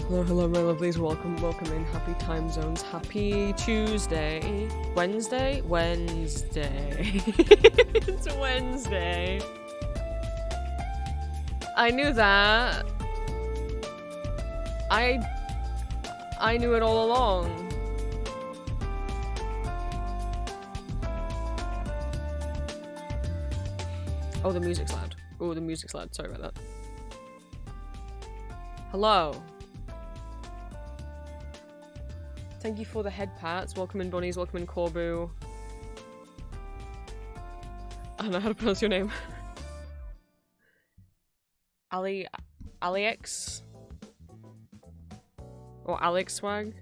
Hello, hello, my lovelies. Welcome in. Happy time zones. Happy Tuesday. Wednesday? It's Wednesday. I knew that. I knew it all along. Oh, the music's loud. Oh, the music's loud. Sorry about that. Hello. Thank you for the head pats. Welcome in, Bunnies. Welcome in, Corbu. I don't know how to pronounce your name. Alex? Or Alex Swag?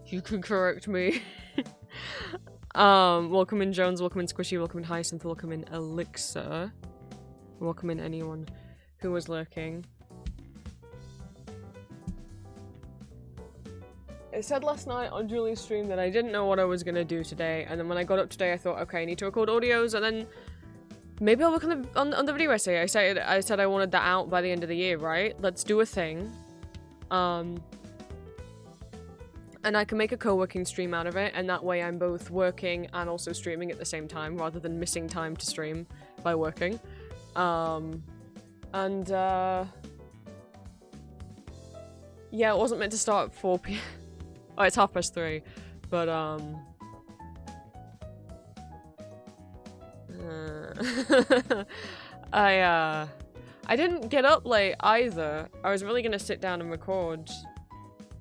You can correct me. Welcome in, Jones. Welcome in, Squishy. Welcome in, Hyacinth. Welcome in, Elixir. Welcome in, anyone who was lurking. I said last night on Julie's stream that I didn't know what I was gonna do today, and then when I got up today I thought, okay, I need to record audios, and then maybe I'll work on the video essay. I said I wanted that out by the end of the year, right? Let's do a thing. And I can make a co-working stream out of it, and that way I'm both working and also streaming at the same time, rather than missing time to stream by working. Yeah, it wasn't meant to start at 4 p.m. Oh, it's 3:30, but I didn't get up late either. I was really gonna sit down and record,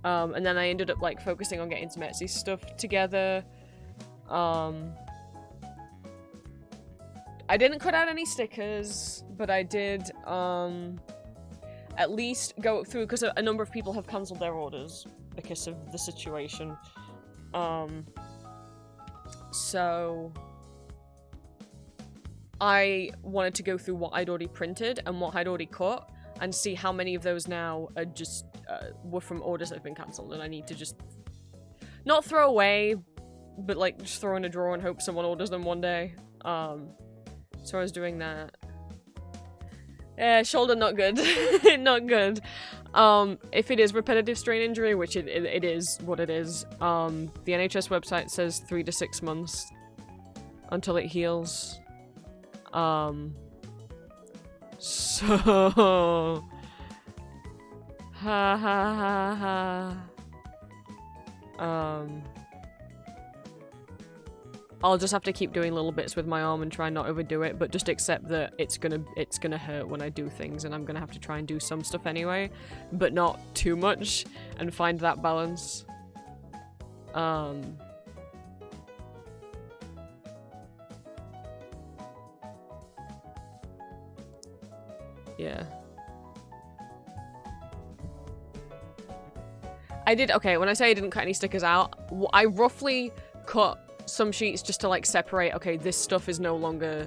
and then I ended up like focusing on getting some Etsy stuff together. I didn't cut out any stickers, but I did at least go through, because a number of people have cancelled their orders because of the situation. So I wanted to go through what I'd already printed and what I'd already cut and see how many of those now are just were from orders that have been cancelled, and I need to just not throw away, but like just throw in a drawer and hope someone orders them one day. So I was doing that. Yeah, shoulder not good. Not good. If it is repetitive strain injury, which it is what it is, the NHS website says 3 to 6 months until it heals. So ha ha ha ha. I'll just have to keep doing little bits with my arm and try not overdo it, but just accept that it's gonna hurt when I do things, and I'm gonna have to try and do some stuff anyway, but not too much, and find that balance. Yeah. I did, okay, when I say I didn't cut any stickers out, I roughly cut some sheets just to like separate, okay, this stuff is no longer,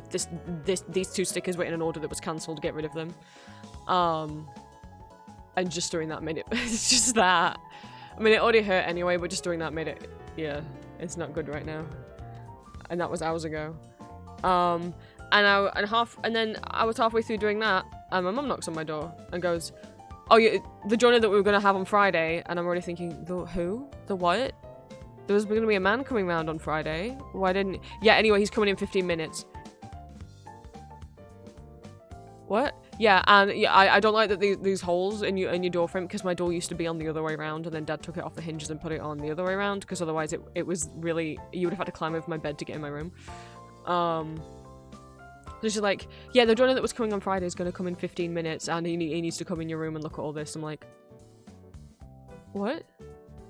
these two stickers were in an order that was cancelled, get rid of them. And just doing that made it, it's just that. I mean, it already hurt anyway, but just doing that made it, yeah, it's not good right now. And that was hours ago. And then I was halfway through doing that, and my mum knocks on my door and goes, oh yeah, the joiner that we were gonna have on Friday, and I'm already thinking, the who? The what? There was gonna be a man coming round on Friday. Why didn't... Yeah, anyway, he's coming in 15 minutes. What? Yeah, and yeah, I don't like that these holes in your door frame, because my door used to be on the other way around, and then Dad took it off the hinges and put it on the other way around, because otherwise it was really... You would have had to climb over my bed to get in my room. So she's like, yeah, the joiner that was coming on Friday is gonna come in 15 minutes, and he needs to come in your room and look at all this. I'm like... What?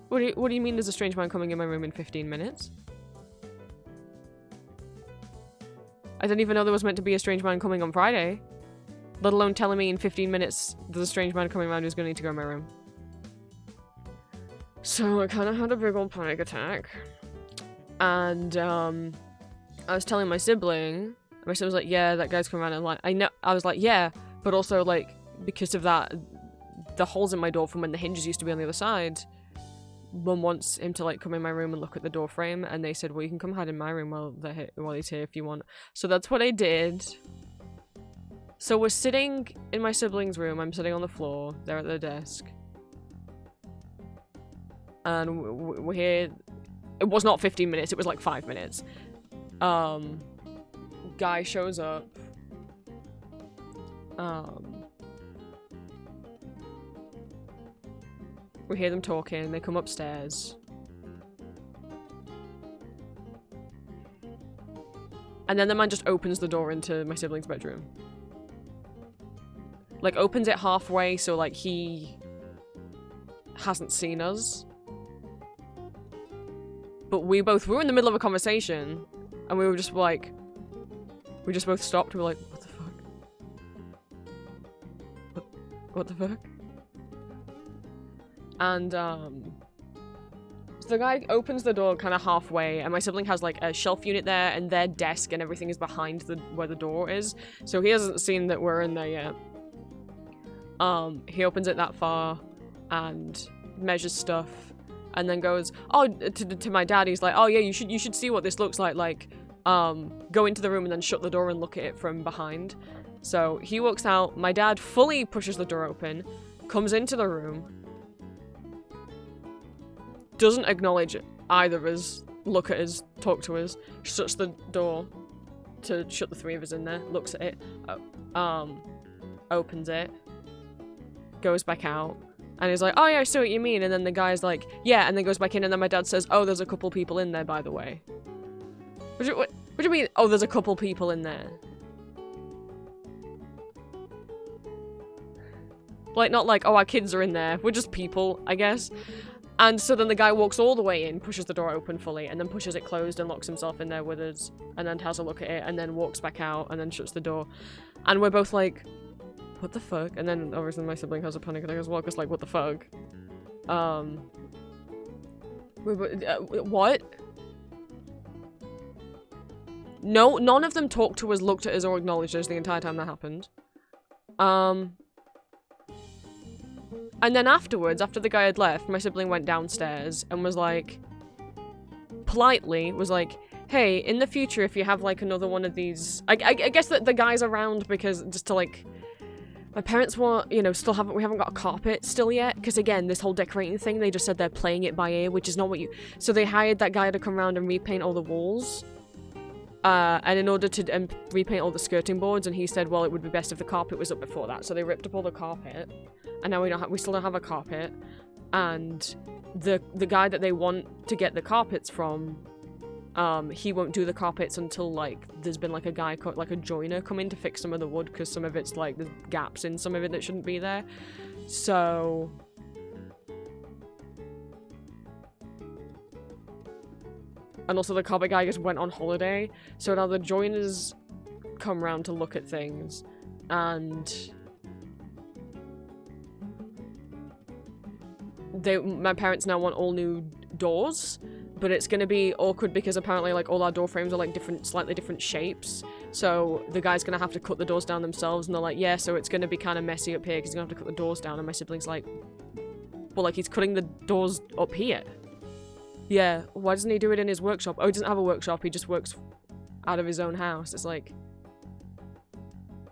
What do you mean there's a strange man coming in my room in 15 minutes? I didn't even know there was meant to be a strange man coming on Friday. Let alone telling me in 15 minutes there's a strange man coming around who's gonna need to go in my room. So I kind of had a big old panic attack. And, I was telling my sibling, and my sibling was like, yeah, that guy's coming around, and like, I was like, yeah, but also like, because of that, the holes in my door from when the hinges used to be on the other side, Mum wants him to like come in my room and look at the door frame, and they said, well, you can come hide in my room while he's here if you want. So that's what I did. So we're sitting in my sibling's room. I'm sitting on the floor. They're at their desk. And we're here. It was not 15 minutes. It was like 5 minutes. Guy shows up. We hear them talking. They come upstairs. And then the man just opens the door into my sibling's bedroom. Like, opens it halfway so, like, he hasn't seen us. But we were in the middle of a conversation, and we were just like, we just both stopped. We were like, what the fuck? What the fuck? And, so the guy opens the door kind of halfway, and my sibling has, like, a shelf unit there, and their desk and everything is behind where the door is. So he hasn't seen that we're in there yet. He opens it that far, and measures stuff, and then goes, oh, to my dad, he's like, oh yeah, you should see what this looks like, go into the room and then shut the door and look at it from behind. So he walks out, my dad fully pushes the door open, comes into the room, doesn't acknowledge either of us, look at us, talk to us, shuts the door to shut the three of us in there, looks at it, opens it, goes back out, and he's like, oh yeah, I see what you mean, and then the guy's like, yeah, and then goes back in, and then my dad says, oh, there's a couple people in there, by the way. What do you mean, oh, there's a couple people in there? Like, not like, oh, our kids are in there, we're just people, I guess. And so then the guy walks all the way in, pushes the door open fully, and then pushes it closed and locks himself in there with us, and then has a look at it, and then walks back out, and then shuts the door. And we're both like, what the fuck? And then obviously my sibling has a panic attack as well, because like, what the fuck? What? No, none of them talked to us, looked at us, or acknowledged us the entire time that happened. And then afterwards, after the guy had left, my sibling went downstairs and was like, politely, was like, hey, in the future, if you have like another one of these, I guess that the guy's around because just to like, my parents want, you know, we haven't got a carpet still yet, because again, this whole decorating thing, they just said they're playing it by ear, which is not what so they hired that guy to come around and repaint all the walls. And in order to repaint all the skirting boards, and he said, well, it would be best if the carpet was up before that. So they ripped up all the carpet, and now we still don't have a carpet. And the guy that they want to get the carpets from, he won't do the carpets until like there's been like a joiner come in to fix some of the wood, because some of it's like there's gaps in some of it that shouldn't be there. So and also the carpet guy just went on holiday, so now the joiners come round to look at things, and my parents now want all new doors, but it's gonna be awkward because apparently like all our door frames are like slightly different shapes, so the guy's gonna have to cut the doors down themselves, and they're like, yeah, so it's gonna be kind of messy up here because he's gonna have to cut the doors down, and my sibling's like, well, like he's cutting the doors up here. Yeah, why doesn't he do it in his workshop? Oh, he doesn't have a workshop, he just works out of his own house. It's like,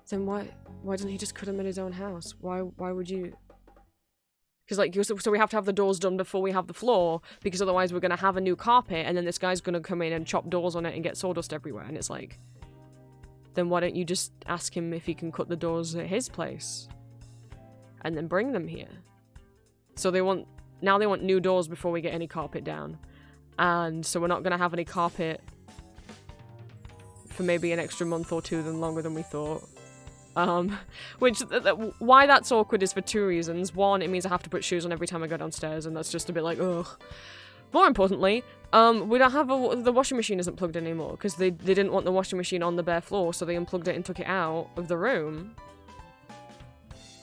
then why doesn't he just cut him in his own house? Why would you? Because like, so we have to have the doors done before we have the floor, because otherwise we're going to have a new carpet, and then this guy's going to come in and chop doors on it and get sawdust everywhere, and it's like, then why don't you just ask him if he can cut the doors at his place? And then bring them here. So they want new doors before we get any carpet down. And so we're not going to have any carpet for maybe an extra month or two longer than we thought. Which, why that's awkward is for two reasons. One, it means I have to put shoes on every time I go downstairs, and that's just a bit like, ugh. More importantly, we don't have the washing machine isn't plugged in anymore, because they didn't want the washing machine on the bare floor, so they unplugged it and took it out of the room.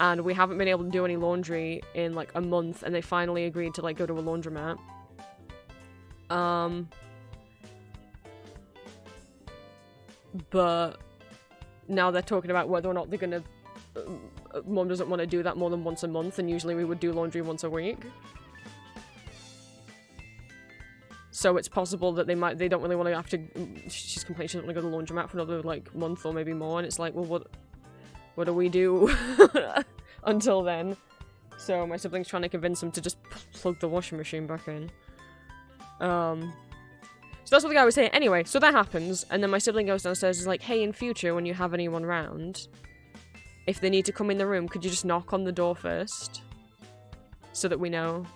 And we haven't been able to do any laundry in like a month, and they finally agreed to like go to a laundromat. But now they're talking about whether or not they're gonna Mum doesn't want to do that more than once a month, and usually we would do laundry once a week. So it's possible that they don't really want to have to, she's complaining she doesn't want to go to the laundromat for another like month or maybe more, and it's like, well, what, what do we do until then? So my sibling's trying to convince him to just plug the washing machine back in. So that's what the guy was saying. Anyway, so that happens, and then my sibling goes downstairs and is like, hey, in future, when you have anyone round, if they need to come in the room, could you just knock on the door first? So that we know.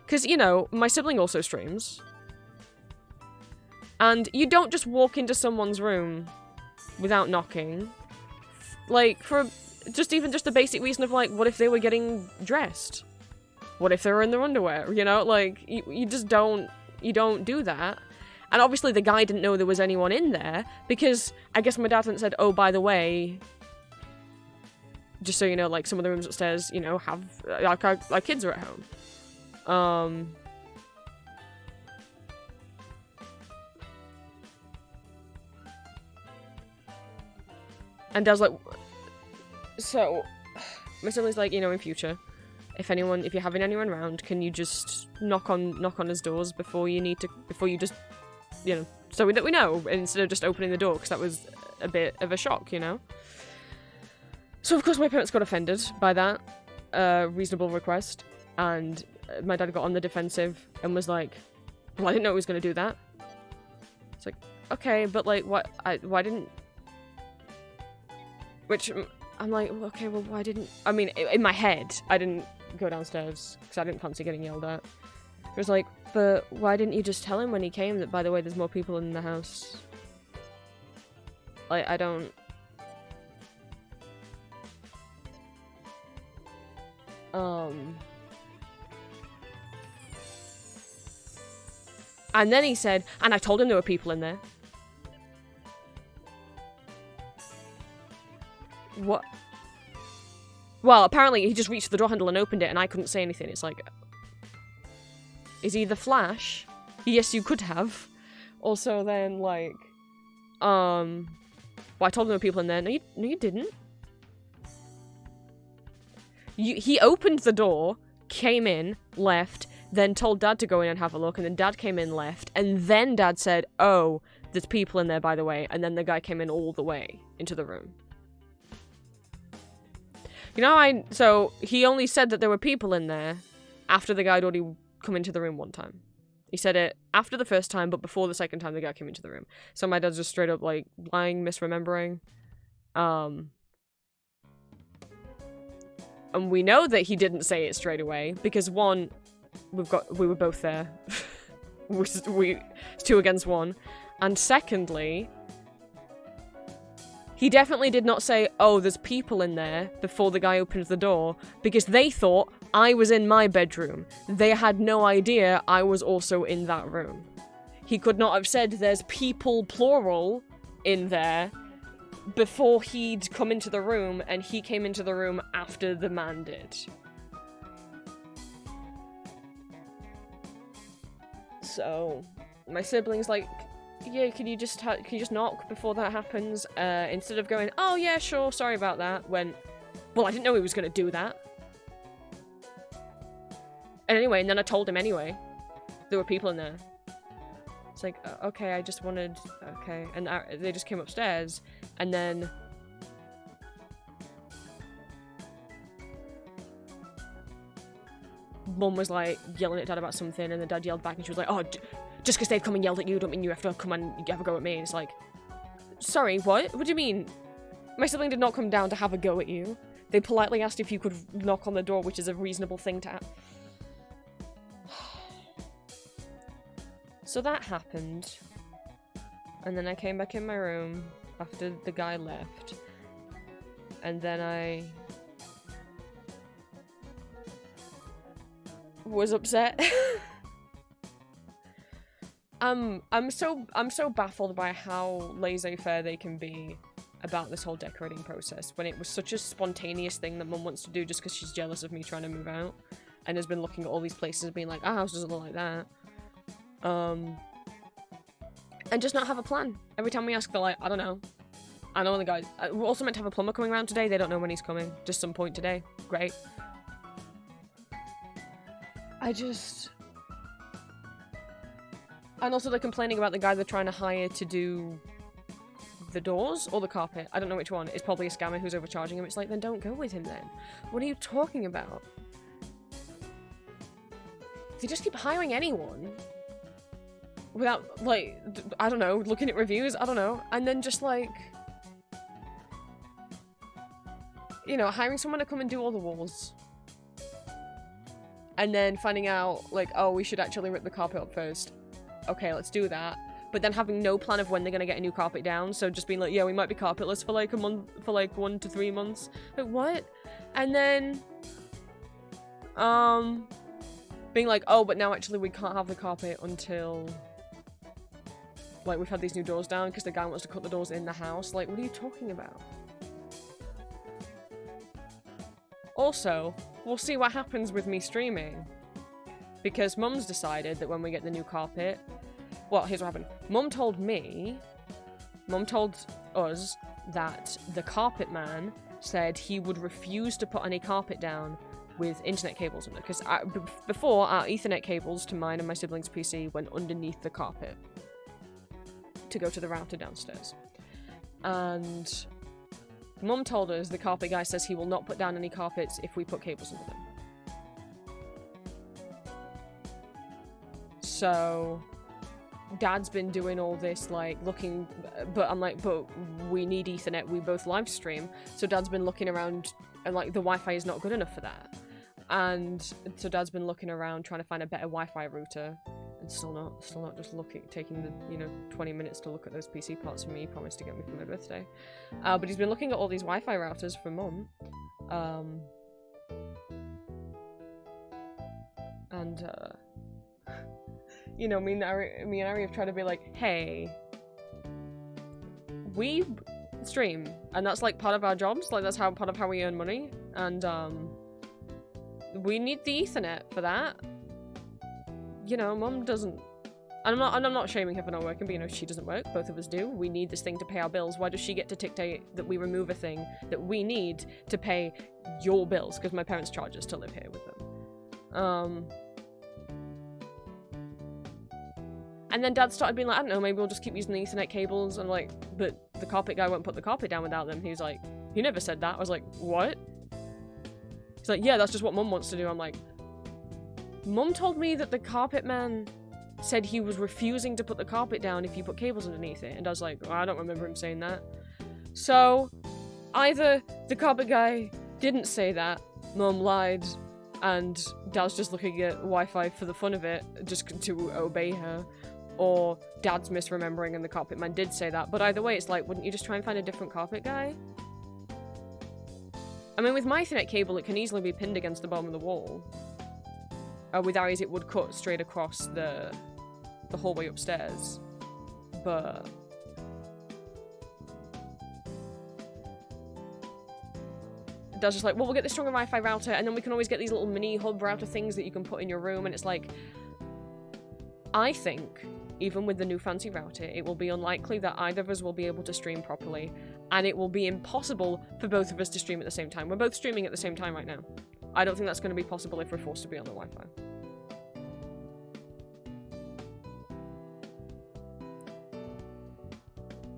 Because, you know, my sibling also streams. And you don't just walk into someone's room without knocking. Like, for just the basic reason of, like, what if they were getting dressed? What if they were in their underwear? You know, like, you just don't, you don't do that. And obviously the guy didn't know there was anyone in there, because I guess my dad hadn't said, oh, by the way, just so you know, like, some of the rooms upstairs, you know, have, like, our kids are at home. And Dad's like, so, my sibling's like, you know, in future, if you're having anyone around, can you just knock on his doors before you just, you know, so that we know, instead of just opening the door, because that was a bit of a shock, you know? So, of course, my parents got offended by that reasonable request, and my dad got on the defensive and was like, well, I didn't know he was going to do that. It's like, okay, but, like, why didn't... Which, I'm like, well, okay, well, why didn't... I mean, in my head, I didn't go downstairs, because I didn't fancy getting yelled at. It was like, but why didn't you just tell him when he came that, by the way, there's more people in the house? Like, I don't... And then he said, and I told him there were people in there. What? Well, apparently he just reached for the door handle and opened it, and I couldn't say anything. It's like... Is he the Flash? Yes, you could have. Also then, like... Well, I told him there were people in there. No, you didn't. He opened the door, came in, left, then told Dad to go in and have a look, and then Dad came in, left, and then Dad said, oh, there's people in there, by the way, and then the guy came in all the way into the room. You know, so he only said that there were people in there after the guy had already come into the room one time. He said it after the first time, but before the second time the guy came into the room. So my dad's just straight up, like, lying, misremembering. And we know that he didn't say it straight away, because one, we were both there. It's 2 against 1. And secondly, he definitely did not say, oh, there's people in there, before the guy opened the door, because they thought I was in my bedroom. They had no idea I was also in that room. He could not have said there's people, plural, in there, before he'd come into the room, and he came into the room after the man did. So, my sibling's like, yeah, can you just knock before that happens? Instead of going, oh yeah, sure, sorry about that, when, well, I didn't know he was gonna do that. And anyway, and then I told him anyway. There were people in there. It's like, okay, I just wanted, okay. And they just came upstairs, and then... Mum was, like, yelling at Dad about something, and then Dad yelled back, and she was like, oh, just because they've come and yelled at you, don't mean you have to come and have a go at me. And it's like, sorry, what? What do you mean? My sibling did not come down to have a go at you. They politely asked if you could knock on the door, which is a reasonable thing to ask. So that happened. And then I came back in my room after the guy left. And then I was upset. I'm so baffled by how laissez-faire they can be about this whole decorating process when it was such a spontaneous thing that Mum wants to do just because she's jealous of me trying to move out and has been looking at all these places and being like, our house doesn't look like that. And just not have a plan. Every time we ask, they're like, I don't know. I know the guys. We're also meant to have a plumber coming around today. They don't know when he's coming. Just some point today. Great. And also they're complaining about the guy they're trying to hire to do the doors or the carpet. I don't know which one. It's probably a scammer who's overcharging him. It's like, then don't go with him then. What are you talking about? They just keep hiring anyone without, like, I don't know, looking at reviews, I don't know, and then just, like, you know, hiring someone to come and do all the walls. And then finding out, like, oh, we should actually rip the carpet up first. Okay, let's do that. But then having no plan of when they're gonna get a new carpet down, so just being like, yeah, we might be carpetless for, like, a month, for, like, 1 to 3 months. Like, what? And then, being like, oh, but now actually we can't have the carpet until, like, we've had these new doors down because the guy wants to cut the doors in the house. Like, what are you talking about? Also, we'll see what happens with me streaming. Because Mum's decided that when we get the new carpet... Well, here's what happened. Mum told us that the carpet man said he would refuse to put any carpet down with internet cables on it. Because before, our Ethernet cables to mine and my siblings' PC went underneath the carpet to go to the router downstairs. And Mum told us the carpet guy says he will not put down any carpets if we put cables under them. So Dad's been doing all this, like, looking, but I'm like, but we need Ethernet, we both live stream. So Dad's been looking around, and, like, the Wi-Fi is not good enough for that. And so Dad's been looking around trying to find a better Wi-Fi router, and still not just taking the, you know, 20 minutes to look at those PC parts for me, he promised to get me for my birthday. But he's been looking at all these Wi-Fi routers for Mum. You know, me and Ari have tried to be like, hey, we stream, and that's, like, part of our jobs, like, that's part of how we earn money, and, we need the Ethernet for that. You know, Mum doesn't, and I'm not shaming her for not working, but, you know, she doesn't work, both of us do. We need this thing to pay our bills. Why does she get to dictate that we remove a thing that we need to pay your bills? Because my parents charge us to live here with them. And then Dad started being like, I don't know, maybe we'll just keep using the Ethernet cables, and, like, but the carpet guy won't put the carpet down without them. He was like, you never said that. I was like, what? He's like, yeah, that's just what Mum wants to do. I'm like, Mum told me that the carpet man said he was refusing to put the carpet down if you put cables underneath it. And I was like, oh, I don't remember him saying that. So, either the carpet guy didn't say that, Mum lied, and Dad's just looking at Wi-Fi for the fun of it, just to obey her, or Dad's misremembering and the carpet man did say that. But either way, it's like, wouldn't you just try and find a different carpet guy? I mean, with my Ethernet cable, it can easily be pinned against the bottom of the wall. With Ari's, it would cut straight across the hallway upstairs. But Dad's just like, well, we'll get the stronger Wi-Fi router, and then we can always get these little mini hub router things that you can put in your room, and it's like, I think, even with the new fancy router, it will be unlikely that either of us will be able to stream properly, and it will be impossible for both of us to stream at the same time. We're both streaming at the same time right now. I don't think that's going to be possible if we're forced to be on the Wi-Fi.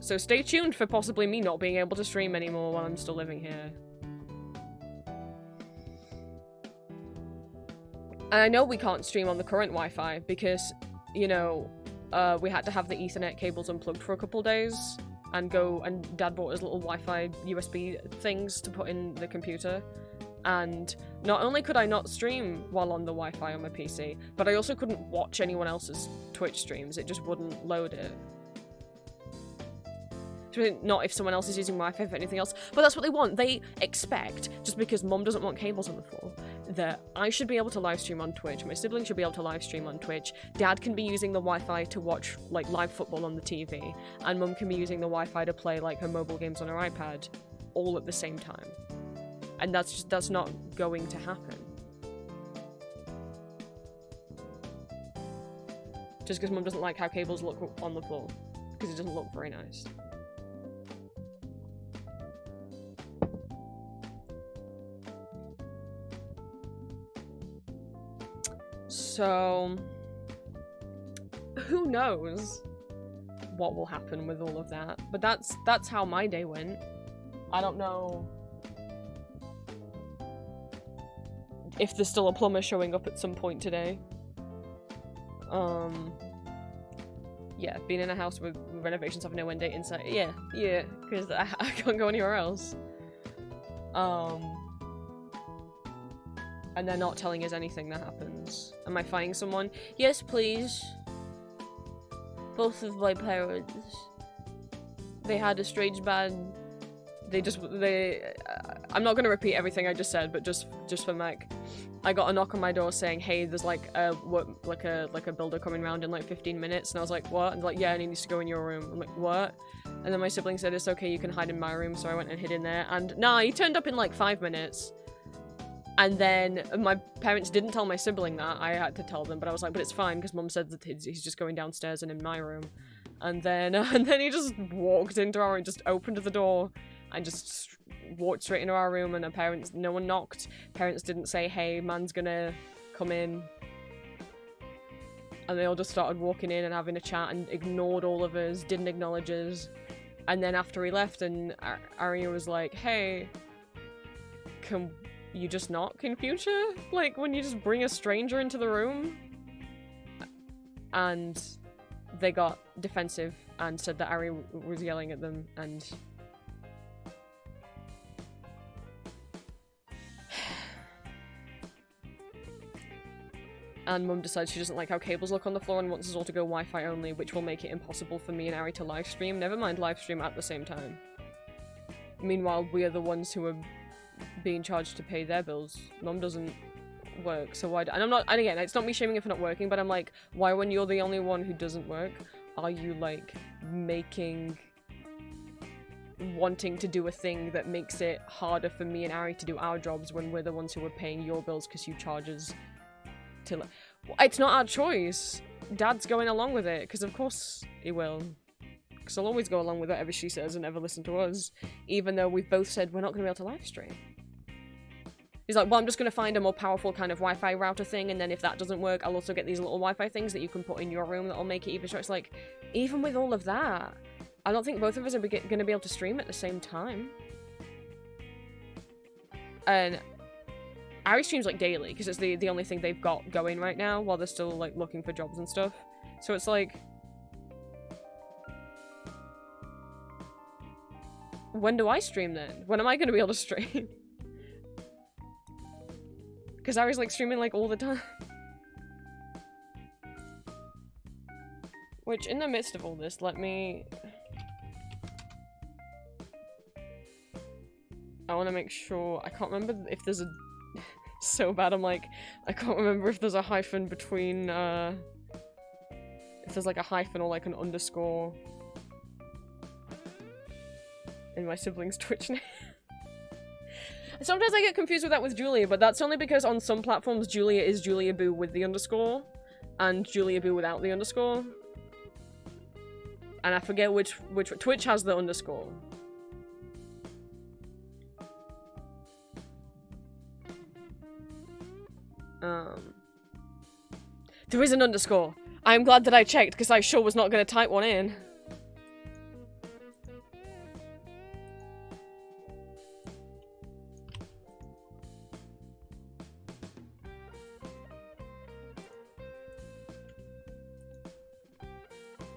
So stay tuned for possibly me not being able to stream anymore while I'm still living here. And I know we can't stream on the current Wi-Fi because, you know, we had to have the Ethernet cables unplugged for a couple days and Dad bought us little Wi-Fi USB things to put in the computer. And not only could I not stream while on the Wi-Fi on my PC, but I also couldn't watch anyone else's Twitch streams. It just wouldn't load it. Not if someone else is using Wi-Fi for anything else, but that's what they want. They expect, just because Mum doesn't want cables on the floor, that I should be able to live stream on Twitch, my siblings should be able to live stream on Twitch, Dad can be using the Wi-Fi to watch, like, live football on the TV, and Mum can be using the Wi-Fi to play, like, her mobile games on her iPad, all at the same time. And that's not going to happen. Just because Mum doesn't like how cables look on the floor, because it doesn't look very nice. So, who knows? what will happen with all of that. But that's how my day went. I don't know if there's still a plumber showing up at some point today. Yeah, being in a house with renovations have no end date inside. Yeah, because I can't go anywhere else. And they're not telling us anything that happens. Am I fighting someone? Yes, please. Both of my parents. They had a strange man. I'm not gonna repeat everything I just said, but just for Mac. I got a knock on my door saying, hey, there's like a builder coming around in like 15 minutes, and I was like, what? And like, yeah, and he needs to go in your room. I'm like, what? And then my sibling said, it's okay, you can hide in my room, so I went and hid in there, and nah, he turned up in like 5 minutes. And then my parents didn't tell my sibling that. I had to tell them, but I was like, but it's fine, because mum said that he's just going downstairs and in my room. And then he just walked into our room, just opened the door, and just walked straight into our room, and our parents, no one knocked. Parents didn't say, hey, man's gonna come in. And they all just started walking in and having a chat and ignored all of us, didn't acknowledge us. And then after he left, and Aria was like, hey, can you just knock in future? Like, when you just bring a stranger into the room? And they got defensive and said that Aria was yelling at them, and Mum decides she doesn't like how cables look on the floor and wants us all to go Wi-Fi only, which will make it impossible for me and Ari to live stream. Never mind live stream at the same time. Meanwhile, we are the ones who are being charged to pay their bills. Mum doesn't work, so why? And I'm not. And again, it's not me shaming it for not working, but I'm like, why, when you're the only one who doesn't work, are you like wanting to do a thing that makes it harder for me and Ari to do our jobs when we're the ones who are paying your bills because you charge us? It's not our choice. Dad's going along with it, because of course he will. Because he'll always go along with whatever she says and never listen to us, even though we've both said we're not going to be able to live stream. He's like, well, I'm just going to find a more powerful kind of Wi-Fi router thing, and then if that doesn't work, I'll also get these little Wi-Fi things that you can put in your room that'll make it even stronger. It's like, even with all of that, I don't think both of us are going to be able to stream at the same time. And Ari streams like daily, because it's the only thing they've got going right now while they're still like looking for jobs and stuff. So it's like, when do I stream then? When am I going to be able to stream? Because Ari's like streaming like all the time. Which, in the midst of all this, let me... I want to make sure... I can't remember if there's a... So bad, I'm like, I can't remember if there's a hyphen between, if there's like a hyphen or like an underscore in my sibling's Twitch name. Sometimes I get confused with that with Julia, but that's only because on some platforms Julia is Julia Boo with the underscore, and Julia Boo without the underscore. And I forget which Twitch has the underscore. There is an underscore. I'm glad that I checked, because I sure was not going to type one in.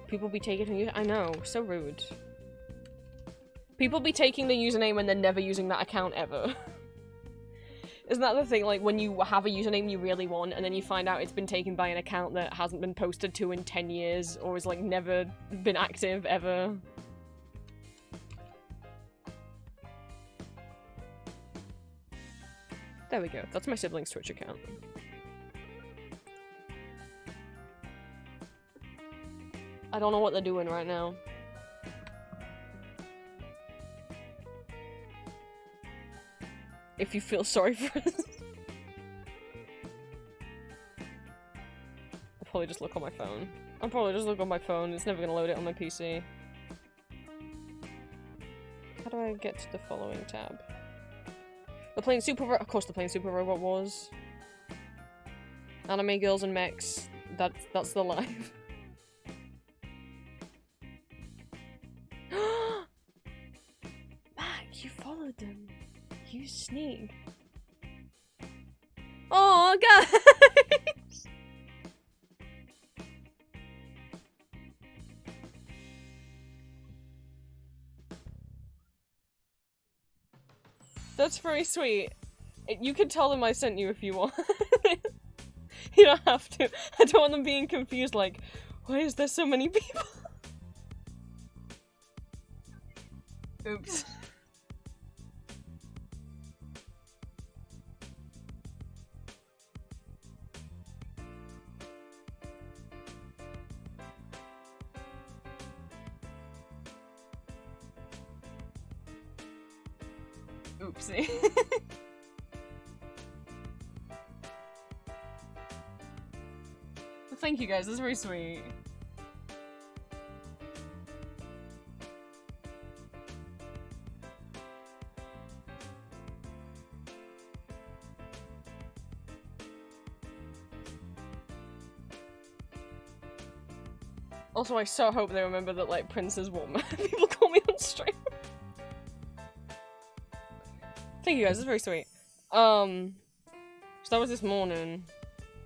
People be taking the... I know, so rude. People be taking the username and then never using that account ever. Isn't that the thing, like, when you have a username you really want, and then you find out it's been taken by an account that hasn't been posted to in 10 years, or has, like, never been active, ever? There we go. That's my sibling's Twitch account. I don't know what they're doing right now. If you feel sorry for us. I'll probably just look on my phone. I'll probably just look on my phone. It's never gonna load it on my PC. How do I get to the following tab? They're playing of course they're playing Super Robot Wars. Anime Girls and Mechs. That's the live. You followed them. You sneak. Oh, guys! That's very sweet. You can tell them I sent you if you want. You don't have to. I don't want them being confused like, why is there so many people? Oops. Oopsie. Thank you guys, that's very sweet. Also, I so hope they remember that, like, Prince is what people call me on stream. Thank you guys, that's very sweet. So that was this morning.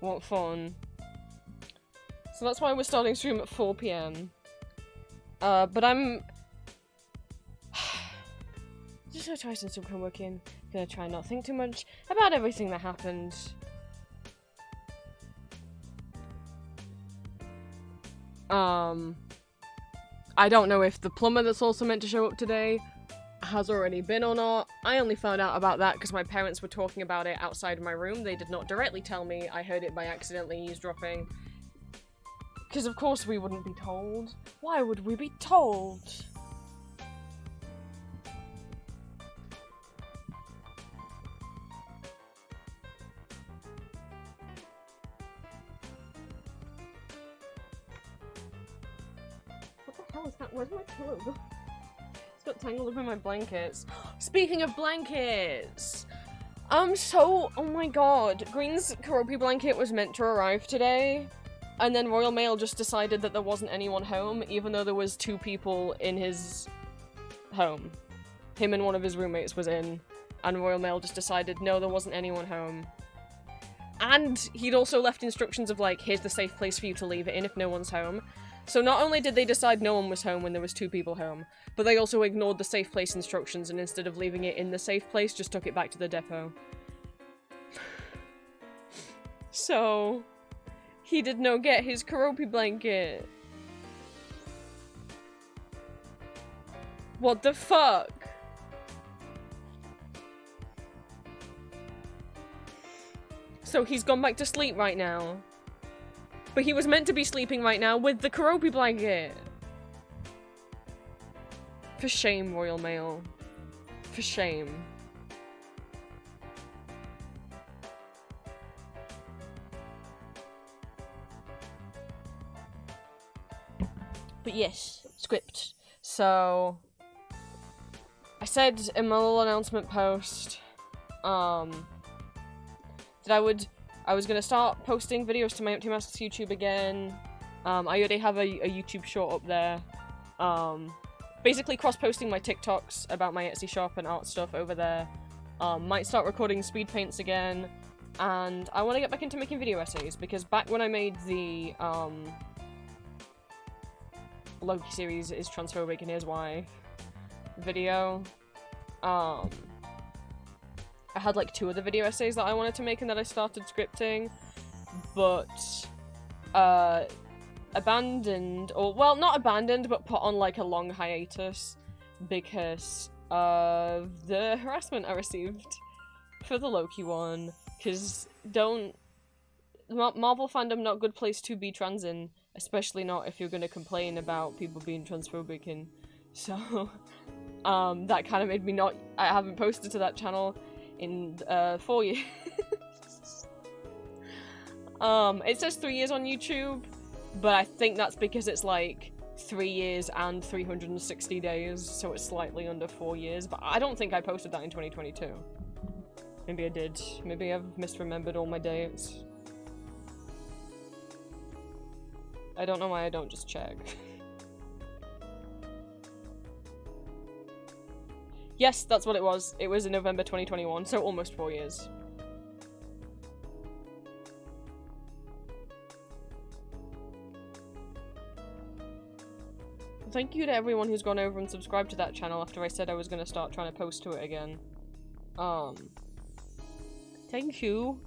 What fun. So that's why we're starting stream at 4 PM. But I'm just gonna try some co-working. Gonna try not think too much about everything that happened. I don't know if the plumber that's also meant to show up today has already been or not. I only found out about that because my parents were talking about it outside of my room. They did not directly tell me. I heard it by accidentally eavesdropping. Because of course we wouldn't be told. Why would we be told? What the hell is that? Where's my pillow? It's got tangled up in my blankets. Speaking of blankets! Oh my god. Green's Karopi blanket was meant to arrive today. And then Royal Mail just decided that there wasn't anyone home, even though there was 2 people in his home. Him and one of his roommates was in, and Royal Mail just decided, no, there wasn't anyone home. And he'd also left instructions of, like, here's the safe place for you to leave it in if no one's home. So not only did they decide no one was home when there was 2 people home, but they also ignored the safe place instructions and instead of leaving it in the safe place, just took it back to the depot. So he did not get his Karopi blanket. What the fuck? So he's gone back to sleep right now. But he was meant to be sleeping right now with the Karopi blanket. For shame, Royal Mail. For shame. But yes, script. So I said in my little announcement post, that I was gonna start posting videos to my Empty Masks YouTube again. I already have a YouTube short up there. Basically cross-posting my TikToks about my Etsy shop and art stuff over there. Might start recording speed paints again. And I want to get back into making video essays, because back when I made the, Loki series is transphobic and here's why video, I had like 2 other video essays that I wanted to make and that I started scripting, but abandoned, or well, not abandoned, but put on like a long hiatus because of the harassment I received for the Loki one. Because Marvel fandom not good place to be trans in, especially not if you're gonna complain about people being transphobic, and so that kind of made me I haven't posted to that channel in 4 years. It says 3 years on YouTube, but I think that's because it's like 3 years and 360 days, so it's slightly under 4 years, but I don't think I posted that in 2022. Maybe I did. Maybe I've misremembered all my dates. I don't know why I don't just check. Yes, that's what it was. It was in November 2021, so almost 4 years. Thank you to everyone who's gone over and subscribed to that channel after I said I was going to start trying to post to it again. Thank you.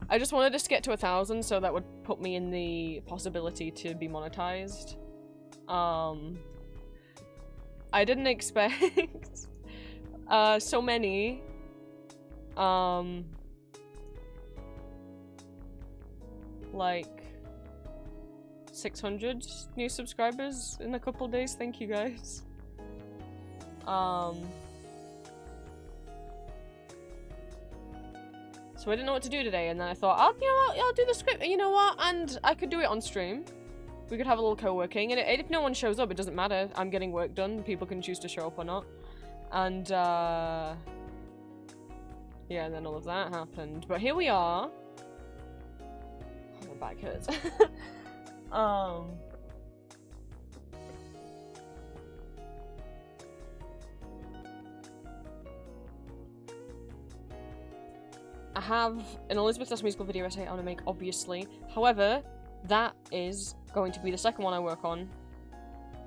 I just wanted us to get to 1,000, so that would put me in the possibility to be monetized. I didn't expect so many. Like 600 new subscribers in a couple days. Thank you guys. So I didn't know what to do today, and then I thought, you know what, I'll do the script, you know what, and I could do it on stream. We could have a little co-working, and if no one shows up, it doesn't matter. I'm getting work done. People can choose to show up or not. And, yeah, and then all of that happened. But here we are. Oh, my back hurts. I have an Elizabeth Das musical video essay I want to make, obviously. However, that is going to be the second one I work on.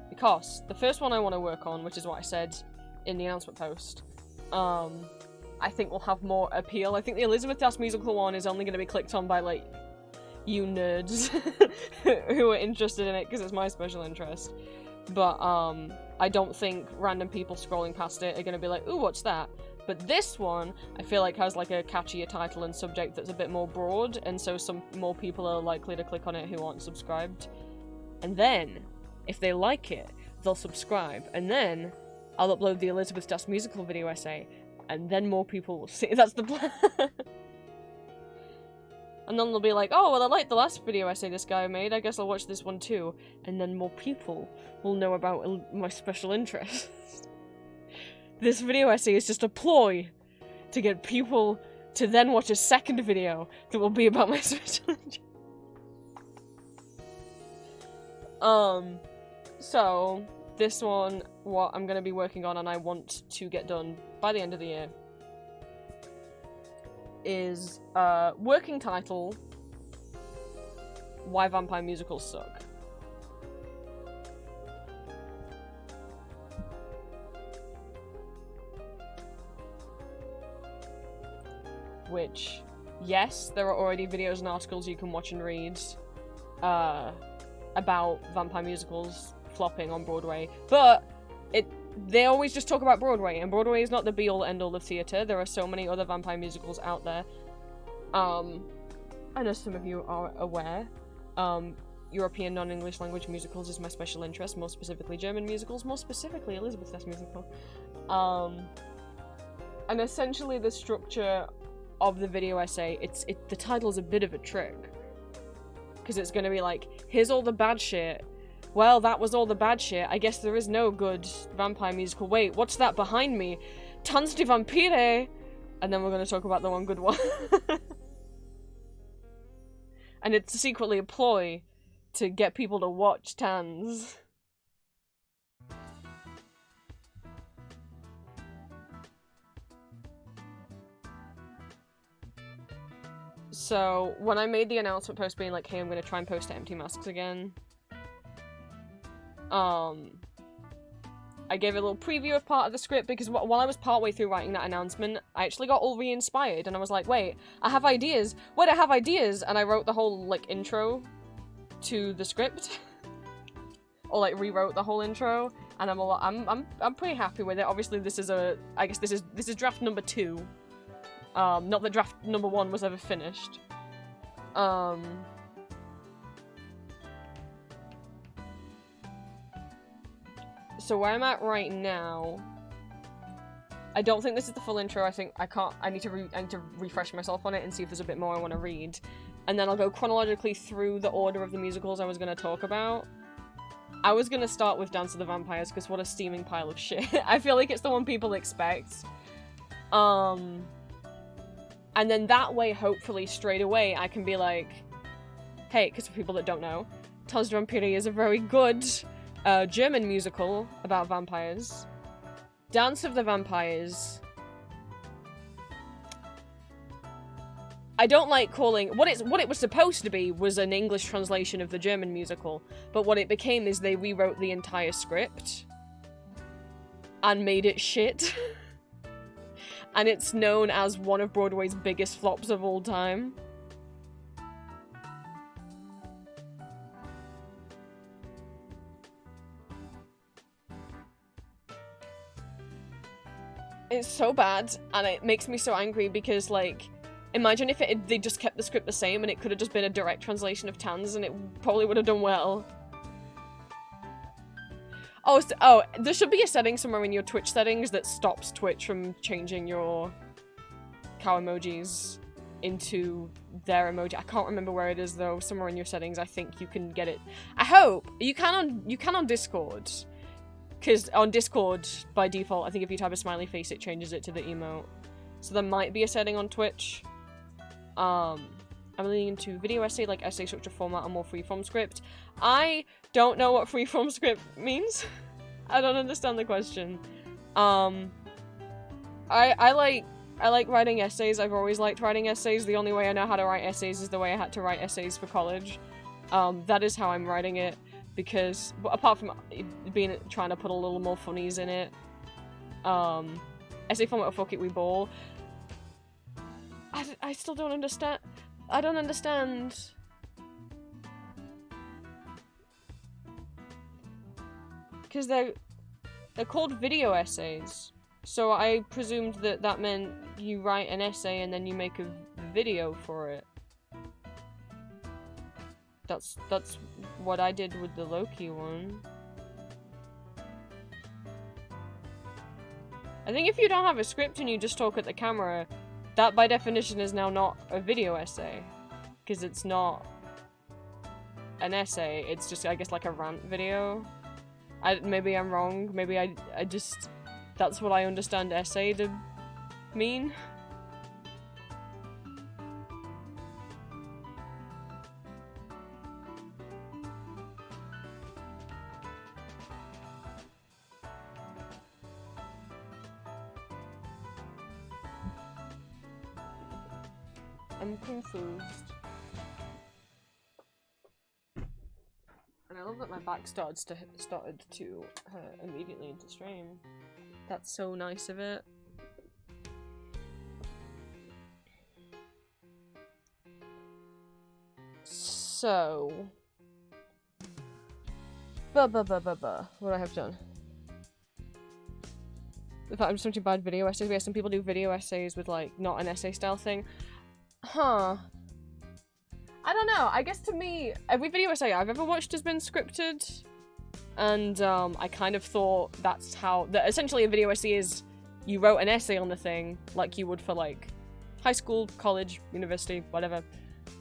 Because the first one I want to work on, which is what I said in the announcement post, I think will have more appeal. I think the Elizabeth Das musical one is only going to be clicked on by, like, you nerds who are interested in it because it's my special interest. But, I don't think random people scrolling past it are going to be like, ooh, what's that? But this one, I feel like has like a catchier title and subject that's a bit more broad, and so some more people are likely to click on it who aren't subscribed. And then, if they like it, they'll subscribe, and then I'll upload the Elizabeth Das musical video essay, and then more people will see. That's the plan. And then they'll be like, oh, well, I liked the last video essay this guy made, I guess I'll watch this one too. And then more people will know about my special interest. This video essay is just a ploy to get people to then watch a second video that will be about my special interest. So, this one, what I'm going to be working on and I want to get done by the end of the year, is, working title, Why Vampire Musicals Suck. Which, yes, there are already videos and articles you can watch and read about vampire musicals flopping on Broadway, but they always just talk about Broadway, and Broadway is not the be-all end-all of theatre. There are so many other vampire musicals out there. I know some of you are aware. European non-English language musicals is my special interest, more specifically German musicals, more specifically Elizabeth Das musical. And essentially the structure of the video essay, the title's a bit of a trick. Because it's gonna be like, here's all the bad shit. Well, that was all the bad shit. I guess there is no good vampire musical. Wait, what's that behind me? Tanz die Vampire! And then we're gonna talk about the one good one. And it's secretly a ploy to get people to watch Tanz. So, when I made the announcement post being like, hey, I'm gonna try and post to Empty Masks again, I gave a little preview of part of the script because while I was partway through writing that announcement, I actually got all re-inspired and I was like, wait, I have ideas! Wait, I have ideas! And I wrote the whole, like, intro to the script. Or, like, rewrote the whole intro, and I'm pretty happy with it. Obviously, this is I guess this is draft number 2. Not that draft number 1 was ever finished. So where I'm at right now, I don't think this is the full intro. I need to refresh myself on it and see if there's a bit more I want to read. And then I'll go chronologically through the order of the musicals I was going to talk about. I was going to start with Dance of the Vampires, because what a steaming pile of shit. I feel like it's the one people expect. And then that way, hopefully, straight away, I can be like, hey, because for people that don't know, Tanz die Vampire is a very good German musical about vampires. Dance of the Vampires. I don't like calling what it was supposed to be was an English translation of the German musical, but what it became is they rewrote the entire script and made it shit. And it's known as one of Broadway's biggest flops of all time. It's so bad, and it makes me so angry because, like, imagine if they just kept the script the same and it could have just been a direct translation of Tanz and it probably would have done well. Oh, there should be a setting somewhere in your Twitch settings that stops Twitch from changing your cow emojis into their emoji. I can't remember where it is though. Somewhere in your settings, I think you can get it. I hope you can on Discord, because on Discord by default, I think if you type a smiley face, it changes it to the emote. So there might be a setting on Twitch. I'm leaning into video essay, like essay structure format, and more freeform script. I don't know what freeform script means. I don't understand the question. I like writing essays. I've always liked writing essays. The only way I know how to write essays is the way I had to write essays for college. That is how I'm writing it, because apart from trying to put a little more funnies in it, essay format of Fuck It We Ball. I still don't understand. I don't understand. Because they're called video essays. So I presumed that meant you write an essay and then you make a video for it. That's what I did with the Loki one. I think if you don't have a script and you just talk at the camera, that by definition is now not a video essay. Because it's not an essay, it's just, I guess, like a rant video. Maybe I'm wrong, maybe I just... That's what I understand essay to mean. I'm confused. And I love that my back started to hurt immediately into stream. That's so nice of it. So... What I have done? In fact, I'm just watching bad video essays. We have some people do video essays with, like, not an essay style thing. Huh. I don't know. I guess to me, every video essay I've ever watched has been scripted. And I kind of thought that's how... essentially a video essay is you wrote an essay on the thing like you would for, like, high school, college, university, whatever.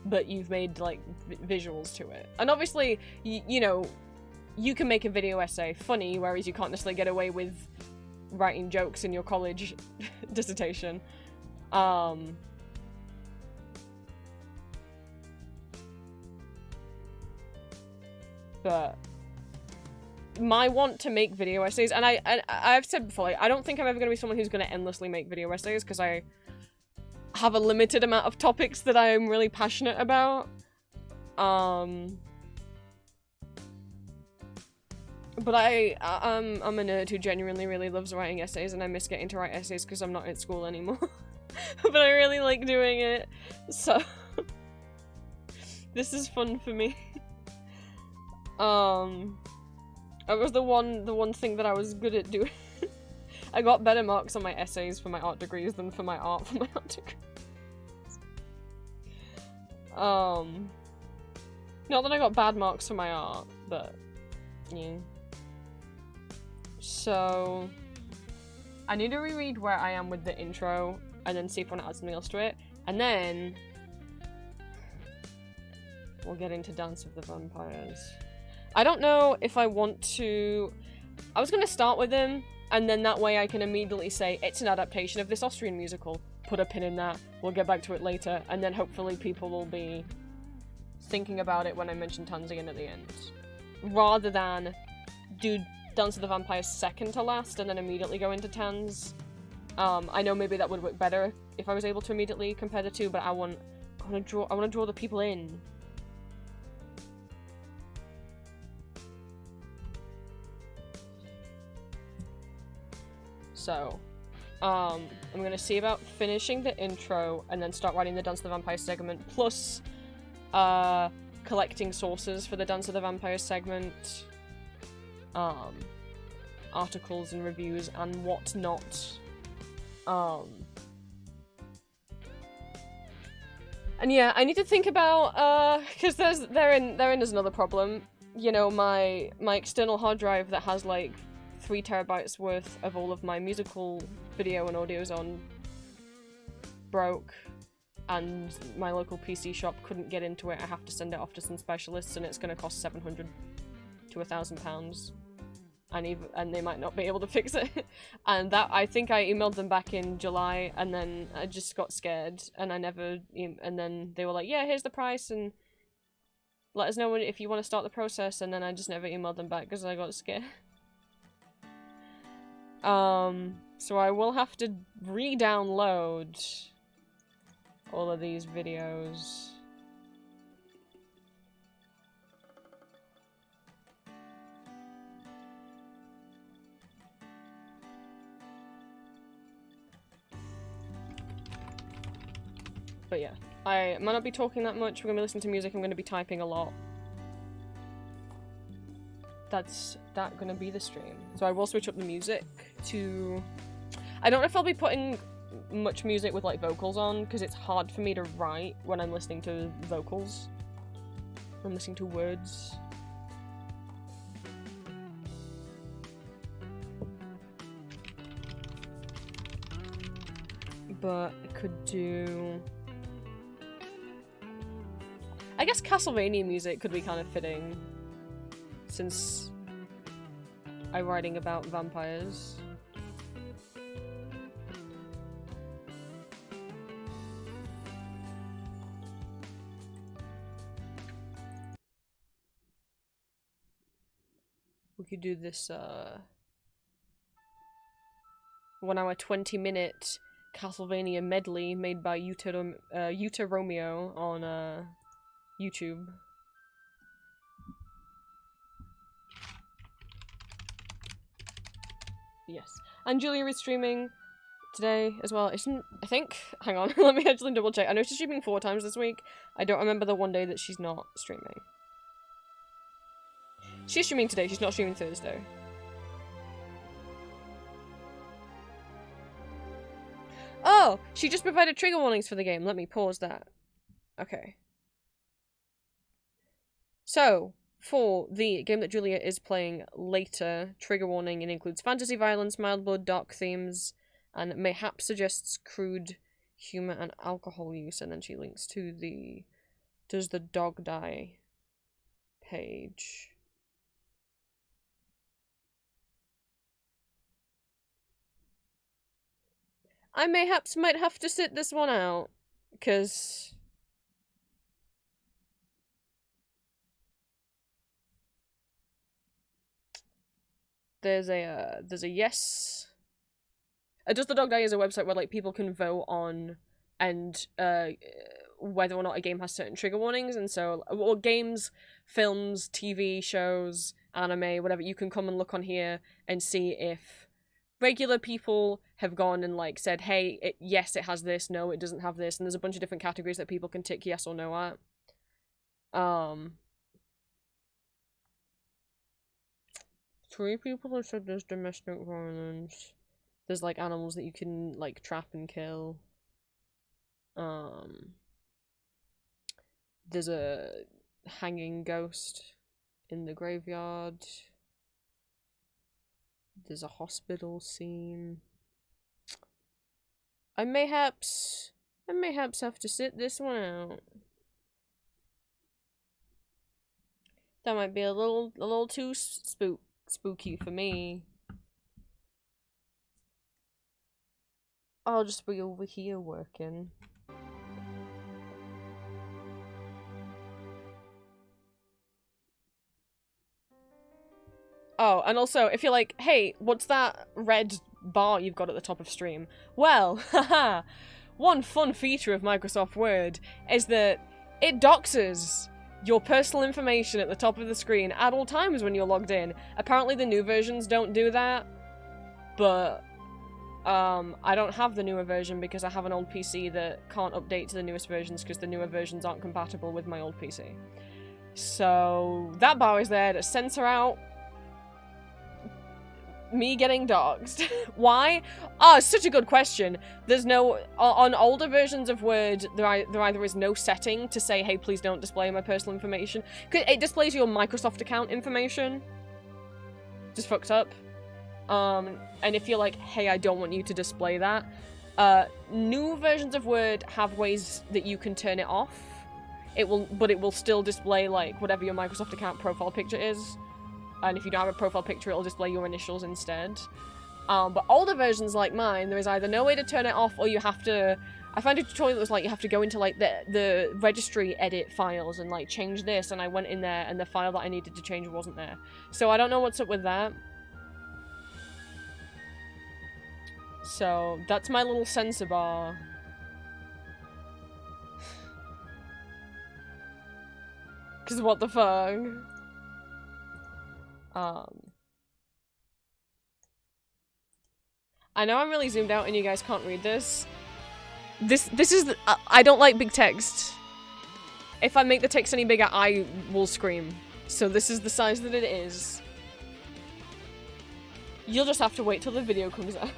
But you've made, like, visuals to it. And obviously, you know, you can make a video essay funny, whereas you can't necessarily get away with writing jokes in your college dissertation. But my want to make video essays, and I've said before, like, I don't think I'm ever going to be someone who's going to endlessly make video essays, because I have a limited amount of topics that I'm really passionate about. But I'm a nerd who genuinely really loves writing essays, and I miss getting to write essays because I'm not at school anymore. But I really like doing it, so this is fun for me. It was the one thing that I was good at doing. I got better marks on my essays for my art degrees than for my art for my art degrees. Not that I got bad marks for my art, but yeah. So I need to reread where I am with the intro and then see if I want to add something else to it, and then we'll get into Dance of the Vampires. I don't know if I want to... I was going to start with him, and then that way I can immediately say, it's an adaptation of this Austrian musical. Put a pin in that, we'll get back to it later, and then hopefully people will be thinking about it when I mention Tanz again at the end. Rather than do Dance of the Vampire second to last and then immediately go into Tans. I know maybe that would work better if I was able to immediately compare the two, but I want to draw the people in. So, I'm gonna see about finishing the intro and then start writing the Dance of the Vampire segment, plus, collecting sources for the Dance of the Vampire segment, articles and reviews and whatnot. And yeah, I need to think about, cause therein is another problem. You know, my external hard drive that has like 3 terabytes worth of all of my musical video and audios on broke, and my local PC shop couldn't get into it. I have to send it off to some specialists, and it's going to cost £700 to £1,000, and they might not be able to fix it. And that, I think I emailed them back in July, and then I just got scared, and I never. And then they were like, "Yeah, here's the price, and let us know if you want to start the process." And then I just never emailed them back because I got scared. So I will have to re-download all of these videos. But yeah, I might not be talking that much. We're gonna be listening to music. I'm gonna be typing a lot. That's gonna be the stream. So I will switch up the music to... I don't know if I'll be putting much music with like vocals on, because it's hard for me to write when I'm listening to vocals. I'm listening to words. But I could do... I guess Castlevania music could be kind of fitting, since I'm writing about vampires. We could do this 1 hour 20-minute Castlevania medley made by Yuta Romeo on YouTube. Yes. And Julia is streaming today as well. Isn't... I think? Hang on, let me actually double check. I know she's streaming 4 times this week. I don't remember the one day that she's not streaming. She's streaming today, she's not streaming Thursday. Oh! She just provided trigger warnings for the game. Let me pause that. Okay. So, for the game that Julia is playing later, trigger warning, it includes fantasy violence, mild blood, dark themes, and mayhap suggests crude humor and alcohol use. And then she links to the Does the Dog Die page. I mayhaps might have to sit this one out, because... There's a yes. Does the Dog Die is a website where like people can vote on and whether or not a game has certain trigger warnings, and so well, games, films, TV shows, anime, whatever, you can come and look on here and see if regular people have gone and like said, hey, yes, it has this, no, it doesn't have this, and there's a bunch of different categories that people can tick yes or no at. 3 people have said there's domestic violence. There's like animals that you can like trap and kill. There's a hanging ghost in the graveyard. There's a hospital scene. I mayhaps have to sit this one out. That might be a little too spooky for me. I'll just be over here working. Oh, and also, if you're like, hey, what's that red bar you've got at the top of stream? Well, haha, one fun feature of Microsoft Word is that it doxes your personal information at the top of the screen at all times when you're logged in. Apparently the new versions don't do that, but I don't have the newer version because I have an old PC that can't update to the newest versions because the newer versions aren't compatible with my old PC. So that bar is there to censor out me getting doxed. Why? Oh, it's such a good question. There's no... On older versions of Word, there either is no setting to say, hey, please don't display my personal information. It displays your Microsoft account information. Just fucked up. And if you're like, hey, I don't want you to display that, new versions of Word have ways that you can turn it off. But it will still display, like, whatever your Microsoft account profile picture is. And if you don't have a profile picture, it'll display your initials instead. But older versions like mine, there is either no way to turn it off, or you have to... I found a tutorial that was like, you have to go into, like, the registry edit files and, like, change this, and I went in there, and the file that I needed to change wasn't there. So I don't know what's up with that. So, that's my little censor bar. Because what the fuck? I know I'm really zoomed out and you guys can't read this. This is the, I don't like big text. If I make the text any bigger, I will scream. So this is the size that it is. You'll just have to wait till the video comes out.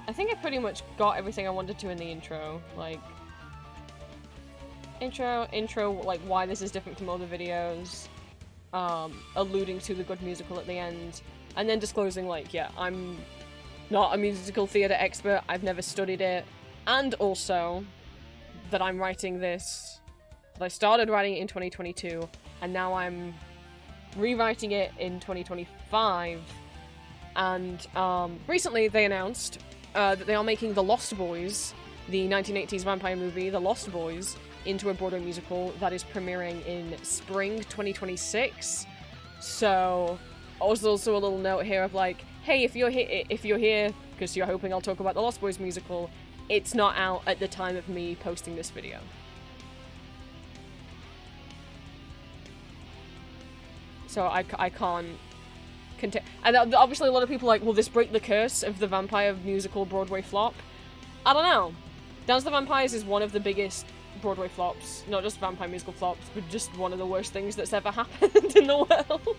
I think I pretty much got everything I wanted to in the intro. Like, intro, like why this is different from other videos, alluding to the Good Musical at the end, and then disclosing, like, yeah, I'm not a musical theatre expert, I've never studied it, and also that I'm writing this, that I started writing it in 2022, and now I'm rewriting it in 2025, and recently they announced that they are making The Lost Boys, the 1980s vampire movie, The Lost Boys, into a Broadway musical that is premiering in spring 2026. So, also a little note here of like, hey, if you're here, because you're hoping I'll talk about The Lost Boys musical, it's not out at the time of me posting this video. So I can't... And obviously a lot of people are like, will this break the curse of the vampire musical Broadway flop? I don't know. Dance of the Vampires is one of the biggest Broadway flops. Not just vampire musical flops, but just one of the worst things that's ever happened in the world.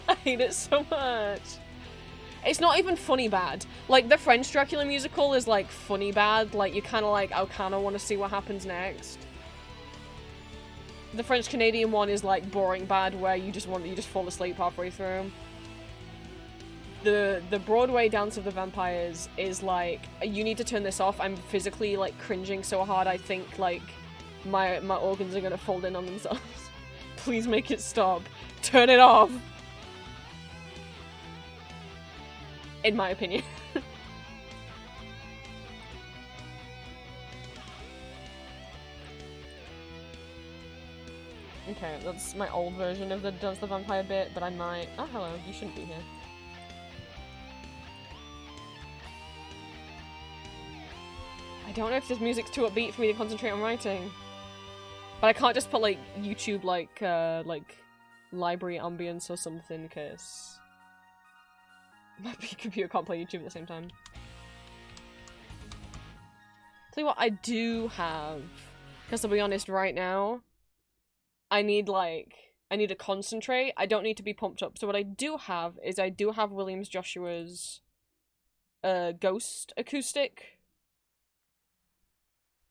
I hate it so much. It's not even funny bad. Like, the French Dracula musical is, like, funny bad. Like, you kind of like, I kind of want to see what happens next. The French-Canadian one is, like, boring bad, where you just fall asleep halfway through. The Broadway Dance of the Vampires is like, you need to turn this off. I'm physically like cringing so hard I think like my organs are gonna fold in on themselves. Please make it stop. Turn it off. In my opinion. Okay, that's my old version of the Dance the Vampire bit, but I might... Oh, hello, you shouldn't be here. I don't know if this music's too upbeat for me to concentrate on writing. But I can't just put, like, YouTube, like, library ambience or something, because... my computer can't play YouTube at the same time. Tell you what I do have, because I'll be honest, right now, I need to concentrate. I don't need to be pumped up. So what I do have is I do have Williams Joshua's Ghost acoustic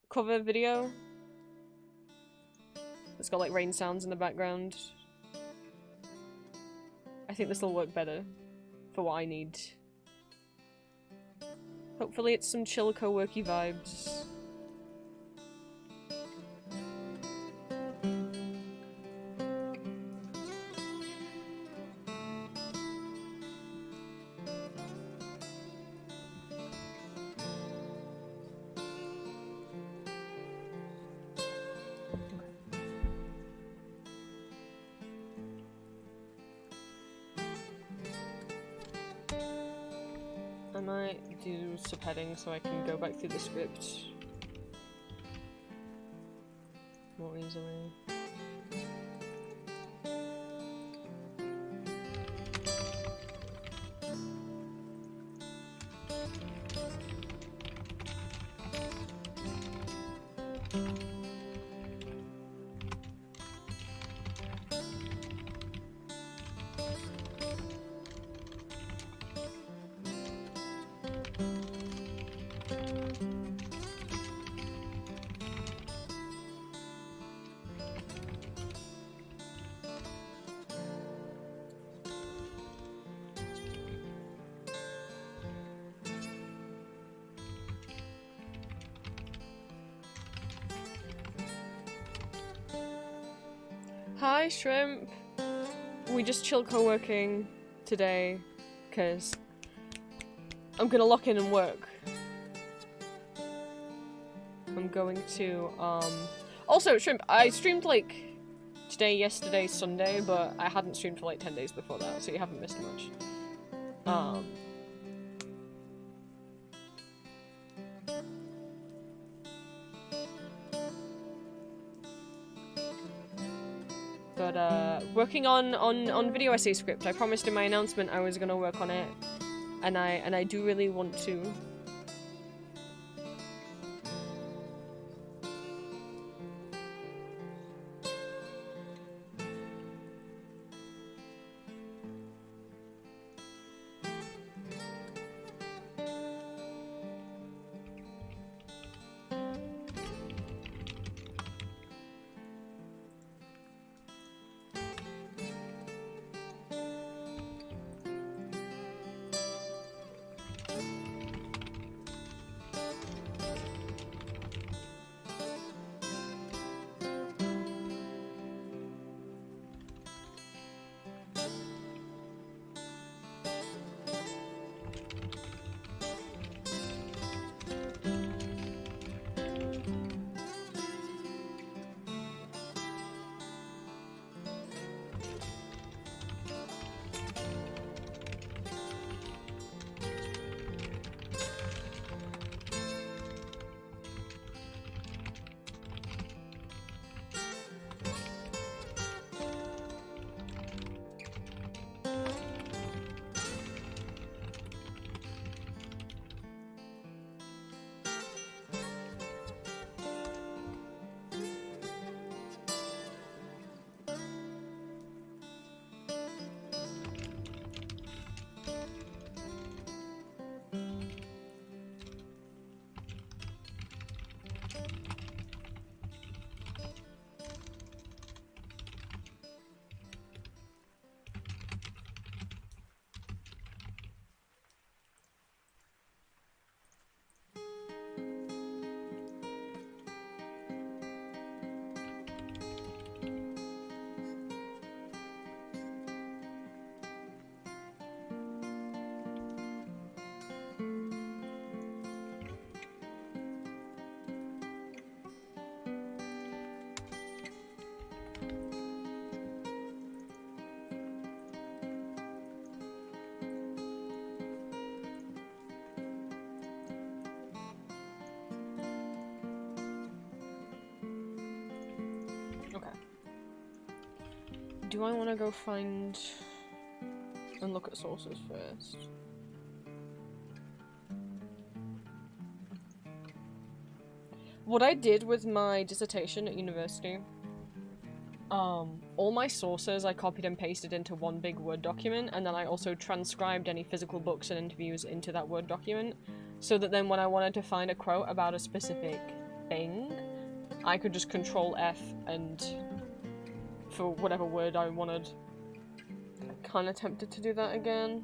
cover video. It's got like rain sounds in the background. I think this will work better for what I need. Hopefully it's some chill co-worky vibes. might do subheading so I can go back through the script more easily. Hi, Shrimp. We just chill co-working today, because I'm gonna lock in and work. I'm going to, Also, Shrimp, I streamed, like, today, yesterday, Sunday, but I hadn't streamed for, like, 10 days before that, so you haven't missed much. But, working on video essay script. I promised in my announcement I was gonna work on it, and I do really want to. Do I want to go find and look at sources first? What I did with my dissertation at university, all my sources I copied and pasted into one big Word document, and then I also transcribed any physical books and interviews into that Word document, so that then when I wanted to find a quote about a specific thing, I could just Control F and for whatever word I wanted. I kinda tempted to do that again.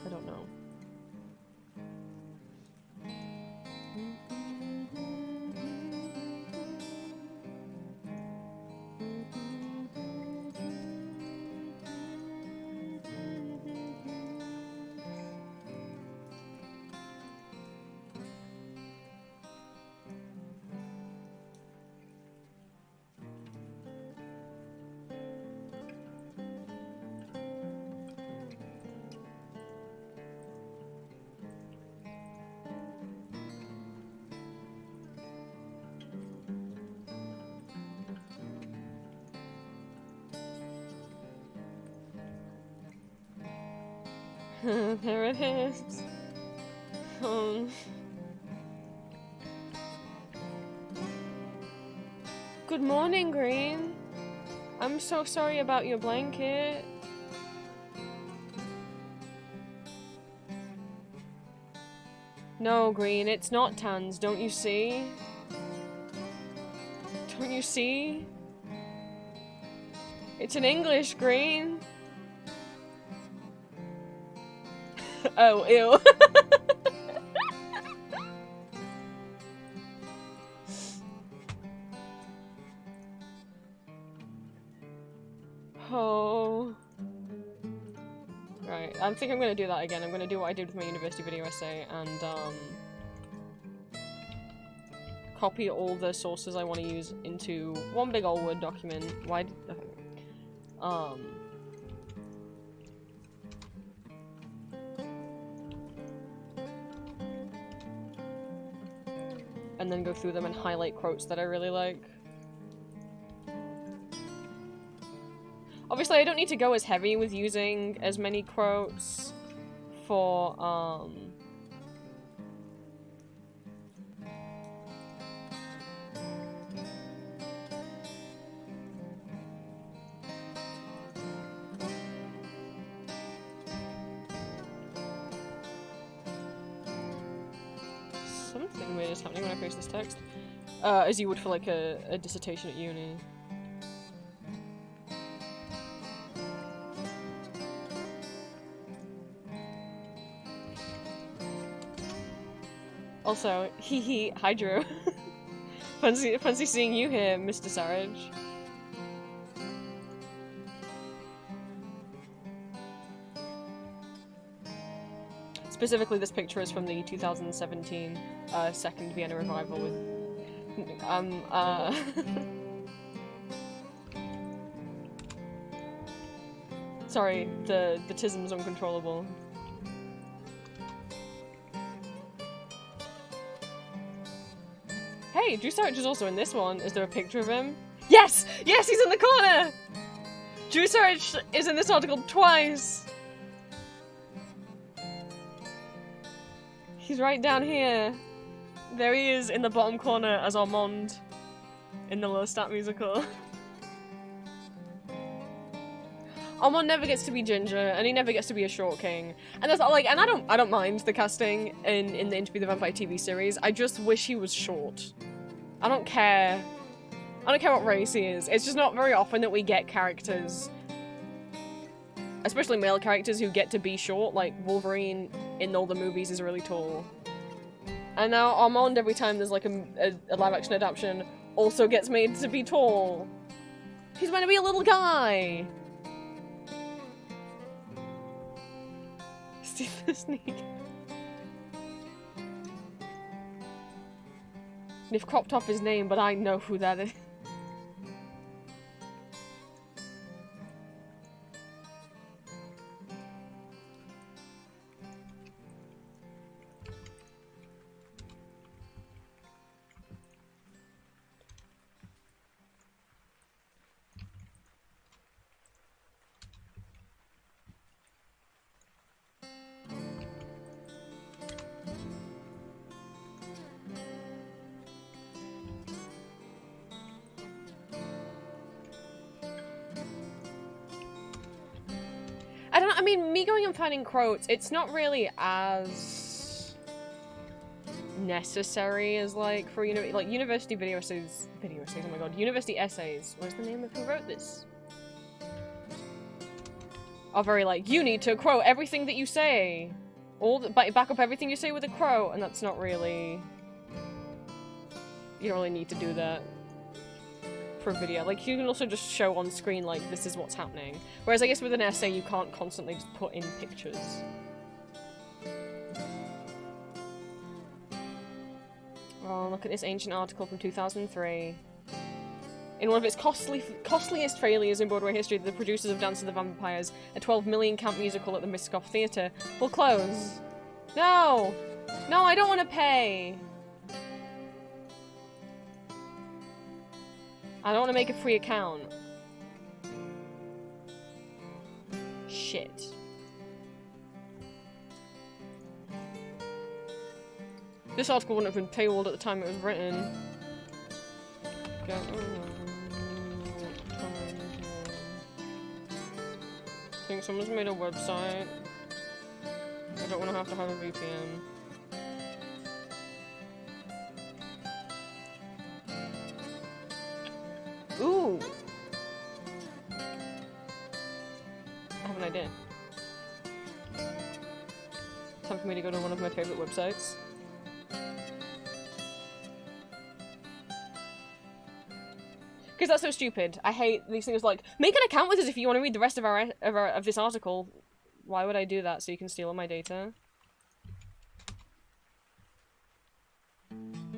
I don't know. There it is. Good morning, Green. I'm so sorry about your blanket. No, Green, it's not Tans, don't you see? Don't you see? It's in English, Green. Oh, ew. Oh. Right, I think I'm gonna do that again. I'm gonna do what I did with my university video essay and, copy all the sources I want to use into one big old Word document. Why did... Okay. And then go through them and highlight quotes that I really like. Obviously, I don't need to go as heavy with using as many quotes for, something weird is happening when I post this text. As you would for, like, a dissertation at uni. Also, hee, hi Drew. fancy seeing you here, Mr. Sarge. Specifically, this picture is from the 2017 second Vienna revival with sorry, the tism's uncontrollable. Hey, Drew Sarich is also in this one. Is there a picture of him? Yes! Yes, he's in the corner! Drew Sarich is in this article twice! He's right down here. There he is in the bottom corner as Armand in the Lestat musical. Armand never gets to be Ginger, and he never gets to be a short king. And that's like, and I don't mind the casting in the Interview the Vampire TV series. I just wish he was short. I don't care. I don't care what race he is. It's just not very often that we get characters, especially male characters, who get to be short. Like Wolverine in all the movies is really tall. And now Armand, every time there's like a live-action adaptation, also gets made to be tall. He's meant to be a little guy. Steve the Sneak. They've cropped off his name, but I know who that is. I mean, me going and finding quotes, it's not really as necessary as, like, for university video essays, oh my god, university essays, what's the name of who wrote this? Are very like, you need to quote everything that you say, back up everything you say with a quote, and that's not really, you don't really need to do that for a video. Like, you can also just show on screen, like, this is what's happening. Whereas I guess with an essay, you can't constantly just put in pictures. Oh, look at this ancient article from 2003. In one of its costliest failures in Broadway history, the producers of Dance of the Vampires, a 12 million camp musical at the Miscoff Theatre, will close. No! No, I don't want to pay! I don't want to make a free account. Shit. This article wouldn't have been paywalled at the time it was written. I think someone's made a website. I don't want to have a VPN. Ooh! I have an idea. Time for me to go to one of my favorite websites. Because that's so stupid. I hate these things like, make an account with us if you want to read the rest of this article. Why would I do that? So you can steal all my data?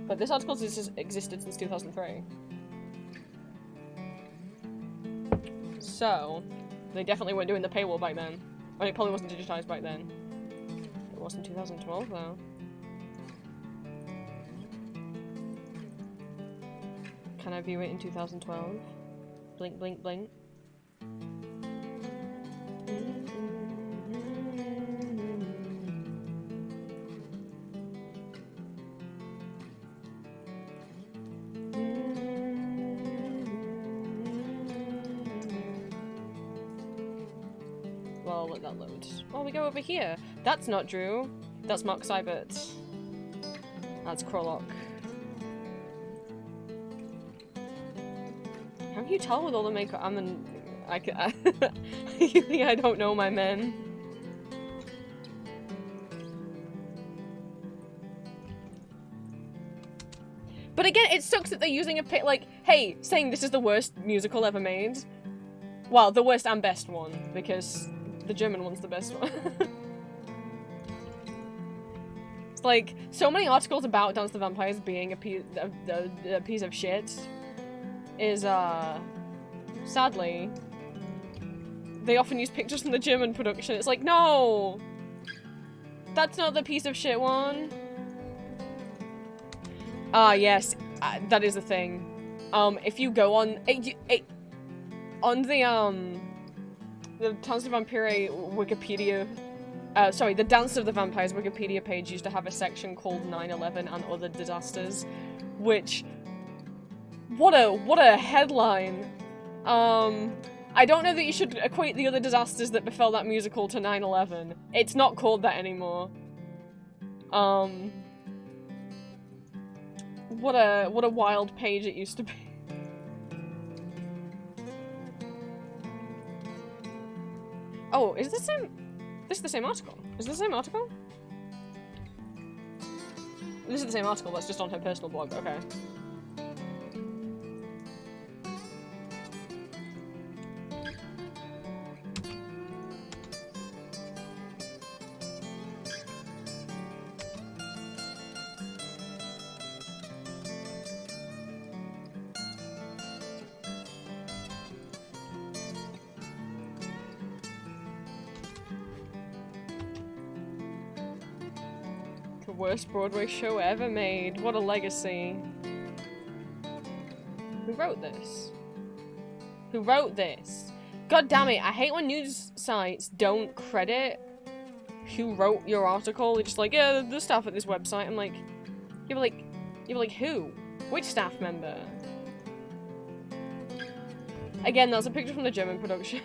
But this article has existed since 2003. So, they definitely weren't doing the paywall back then. And it probably wasn't digitized back then. It was in 2012 though. Can I view it in 2012? Blink, blink, blink. Well, let that load. Oh, we go over here. That's not Drew. That's Mark Seibert. That's Krolok. How can you tell with all the makeup? You think I don't know my men? But again, it sucks that they're using a like, hey, saying this is the worst musical ever made. Well, the worst and best one, because the German one's the best one. It's like, so many articles about Dance of the Vampires being a piece of shit is, sadly, they often use pictures from the German production. It's like, no! That's not the piece of shit one. Ah, yes, that is a thing. If you go on, on the Dance of the Vampire Wikipedia, sorry, the Dance of the Vampires Wikipedia page used to have a section called 9/11 and Other Disasters, which, what a headline. I don't know that you should equate the other disasters that befell that musical to 9/11. It's not called that anymore. What a wild page it used to be. Oh, is this the same? This is the same article. Is this the same article? This is the same article, that's just on her personal blog, okay. Worst Broadway show ever made. What a legacy. Who wrote this? Who wrote this? God damn it, I hate when news sites don't credit who wrote your article. They're just like, yeah, the staff at this website. I'm like, you're like who? Which staff member? Again, that's a picture from the German production.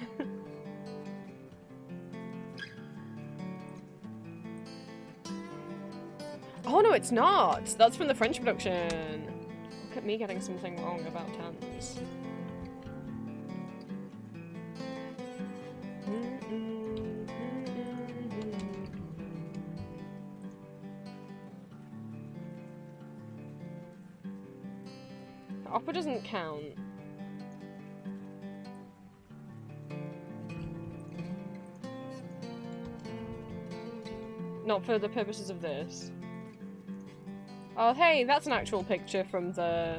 Oh no, it's not! That's from the French production! Look at me getting something wrong about tans. The opera doesn't count. Not for the purposes of this. Oh, hey, that's an actual picture from the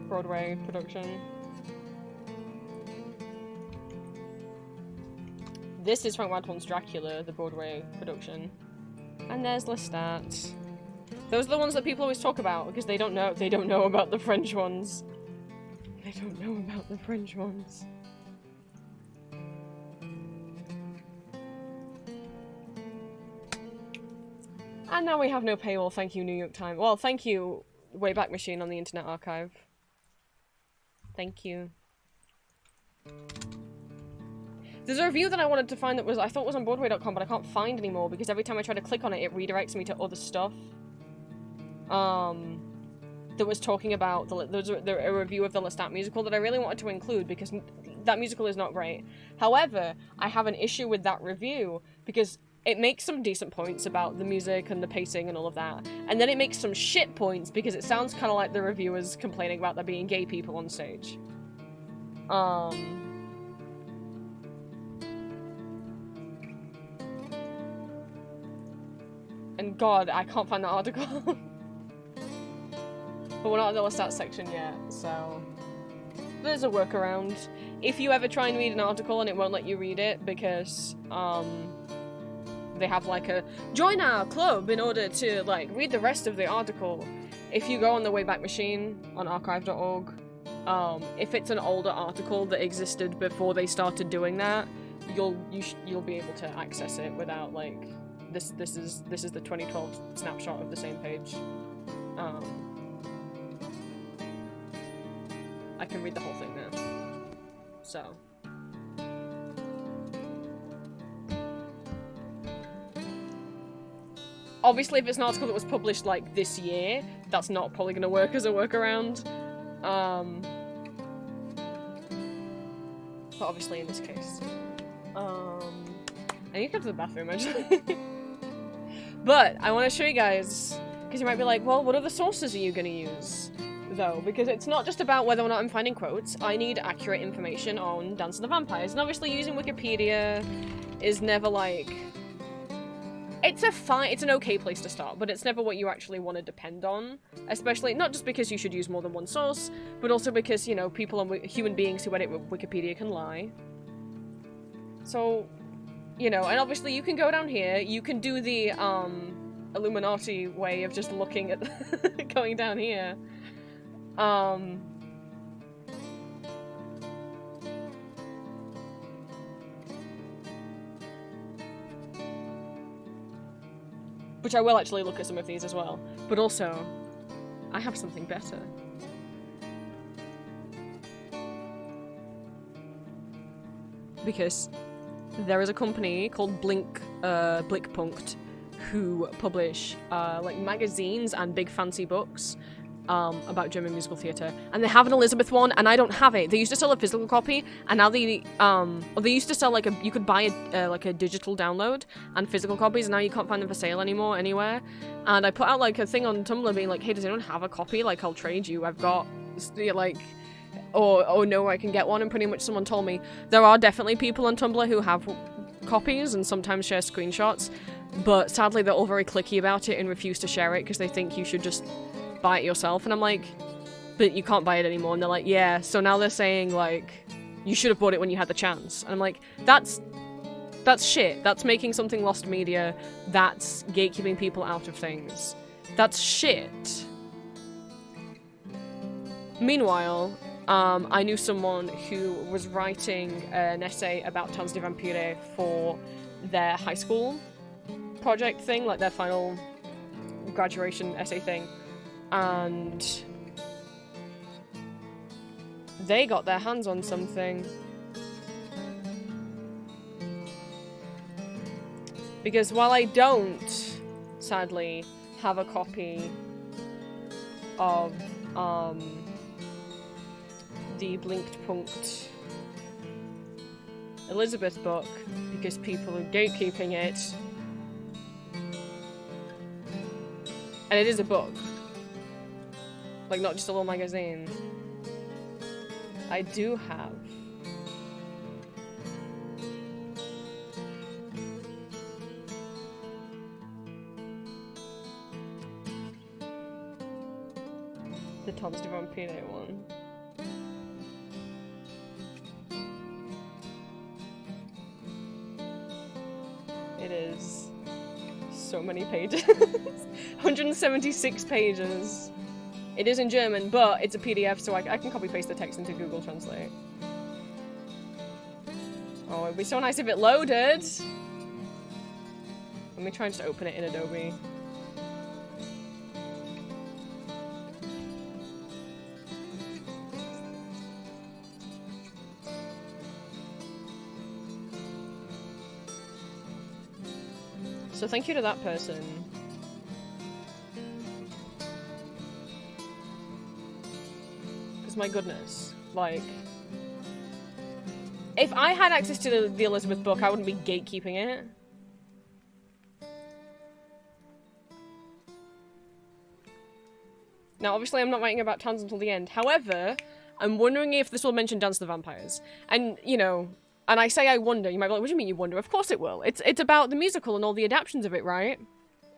Broadway production. This is Frank Wadhorn's Dracula, the Broadway production. And there's Lestat. Those are the ones that people always talk about because they don't know about the French ones. They don't know about the French ones. And now we have no paywall. Thank you, New York Times. Well, thank you, Wayback Machine on the Internet Archive. Thank you. There's a review that I wanted to find that I thought was on Broadway.com, but I can't find anymore because every time I try to click on it, it redirects me to other stuff. That was talking about there was a review of the Lestat musical that I really wanted to include because that musical is not great. However, I have an issue with that review because it makes some decent points about the music and the pacing and all of that, and then it makes some shit points because it sounds kind of like the reviewers complaining about there being gay people on stage. And God, I can't find that article. But we're not at the Lestat section yet, so there's a workaround. If you ever try and read an article and it won't let you read it because they have like a join our club in order to like read the rest of the article. If you go on the Wayback Machine on archive.org, if it's an older article that existed before they started doing that, you'll be able to access it without like this is the 2012 snapshot of the same page. I can read the whole thing now. So. Obviously, if it's an article that was published, like, this year, that's not probably gonna work as a workaround. But obviously in this case. I need to go to the bathroom, actually. But, I want to show you guys, because you might be like, well, what other sources are you gonna use? Though, because it's not just about whether or not I'm finding quotes, I need accurate information on Dance of the Vampires, and obviously using Wikipedia is never like... It's an okay place to start, but it's never what you actually want to depend on, especially, not just because you should use more than one source, but also because, you know, human beings who edit Wikipedia can lie. So, you know, and obviously you can go down here, you can do the, Illuminati way of just looking at, going down here. Which I will actually look at some of these as well. But also, I have something better. Because there is a company called Blickpunkt who publish, like, magazines and big fancy books about German musical theatre, and they have an Elizabeth one, and I don't have it. They used to sell a physical copy, and now they used to sell, like, you could buy like a digital download and physical copies, and now you can't find them for sale anymore anywhere. And I put out, like, a thing on Tumblr being like, hey, does anyone have a copy? Like, I'll trade you. I've got, like, or no, I can get one, and pretty much someone told me there are definitely people on Tumblr who have copies and sometimes share screenshots, but sadly they're all very cliquey about it and refuse to share it because they think you should just buy it yourself. And I'm like, but you can't buy it anymore. And they're like, yeah. So now they're saying, like, you should have bought it when you had the chance. And I'm like, that's shit. That's making something lost media. That's gatekeeping people out of things. That's shit. Meanwhile, I knew someone who was writing an essay about Tanz die Vampire for their high school project thing, like their final graduation essay thing. And they got their hands on something. Because while I don't, sadly, have a copy of the Blickpunkt Elizabeth book, because people are gatekeeping it, and it is a book. Like, not just a little magazine. I do have the Tanz die Vampire one. It is so many pages. 176 pages. It is in German, but it's a PDF, so I can copy-paste the text into Google Translate. Oh, it'd be so nice if it loaded! Let me try and just open it in Adobe. So thank you to that person. Because my goodness, like... If I had access to the Elizabeth book, I wouldn't be gatekeeping it. Now, obviously, I'm not writing about towns until the end. However, I'm wondering if this will mention Dance of the Vampires. And, you know, and I say I wonder. You might be like, what do you mean you wonder? Of course it will. It's about the musical and all the adaptions of it, right?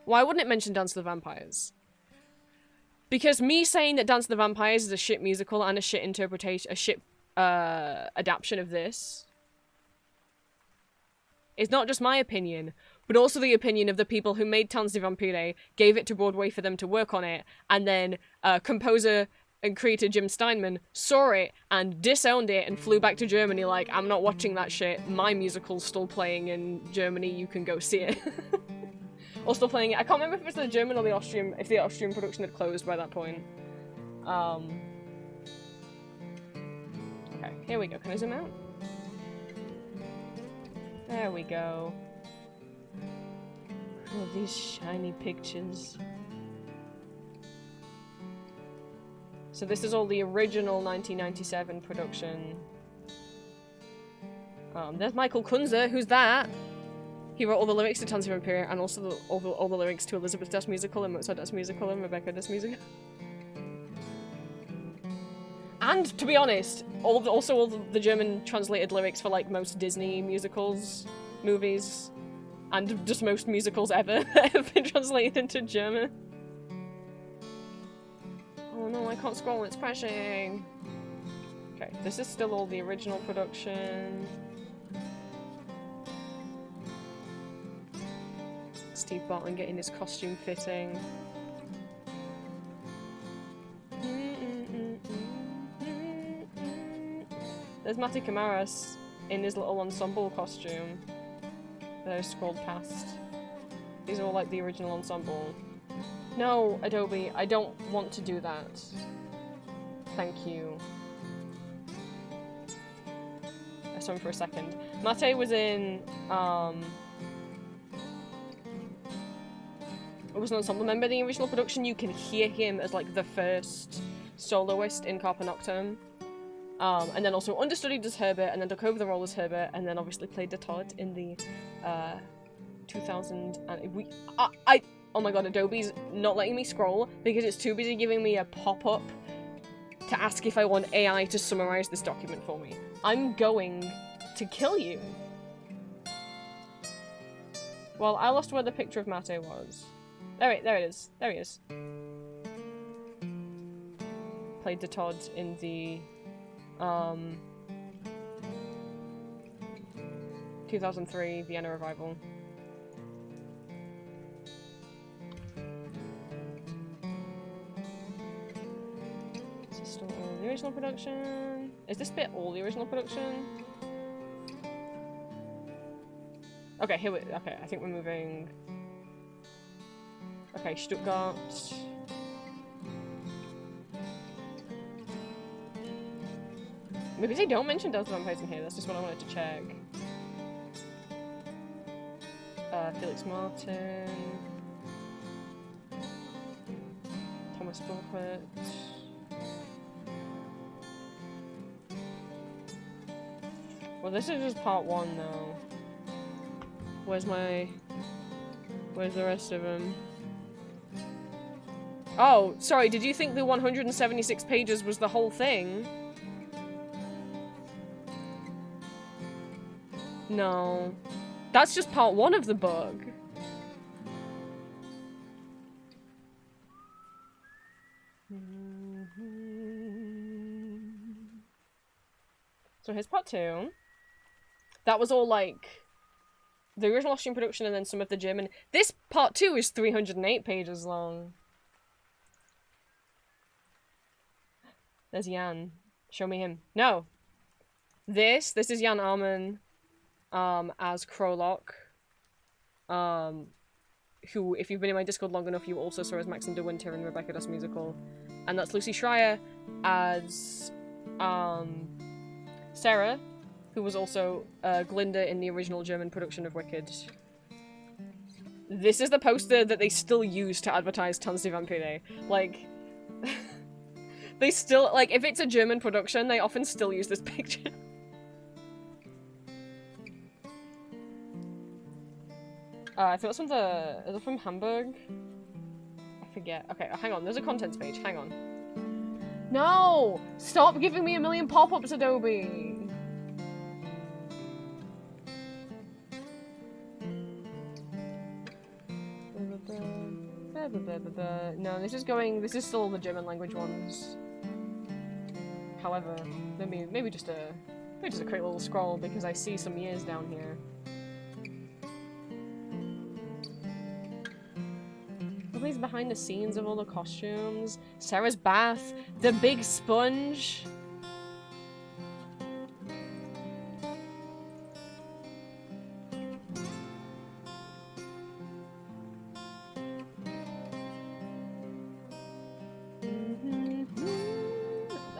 Why wouldn't it mention Dance of the Vampires? Because me saying that Dance of the Vampires is a shit musical and a shit interpretation, a shit adaptation of this is not just my opinion, but also the opinion of the people who made Tanz die Vampire, gave it to Broadway for them to work on it, and then composer and creator Jim Steinman saw it and disowned it and flew back to Germany like, I'm not watching that shit, my musical's still playing in Germany, you can go see it. Or still playing it. I can't remember if it was the German or the Austrian, if the Austrian production had closed by that point. Okay, here we go. Can I zoom out? There we go. Oh, these shiny pictures. So this is all the original 1997 production. There's Michael Kunze. Who's that? He wrote all the lyrics to Tanz die Vampire and also all the lyrics to Elizabeth Das Musical and Mozart Das Musical and Rebecca Das Musical. And, to be honest, also all the German translated lyrics for, like, most Disney musicals, movies, and just most musicals ever have been translated into German. Oh no, I can't scroll, it's crashing. Okay, this is still all the original production. Steve Barton getting his costume fitting. There's Matty Camaras in his little ensemble costume that I scrolled past. These are all like the original ensemble. No, Adobe, I don't want to do that. Thank you. I saw him for a second. Mate was in, it was an ensemble member in the original production. You can hear him as like the first soloist in Carpe Noctem. And then also understudied as Herbert, and then took over the role as Herbert, and then obviously played the Todd in the 2000. And oh my god, Adobe's not letting me scroll because it's too busy giving me a pop-up to ask if I want AI to summarize this document for me. I'm going to kill you. Well, I lost where the picture of Mate was. There it is. There he is. Played the Todd in the 2003 Vienna Revival. Is this still all the original production? Is this bit all the original production? Okay, okay, I think we're moving. Okay, Stuttgart. Maybe they don't mention Dance of the Vampires in here, that's just what I wanted to check. Felix Martin. Thomas Buffett. Well, this is just part one, though. Where's the rest of them? Oh, sorry, did you think the 176 pages was the whole thing? No. That's just part one of the book. So here's part two. That was all like the original Austrian production and then some of the German. This part two is 308 pages long. There's Jan. Show me him. No. This is Jan Arman. As Krolok, who, if you've been in my Discord long enough, you also saw as Maxim de Winter in Rebecca Das Musical. And that's Lucy Schreier as, Sarah, who was also, Glinda in the original German production of Wicked. This is the poster that they still use to advertise Tanz die Vampire. Like, they still, like, if it's a German production, they often still use this picture. I think that's is it from Hamburg? I forget. Okay, hang on, there's a contents page, hang on. No! Stop giving me a million pop-ups, Adobe! No, this is still the German language ones. However, maybe just a quick little scroll because I see some years down here. Somebody's behind the scenes of all the costumes. Sarah's bath, the big sponge.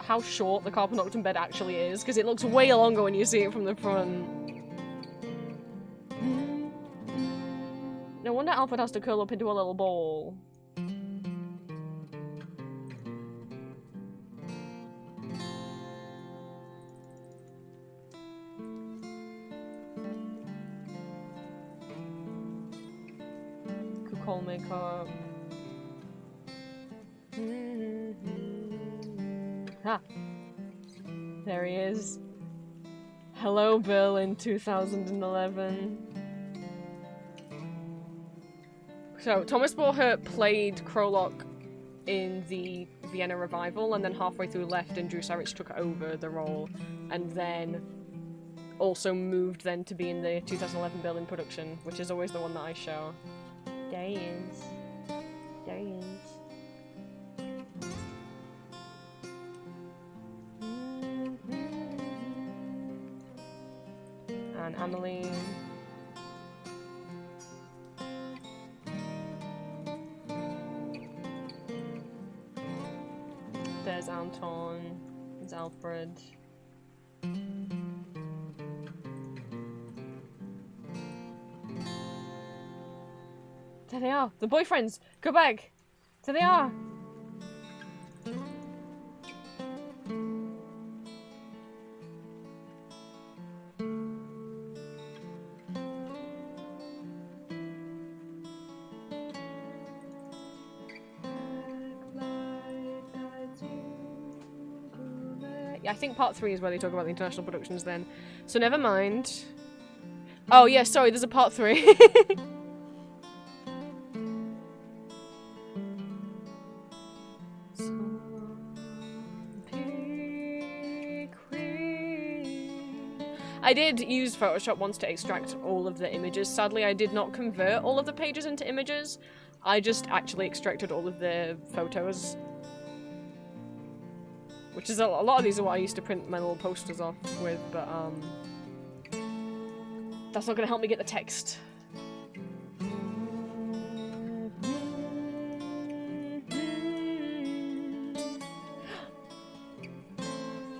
How short the Carpet Nocturne bed actually is, because it looks way longer when you see it from the front. No wonder Alfred has to curl up into a little ball. Cuckold makeup. Ha! There he is. Hello, Bill in 2011. So, Thomas Borchert played Krolok in the Vienna Revival, and then halfway through left and Drew Sarich took over the role, and then also moved then to be in the 2011 Berlin production, which is always the one that I show. There he is. There he is. And Amelie. There's Anton. There's Alfred. There they are! The boyfriends! Go back! There they are! Yeah, I think part 3 is where they talk about the international productions then. So never mind. Oh yeah, sorry, there's a part 3. I did use Photoshop once to extract all of the images. Sadly, I did not convert all of the pages into images. I just actually extracted all of the photos. Which is a lot of these are what I used to print my little posters off with, but that's not gonna help me get the text.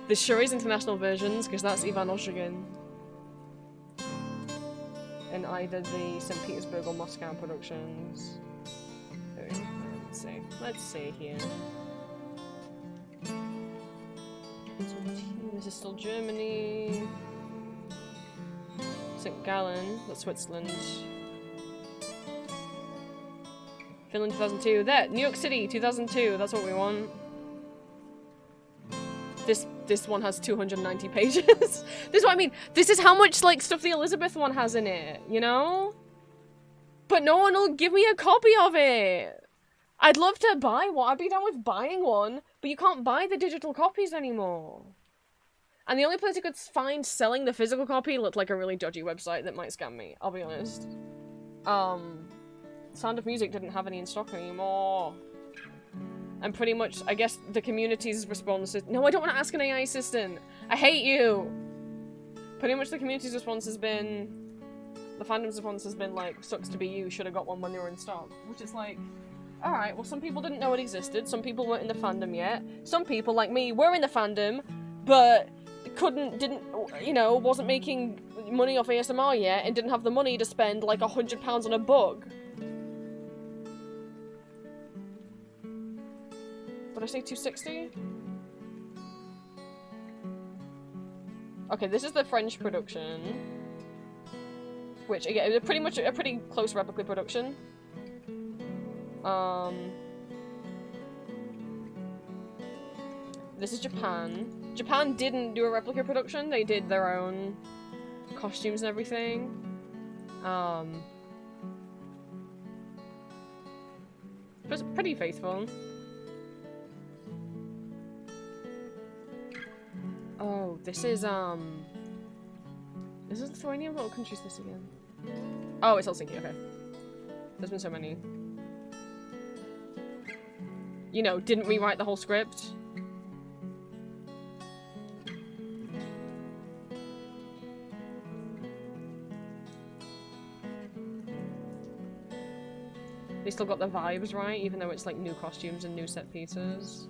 This sure is international versions, because that's Ivan Oshigin. In either the St. Petersburg or Moscow productions. Let's see here. This is still Germany. St. Gallen, that's Switzerland. Finland 2002. There! New York City 2002, that's what we want. This one has 290 pages. This is what I mean. This is how much, like, stuff the Elizabeth one has in it, you know? But no one will give me a copy of it. I'd love to buy one. I'd be down with buying one, but you can't buy the digital copies anymore. And the only place I could find selling the physical copy looked like a really dodgy website that might scam me, I'll be honest. Sound of Music didn't have any in stock anymore. And pretty much, I guess, the community's response is... No, I don't want to ask an AI assistant! I hate you! Pretty much the community's response has been... The fandom's response has been like, sucks to be you, should have got one when they were in stock. Which is like... Alright, well some people didn't know it existed, some people weren't in the fandom yet. Some people, like me, were in the fandom, but wasn't making money off ASMR yet, and didn't have the money to spend like £100 on a book. Did I say 260? Okay, this is the French production. Which, again, pretty much a pretty close replica production. This is Japan. Japan didn't do a replica production, they did their own costumes and everything. It was pretty faithful. Oh, this is Lithuania? What country is this again? Oh, it's Helsinki, okay. There's been so many. You know, didn't rewrite the whole script. They still got the vibes right, even though it's like new costumes and new set pieces.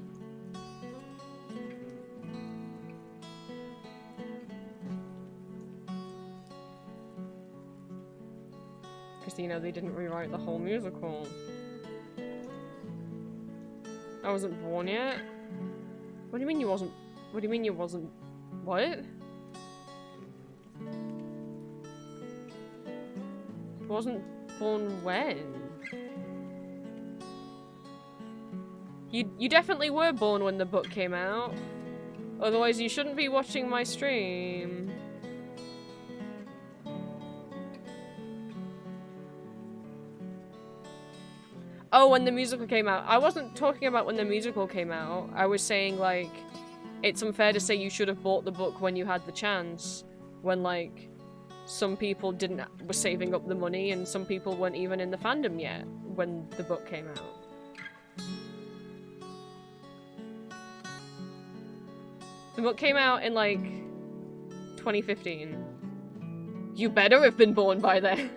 Because, you know, they didn't rewrite the whole musical. I wasn't born yet? What do you mean you wasn't? What do you mean you wasn't? What? Wasn't born when? You definitely were born when the book came out. Otherwise you shouldn't be watching my stream. Oh, when the musical came out. I wasn't talking about when the musical came out. I was saying, like, it's unfair to say you should have bought the book when you had the chance. When, like, some people were saving up the money and some people weren't even in the fandom yet when the book came out. The book came out in, like, 2015. You better have been born by then.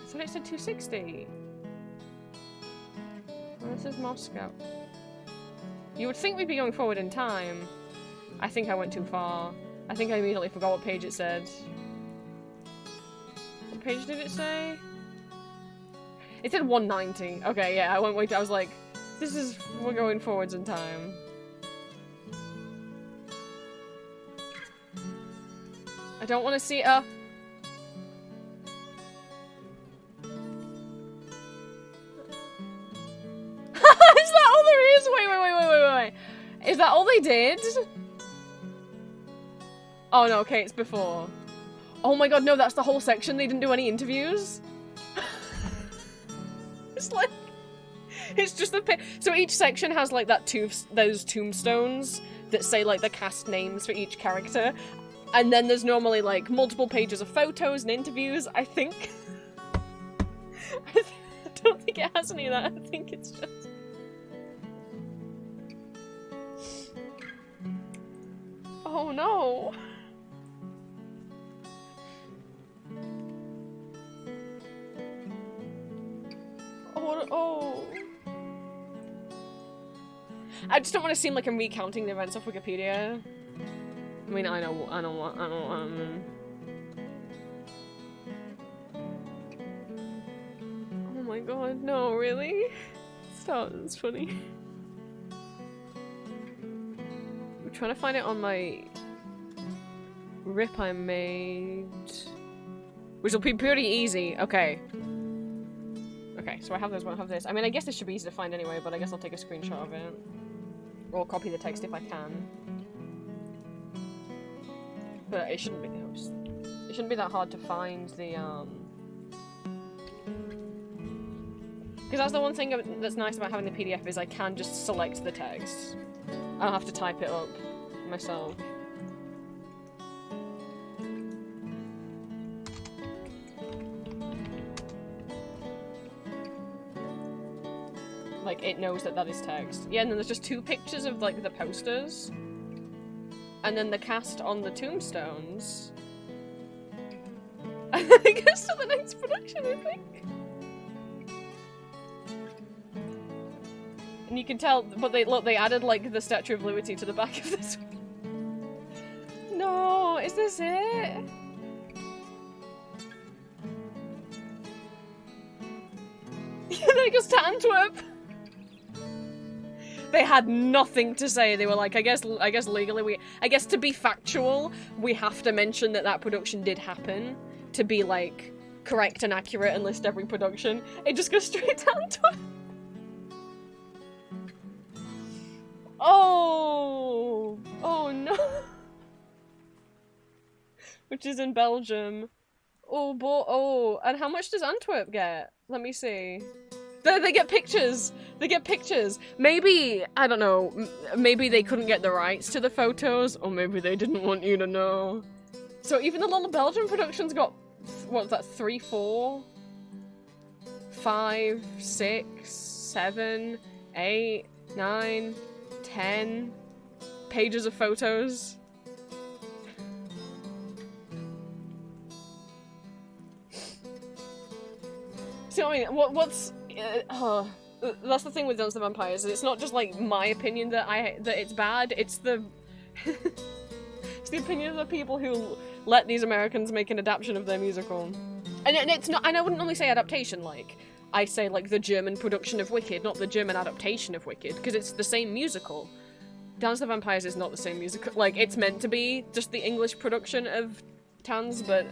I thought it said 260. Well, this is Moscow. You would think we'd be going forward in time. I think I went too far. I think I immediately forgot what page it said. What page did it say? It said 190. Okay, yeah, I went way too— I was like, we're going forwards in time. I don't want to see— Is that all there is? Wait. Is that all they did? Oh no, okay, it's before. Oh my god, no, that's the whole section. They didn't do any interviews? It's like— it's just the— so each section has like those tombstones that say like the cast names for each character. And then there's normally like multiple pages of photos and interviews, I think. I don't think it has any of that. I think it's just— oh no. Oh. I just don't want to seem like I'm recounting the events off Wikipedia. I mean, I know what. Oh my god, no, really? Stop, that's funny. I'm trying to find it on my rip I made. Which will be pretty easy. Okay. Okay, so I have those, I have this. I mean, I guess this should be easy to find anyway, but I guess I'll take a screenshot of it. Or copy the text if I can. But it shouldn't be— it shouldn't be that hard to find the, because that's the one thing that's nice about having the PDF is I can just select the text. I don't have to type it up myself. Like, it knows that that is text. Yeah, and then there's just 2 pictures of, like, the posters. And then the cast on the tombstones. And then it goes to the next production, I think. And you can tell— but they added, like, the Statue of Liberty to the back of this one. No, is this it? They goes to Antwerp. They had nothing to say. They were like, I guess legally I guess to be factual, we have to mention that that production did happen to be like correct and accurate and list every production. It just goes straight to Antwerp. Oh no. Which is in Belgium. Oh boy. Oh, and how much does Antwerp get? Let me see. They get pictures. They get pictures. Maybe, I don't know, maybe they couldn't get the rights to the photos, or maybe they didn't want you to know. So even the little Belgian productions got, what's that, 3, 4, 5, 6, 7, 8, 9, 10 pages of photos. So I mean, what's that's the thing with Dance of the Vampires. It's not just like my opinion that it's bad. It's the it's the opinion of the people who let these Americans make an adaptation of their musical. And it's not. And I wouldn't only say adaptation. Like I say, like the German production of Wicked, not the German adaptation of Wicked, because it's the same musical. Dance of the Vampires is not the same musical. Like it's meant to be just the English production of Tanz, but.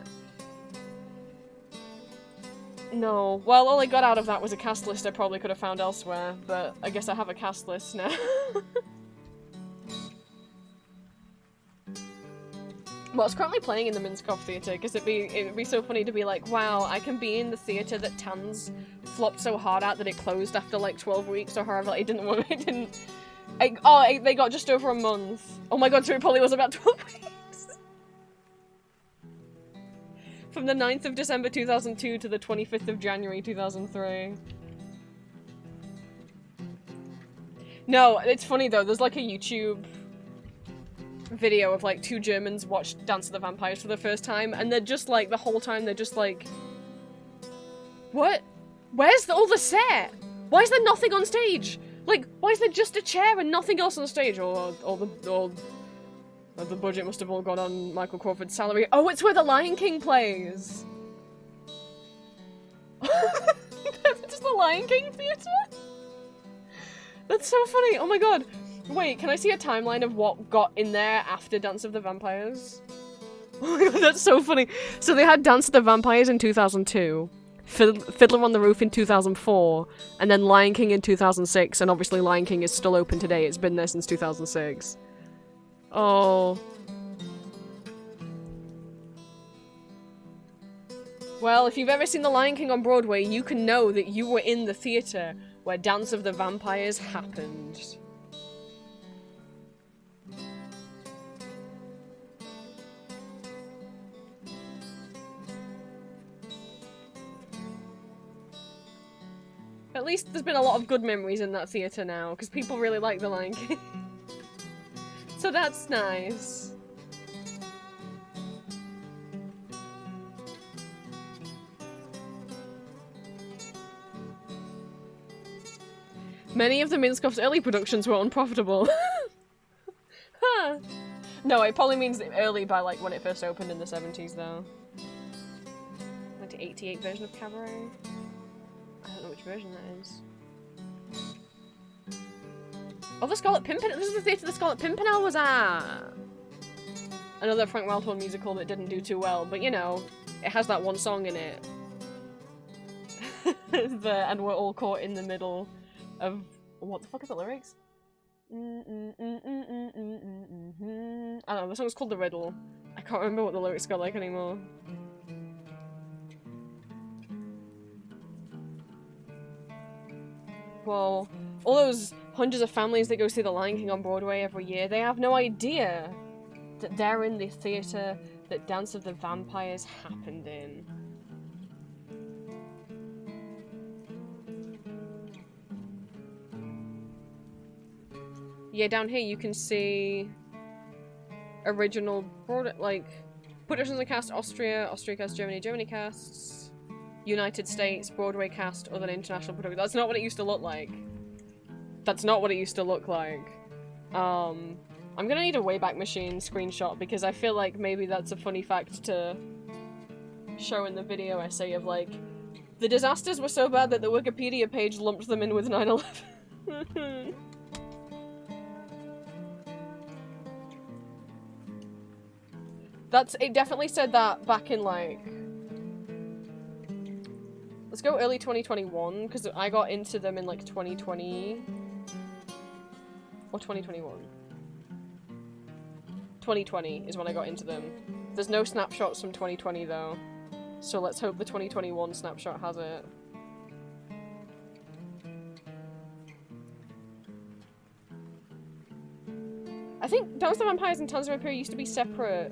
No. Well, all I got out of that was a cast list I probably could have found elsewhere, but I guess I have a cast list now. Well, it's currently playing in the Minskov Theatre, because it'd be so funny to be like, wow, I can be in the theatre that Tanz flopped so hard at that it closed after like 12 weeks or however. Like, they got just over a month. Oh my god, so it probably was about 12 weeks. From the 9th of December 2002 to the 25th of January 2003. No, it's funny though, there's like a YouTube video of like 2 Germans watched Dance of the Vampires for the first time, and they're just like, the whole time they're just like, what? Where's all the set? Why is there nothing on stage? Like, why is there just a chair and nothing else on stage? Or the budget must have all gone on Michael Crawford's salary. Oh, it's where the Lion King plays! Just the Lion King theatre? That's so funny, oh my god. Wait, can I see a timeline of what got in there after Dance of the Vampires? Oh my god, that's so funny. So they had Dance of the Vampires in 2002, Fiddler on the Roof in 2004, and then Lion King in 2006, and obviously Lion King is still open today, it's been there since 2006. Oh. Well, if you've ever seen The Lion King on Broadway, you can know that you were in the theatre where Dance of the Vampires happened. At least there's been a lot of good memories in that theatre now, because people really like The Lion King. So that's nice. Many of the Minskov's early productions were unprofitable. Huh. No, it probably means early by like when it first opened in the 70s though. 1988 version of Cabaret? I don't know which version that is. Oh, the Scarlet Pimpernel! This is the theatre the Scarlet Pimpernel was at! Another Frank Wildhorn musical that didn't do too well, but you know, it has that one song in it. And we're all caught in the middle of... What the fuck are the lyrics? I don't know, the song's called The Riddle. I can't remember what the lyrics go like anymore. Well, all those hundreds of families that go see The Lion King on Broadway every year, they have no idea that they're in the theatre that Dance of the Vampires happened in. Yeah, down here you can see original productions and cast Austria, Austria cast Germany, Germany casts United States, Broadway cast, other international production. That's not what it used to look like. That's not what it used to look like. I'm gonna need a Wayback Machine screenshot because I feel like maybe that's a funny fact to show in the video essay of like The disasters were so bad that the Wikipedia page lumped them in with 9/11. It definitely said that back in, like... Let's go early 2021, because I got into them in, like, 2020... Or 2021. 2020 is when I got into them. There's no snapshots from 2020, though. So let's hope the 2021 snapshot has it. I think Dance the Vampires and Tons of Imperium used to be separate.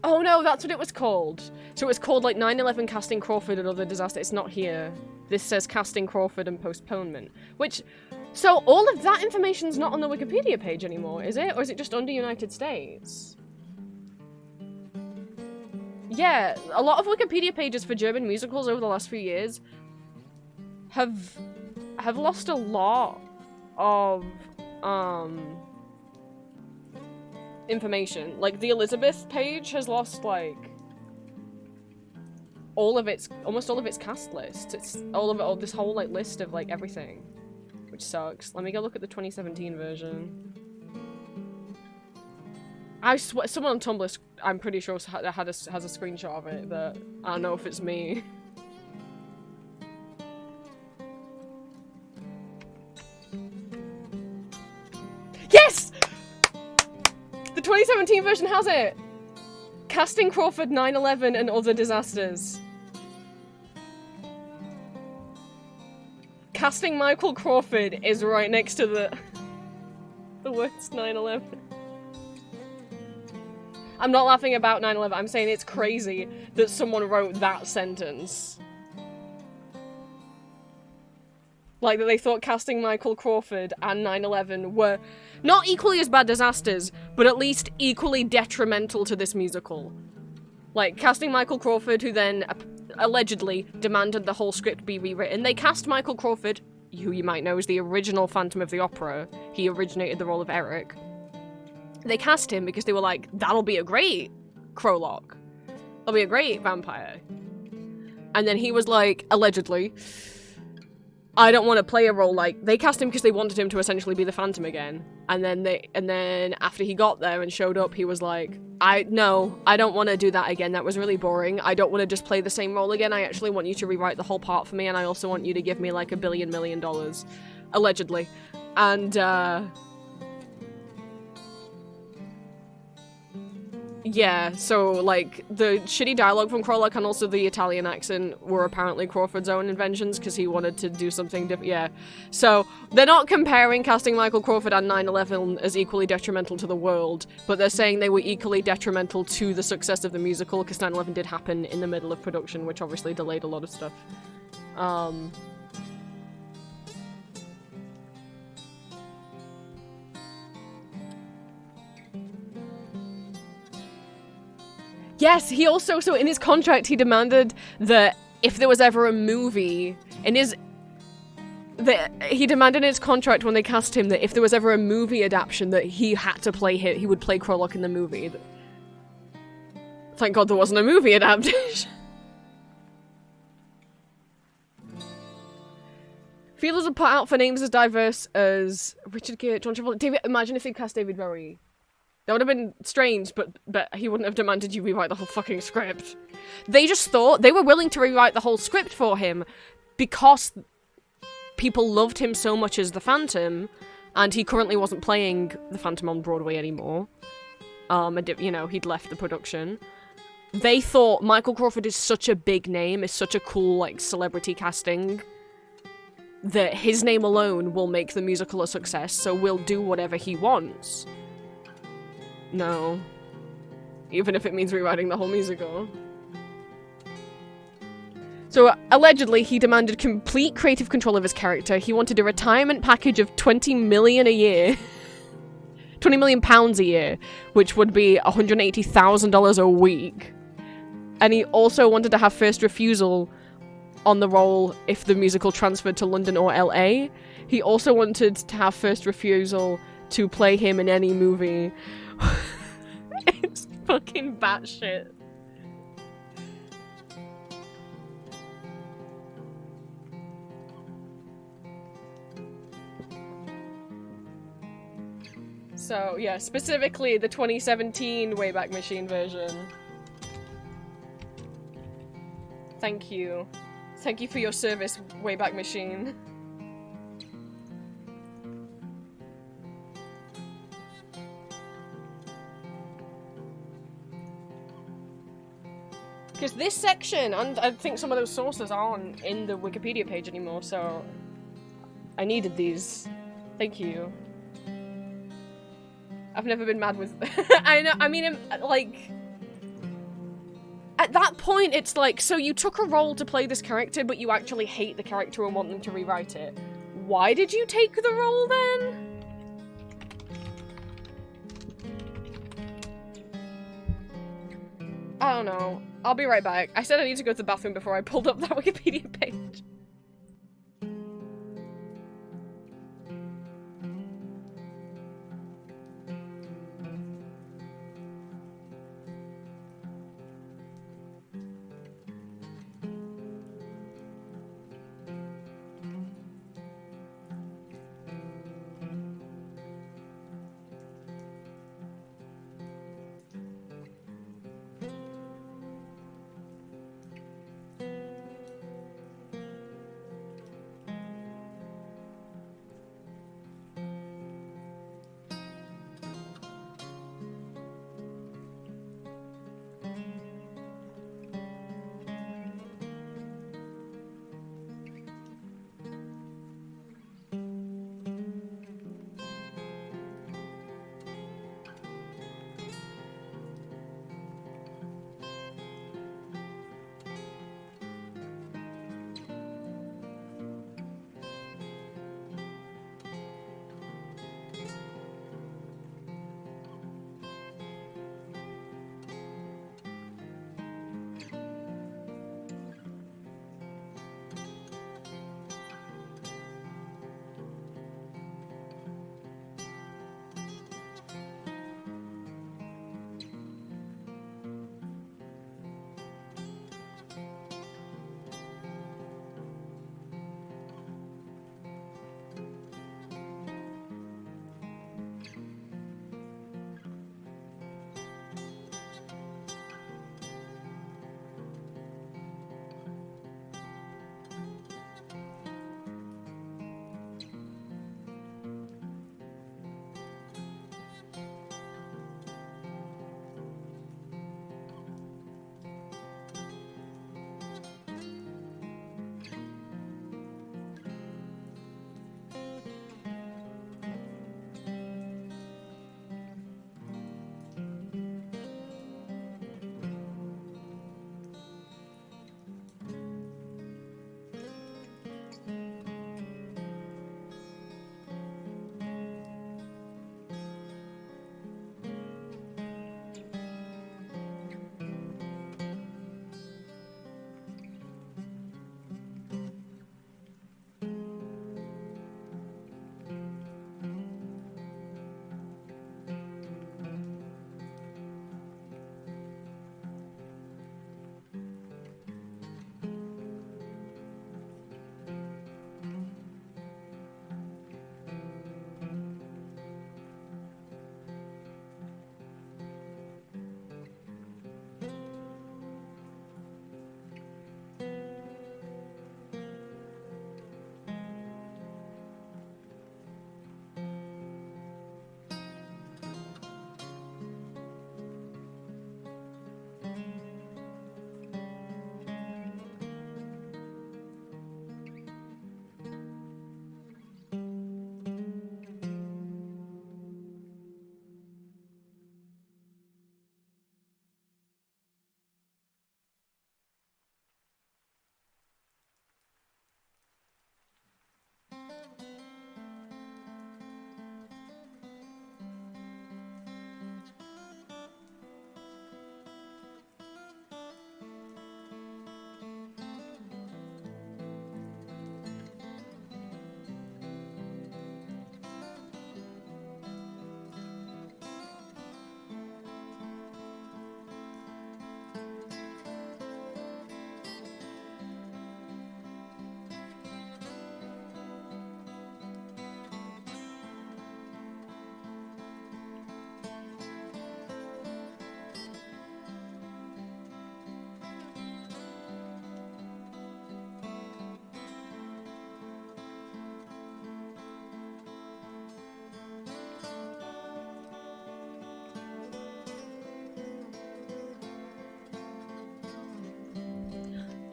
Oh no, that's what it was called. So it was called like 9/11 Casting Crawford and Other Disaster. It's not here. This says Casting Crawford and Postponement. Which, so all of that information's not on the Wikipedia page anymore, is it? Or is it just under United States? Yeah, a lot of Wikipedia pages for German musicals over the last few years have lost a lot of information. Like the Elizabeth page has lost like almost all of its cast list. It's all this whole like list of like everything, which sucks. Let me go look at the 2017 version. I swear someone on Tumblr, I'm pretty sure has a screenshot of it, but I don't know if it's me. Yes! The 2017 version has it! Casting Crawford, 9/11 and Other Disasters. Casting Michael Crawford is right next to the words 9/11. I'm not laughing about 9/11, I'm saying it's crazy that someone wrote that sentence. Like, that they thought casting Michael Crawford and 9/11 were not equally as bad disasters, but at least equally detrimental to this musical. Like, casting Michael Crawford, who then allegedly demanded the whole script be rewritten. They cast Michael Crawford, who you might know is the original Phantom of the Opera. He originated the role of Eric. They cast him because they were like, that'll be a great Krolok. That'll be a great vampire. And then he was like, allegedly, I don't want to play a role like... They cast him because they wanted him to essentially be the Phantom again. And then after he got there and showed up, he was like, I don't want to do that again. That was really boring. I don't want to just play the same role again. I actually want you to rewrite the whole part for me, and I also want you to give me like $1 billion million. Allegedly. And, yeah, so, like, the shitty dialogue from Krolok and also the Italian accent were apparently Crawford's own inventions because he wanted to do something different. Yeah. So, they're not comparing casting Michael Crawford and 9/11 as equally detrimental to the world, but they're saying they were equally detrimental to the success of the musical because 9/11 did happen in the middle of production, which obviously delayed a lot of stuff. Yes, he also, so in his contract, he demanded that if there was ever a movie, he demanded in his contract when they cast him that if there was ever a movie adaptation that he had to play he would play Krolok in the movie. Thank God there wasn't a movie adaptation. Feelers are put out for names as diverse as Richard Gere, John Travolta, David. Imagine if they cast David Bowie. That would have been strange, but he wouldn't have demanded you rewrite the whole fucking script. They just thought they were willing to rewrite the whole script for him because people loved him so much as the Phantom, and he currently wasn't playing the Phantom on Broadway anymore. And you know, he'd left the production. They thought Michael Crawford is such a big name, is such a cool, like, celebrity casting, that his name alone will make the musical a success, so we'll do whatever he wants. No. Even if it means rewriting the whole musical. So, allegedly, he demanded complete creative control of his character. He wanted a retirement package of $20 million a year. £20 million a year, which would be $180,000 a week. And he also wanted to have first refusal on the role if the musical transferred to London or LA. He also wanted to have first refusal to play him in any movie. It's fucking batshit. So, yeah, specifically the 2017 Wayback Machine version. Thank you. Thank you for your service, Wayback Machine. Because this section, and I think some of those sources aren't in the Wikipedia page anymore, so I needed these. Thank you. I've never been mad with... I know, I mean, like... At that point, it's like, so you took a role to play this character, but you actually hate the character and want them to rewrite it. Why did you take the role, then? I don't know. I'll be right back. I said I need to go to the bathroom before I pulled up that Wikipedia page.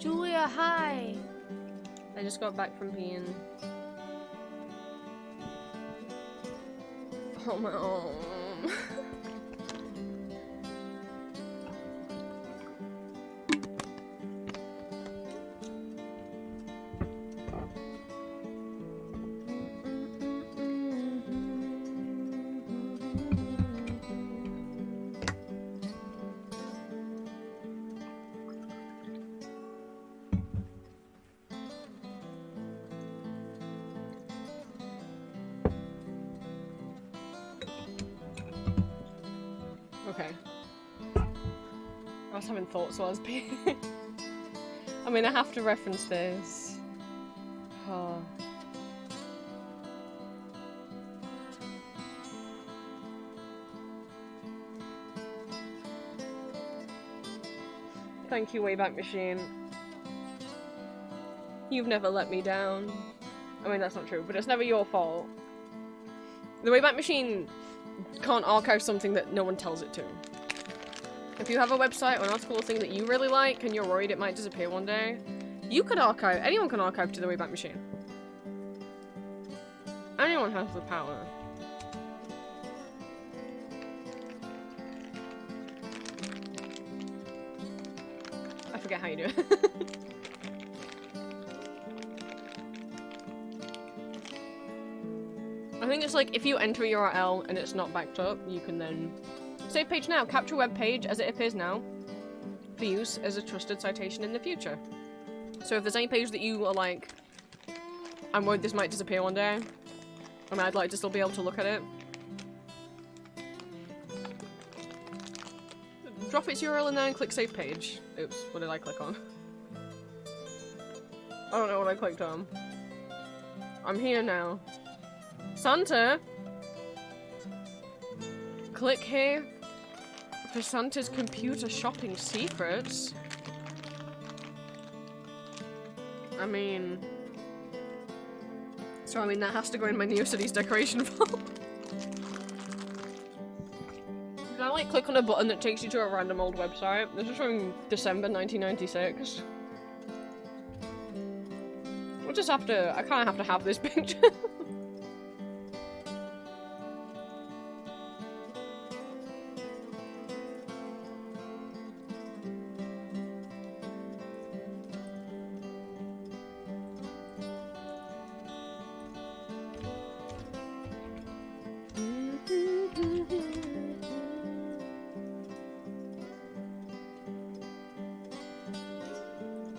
Julia, hi! I just got back from peeing. Oh my arm. Okay. I was having thoughts while I was peeing. I mean, I have to reference this. Oh. Thank you, Wayback Machine. You've never let me down. I mean, that's not true, but it's never your fault. The Wayback Machine can't archive something that no one tells it to. If you have a website or an article or thing that you really like and you're worried it might disappear one day, you could archive, anyone can archive to the Wayback Machine. Anyone has the power. I forget how you do it. I think it's like if you enter a URL and it's not backed up, you can then save page now, capture web page as it appears now for use as a trusted citation in the future. So if there's any page that you are like, I'm worried this might disappear one day, and I'd like to still be able to look at it, drop its URL in there and click save page. Oops, what did I click on? I don't know what I clicked on. I'm here now. Santa? Click here for Santa's computer shopping secrets. I mean... So I mean that has to go in my NeoCities decoration file. Can I like click on a button that takes you to a random old website? This is from December 1996. We'll just have to, I kinda have to have this picture.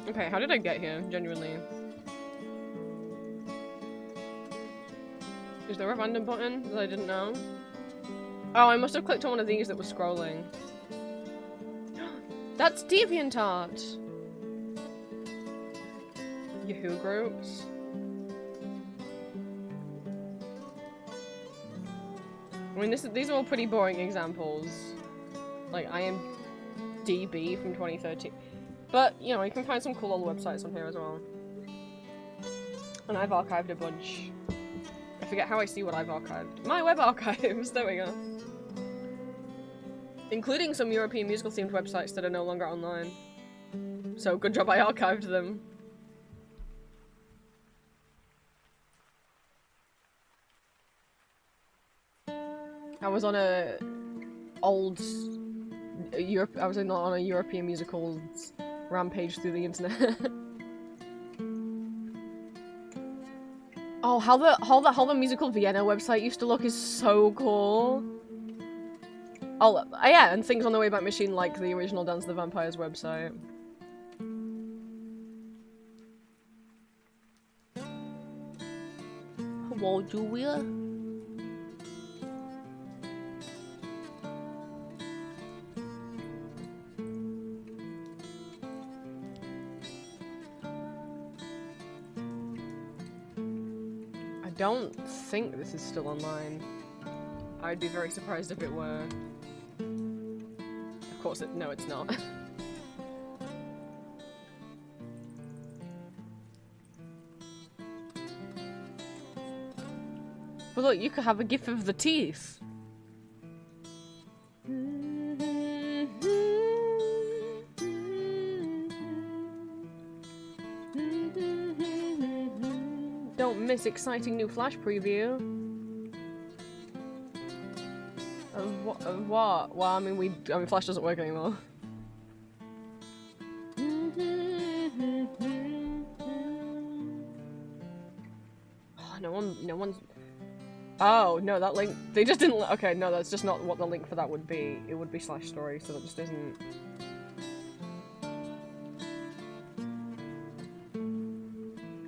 Okay, how did I get here, genuinely? Is there a random button that I didn't know? Oh, I must have clicked on one of these that was scrolling. That's DeviantArt! Yahoo groups. I mean, these are all pretty boring examples. Like, IMDb from 2013. But, you know, you can find some cool old websites on here as well. And I've archived a bunch. I forget how I see what I've archived. My web archives! There we go. Including some European musical themed websites that are no longer online. So, good job I archived them. I was on a old I was on a European musical rampage through the internet. Oh, how the musical Vienna website used to look is so cool. Oh, yeah, and things on the Wayback Machine like the original Dance of the Vampires website. Hello, Julia. I don't think this is still online. I'd be very surprised if it were. Of course, no, it's not. But look, you could have a gif of the teeth. this exciting new Flash preview. Of what? Well, I mean, Flash doesn't work anymore. Oh, no one's... Oh, no, that link... They just didn't... Okay, no, that's just not what the link for that would be. It would be Slash Story, so that just isn't...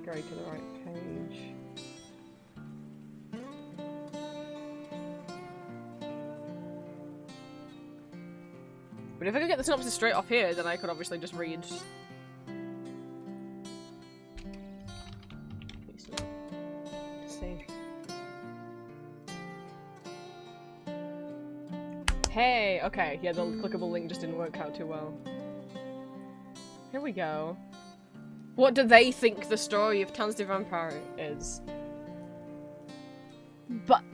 Go to the right page. But if I could get the synopsis straight off here, then I could obviously just read... Hey! Okay, yeah, the clickable link just didn't work out too well. Here we go. What do they think the story of Tanz the Vampire is? But...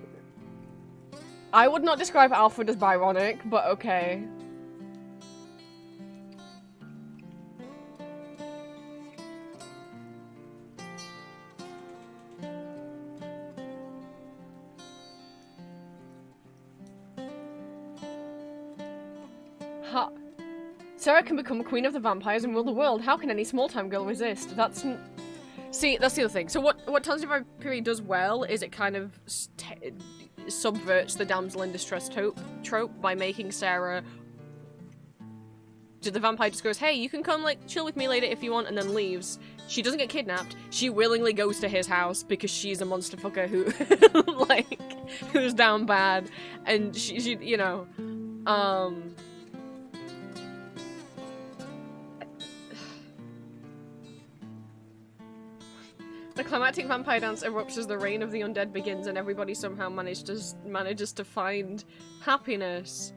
I would not describe Alfred as Byronic, but okay. Sarah can become queen of the vampires and rule the world. How can any small-time girl resist? That's... See, that's the other thing. So what Tanz the Vampire does well is it kind of subverts the damsel in distress trope by making Sarah... The vampire just goes, hey, you can come, like, chill with me later if you want, and then leaves. She doesn't get kidnapped. She willingly goes to his house because she's a monster fucker who, like, who's down bad. And she you know, the climactic vampire dance erupts as the reign of the undead begins and everybody somehow manages to find happiness.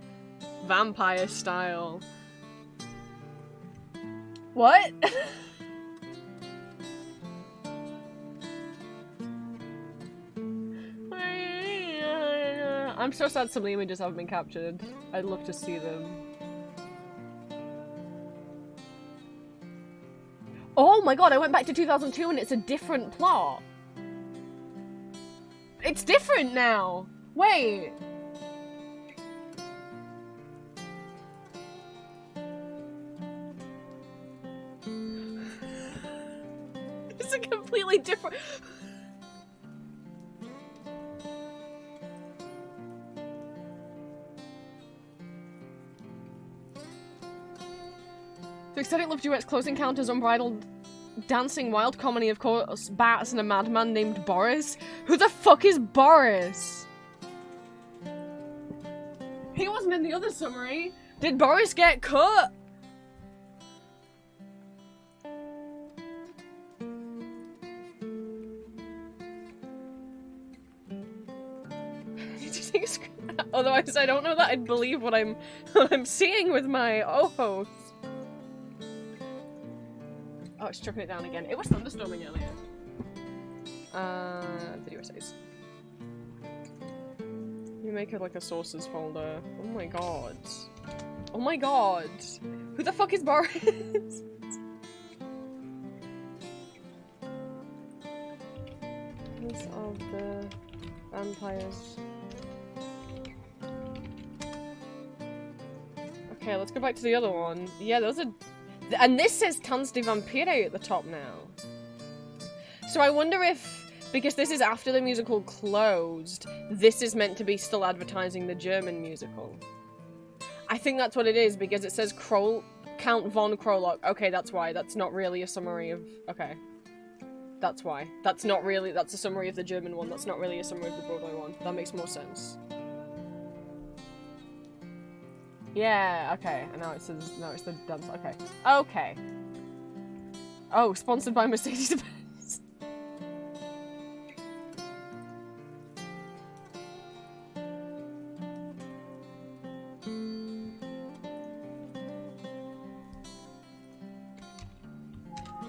Vampire style. What? I'm so sad some of the images haven't been captured. I'd love to see them. Oh my god, I went back to 2002 and it's a different plot. It's different now. Wait. It's a completely different... The ecstatic love duets, close encounters, unbridled dancing, wild comedy, of course, bats and a madman named Boris. Who the fuck is Boris? He wasn't in the other summary. Did Boris get cut? Just take a screen. Otherwise, I don't know that I'd believe what I'm seeing with my ojos. Oh, it's stripping it down again. It was thunderstorming earlier. Video essays. You make it like a sources folder. Oh my god. Oh my god. Who the fuck is Boris? These are the vampires. Okay, let's go back to the other one. Yeah, those are... And this says Tanz the Vampire at the top now. So I wonder if, because this is after the musical closed, this is meant to be still advertising the German musical. I think that's what it is, because it says Count von Krolok. Okay, that's why. That's not really a summary of... Okay. That's why. That's not really... That's a summary of the German one. That's not really a summary of the Broadway one. That makes more sense. Yeah, okay. And now it says... No, it's the dance. Okay. Okay. Oh, sponsored by Mercedes-Benz.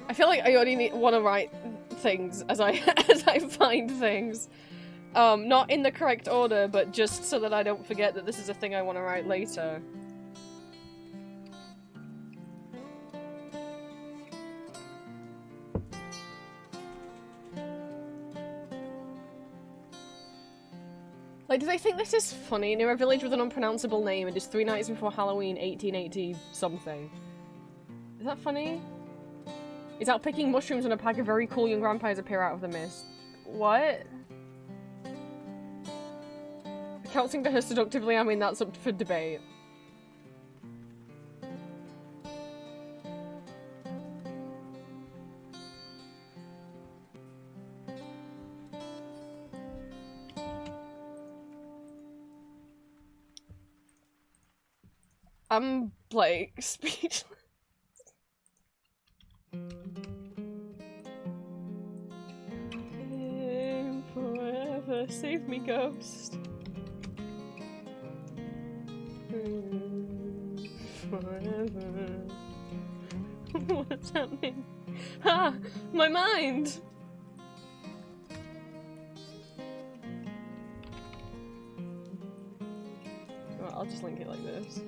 I feel like I only want to write things as I find things. Not in the correct order, but just so that I don't forget that this is a thing I want to write later. Like, do they think this is funny? Near a village with an unpronounceable name, it is 3 nights before Halloween 1880 something. Is that funny? He's out picking mushrooms when a pack of very cool young vampires appear out of the mist. What? Accounting for her seductively, I mean, that's up for debate. I'm, like, speechless. Forever, save me, ghost. Forever. What's happening? Ha! My mind! Well, I'll just link it like this.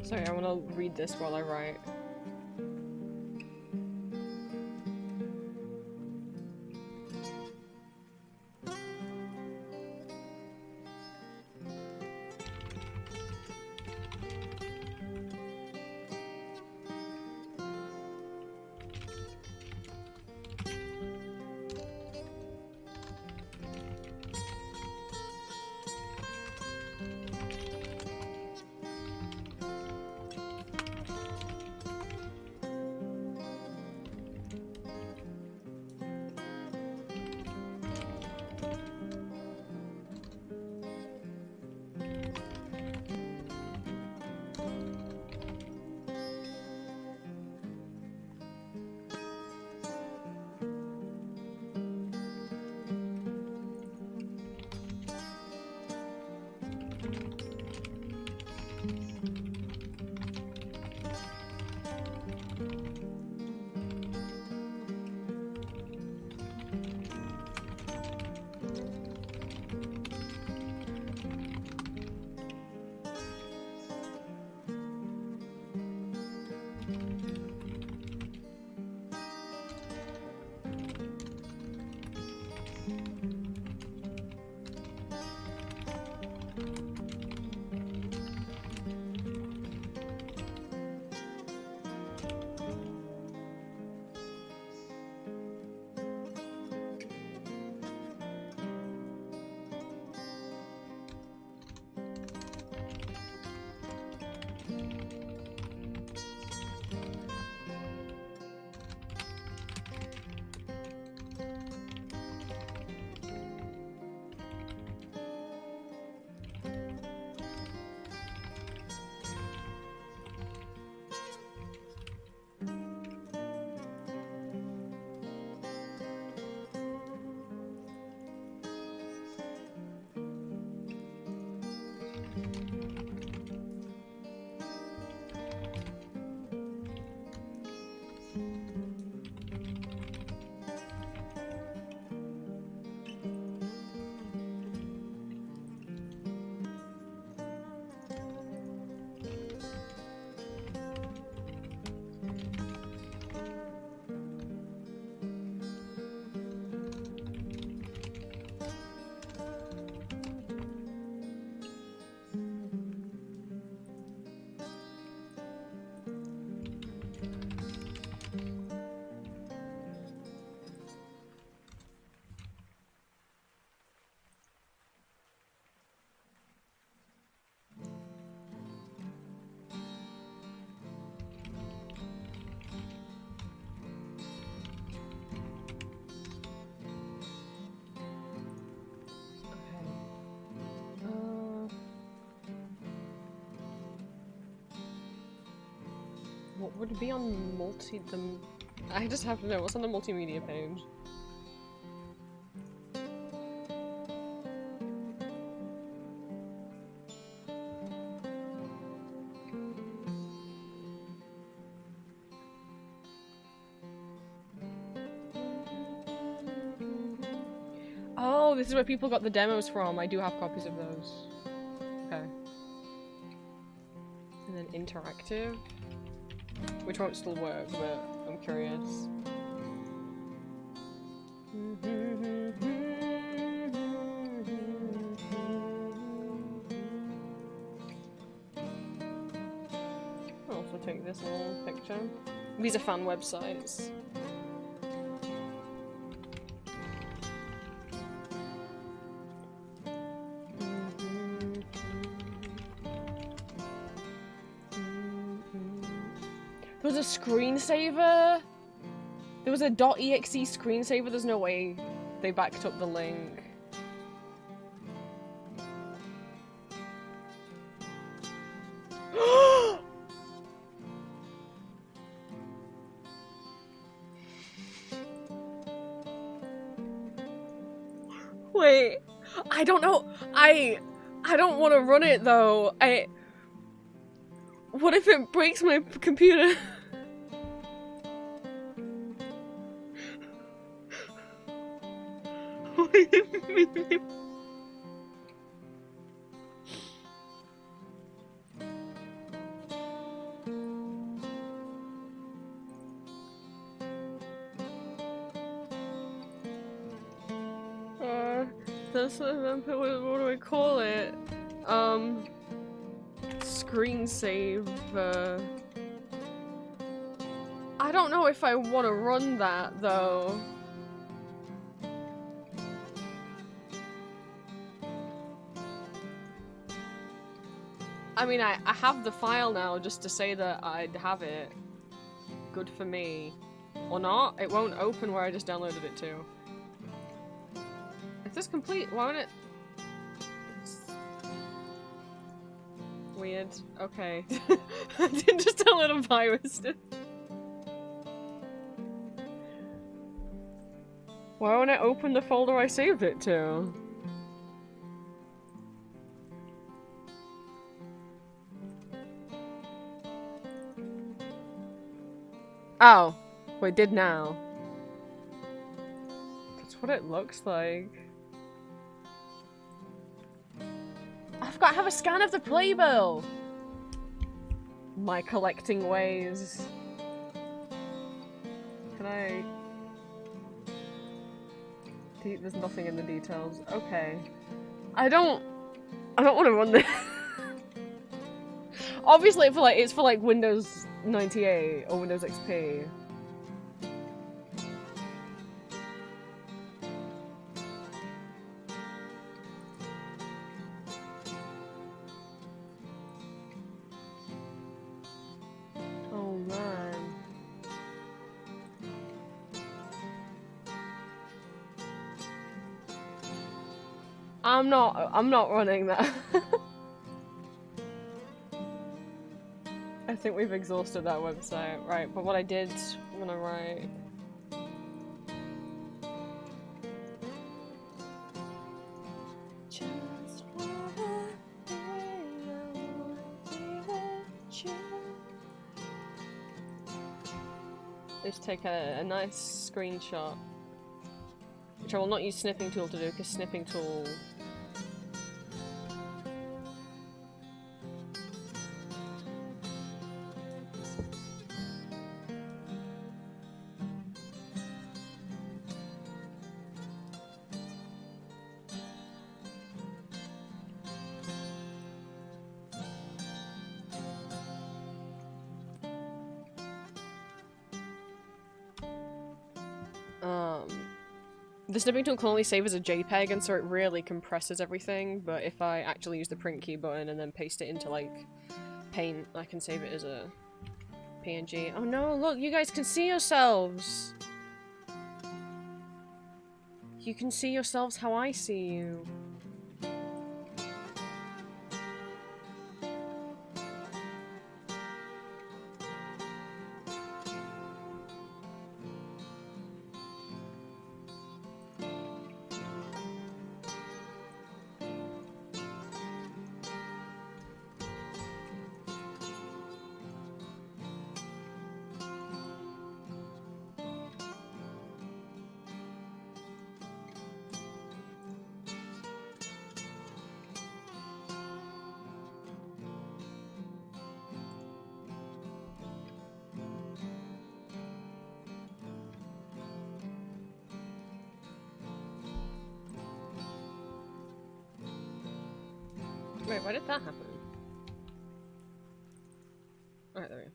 Sorry, I want to read this while I write. What would be on I just have to know what's on the multimedia page. Oh, this is where people got the demos from. I do have copies of those. Okay. And then interactive. Which won't still work, but I'm curious. I'll also take this little picture. These are fan websites. There was a screensaver? There was a .exe screensaver? There's no way they backed up the link. Wait, I don't know. I don't want to run it though. What if it breaks my computer? That's what do I call it? Screensaver. I don't know if I want to run that though. I mean, I have the file now just to say that I'd have it. Good for me. Or not? It won't open where I just downloaded it to. Is this complete? Why won't it? It's weird. Okay. I didn't just download a virus. Why won't it open the folder I saved it to? Oh. Well, it did now. That's what it looks like. I've got to have a scan of the playbill! My collecting ways. Can I... There's nothing in the details. Okay. I don't want to run this. Obviously, it's for like Windows 98 or Windows XP. Oh man. I'm not running that. I think we've exhausted that website. Right, but what I did, I'm gonna write... Just take a nice screenshot. Which I will not use Snipping Tool to do, because Snipping Tool... The snipping tool can only save as a JPEG, and so it really compresses everything, but if I actually use the print key button and then paste it into, like, Paint, I can save it as a PNG. Oh no, look, you guys can see yourselves! You can see yourselves how I see you. Wait, why did that happen? Alright, there we go.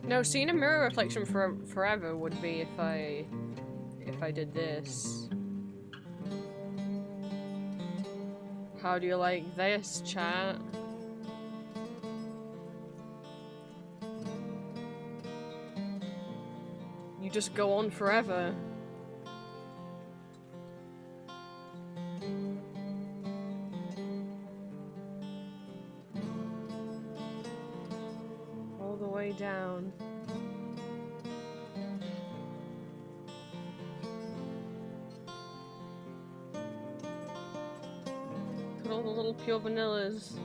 No, seeing a mirror reflection forever would be if I did this. How do you like this, chat? You just go on forever. All the way down. All the little pure vanillas.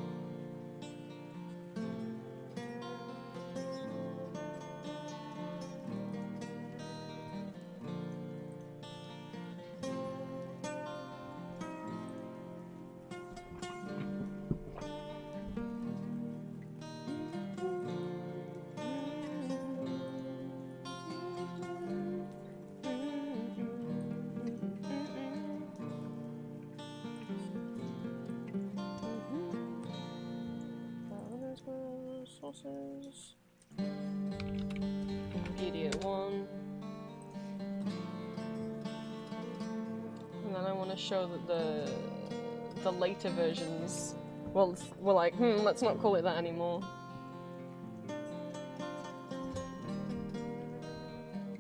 resources. Wikipedia 1. And then I want to show that the later versions, well, we're like, let's not call it that anymore.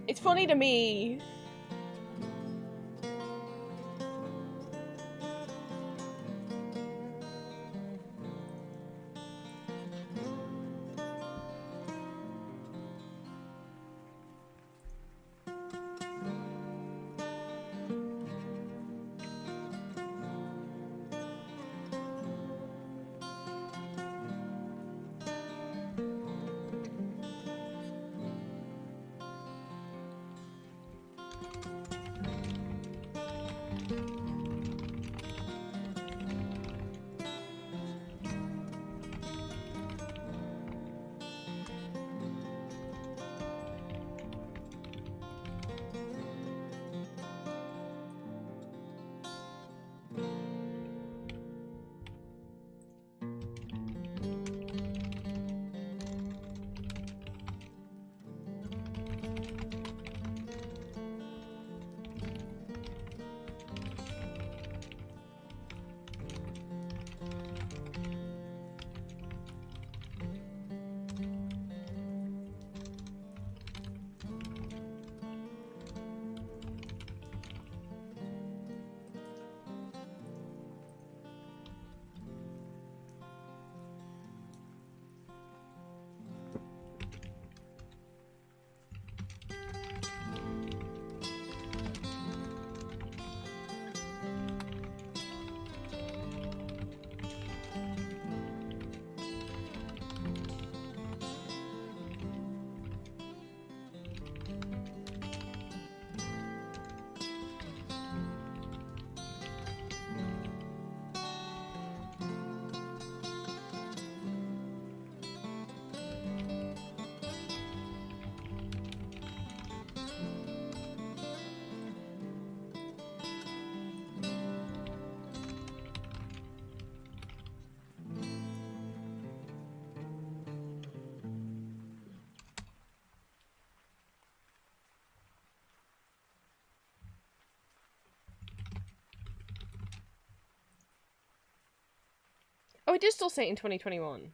It's funny to me. Oh, it did still say it in 2021.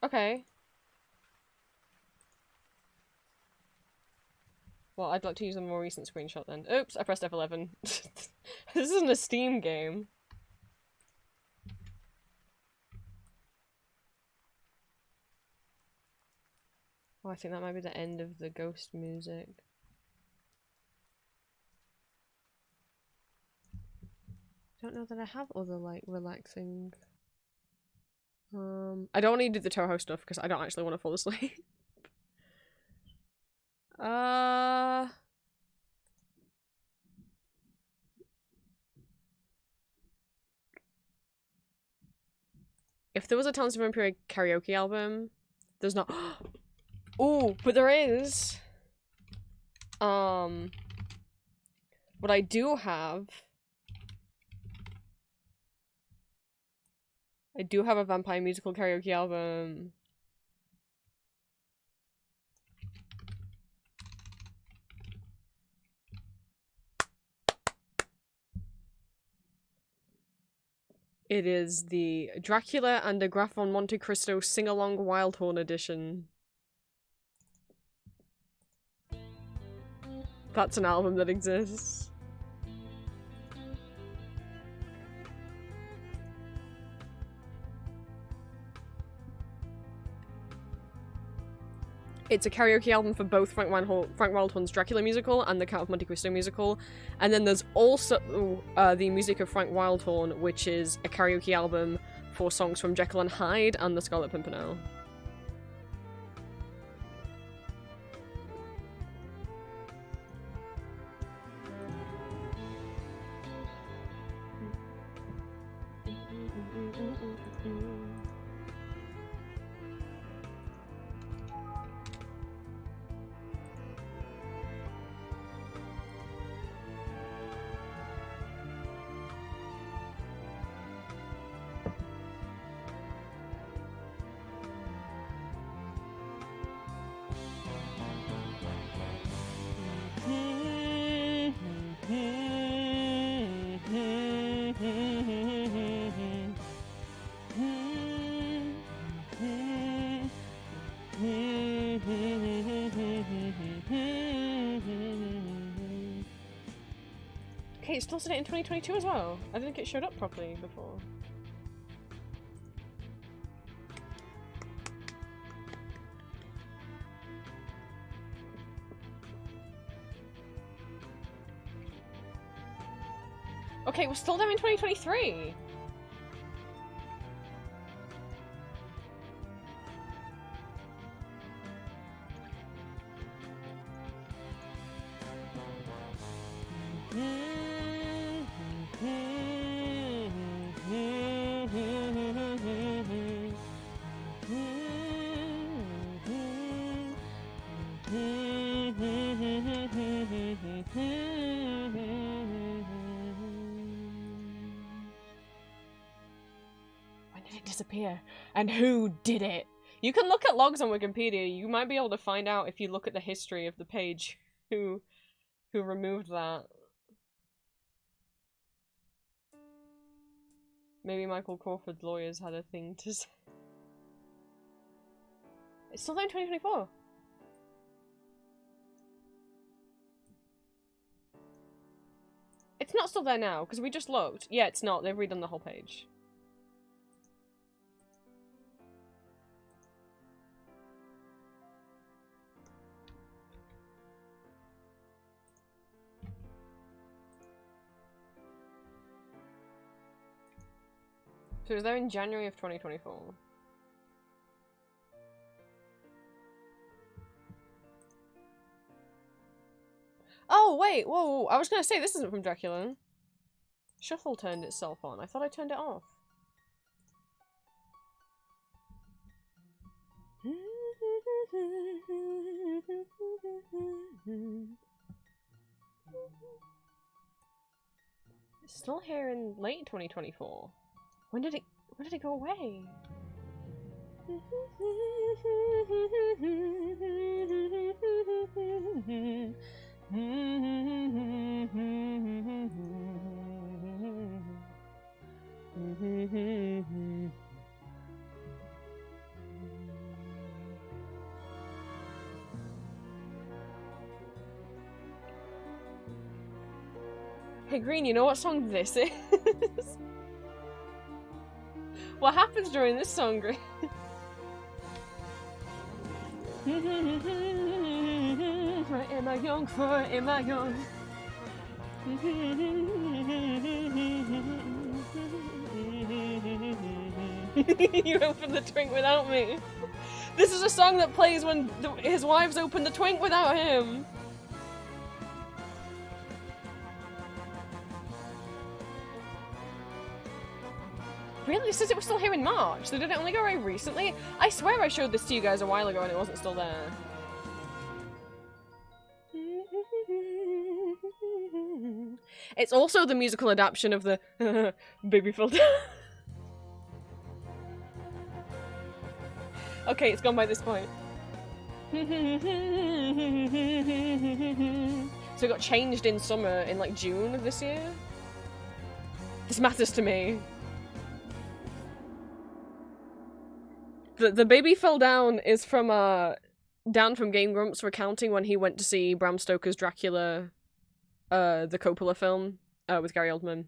Okay. Well, I'd like to use a more recent screenshot then. Oops, I pressed F11. This isn't a Steam game. Oh, I think that might be the end of the ghost music. I don't know that I have other, like, relaxing... I don't want to do the Toho stuff because I don't actually want to fall asleep. If there was a Towns of Vampire karaoke album, there's not. Oh, but there is. What I do have. I do have a vampire musical karaoke album. It is the Dracula and the Graf von Monte Cristo Sing-Along Wildhorn edition. That's an album that exists. It's a karaoke album for both Frank Wildhorn's Dracula musical and the Count of Monte Cristo musical. And then there's also the music of Frank Wildhorn, which is a karaoke album for songs from Jekyll and Hyde and the Scarlet Pimpernel. Okay, it's still set in 2022 as well. I didn't think it showed up properly before. Okay, we're still there in 2023. Disappear, and who did it? You can look at logs on Wikipedia. You might be able to find out if you look at the history of the page who removed that. Maybe Michael Crawford's lawyers had a thing to say. It's still there in 2024. It's not still there now because we just looked. Yeah, it's not. They've redone the whole page. So it was there in January of 2024. Oh, wait, whoa, I was gonna say this isn't from Dracula. Shuffle turned itself on. I thought I turned it off. It's still here in late 2024. When did it go away? Hey Green, you know what song this is? What happens during this song, Green? Am I young for? Am I young? You opened the twink without me. This is a song that plays when his wives open the twink without him. Really? It says it was still here in March, so did it only go away recently? I swear I showed this to you guys a while ago and it wasn't still there. It's also the musical adaptation of the Baby Filter. Okay, it's gone by this point. So it got changed in summer, in like June of this year. This matters to me. The Baby Fell Down is from Dan from Game Grumps recounting when he went to see Bram Stoker's Dracula, the Coppola film, with Gary Oldman,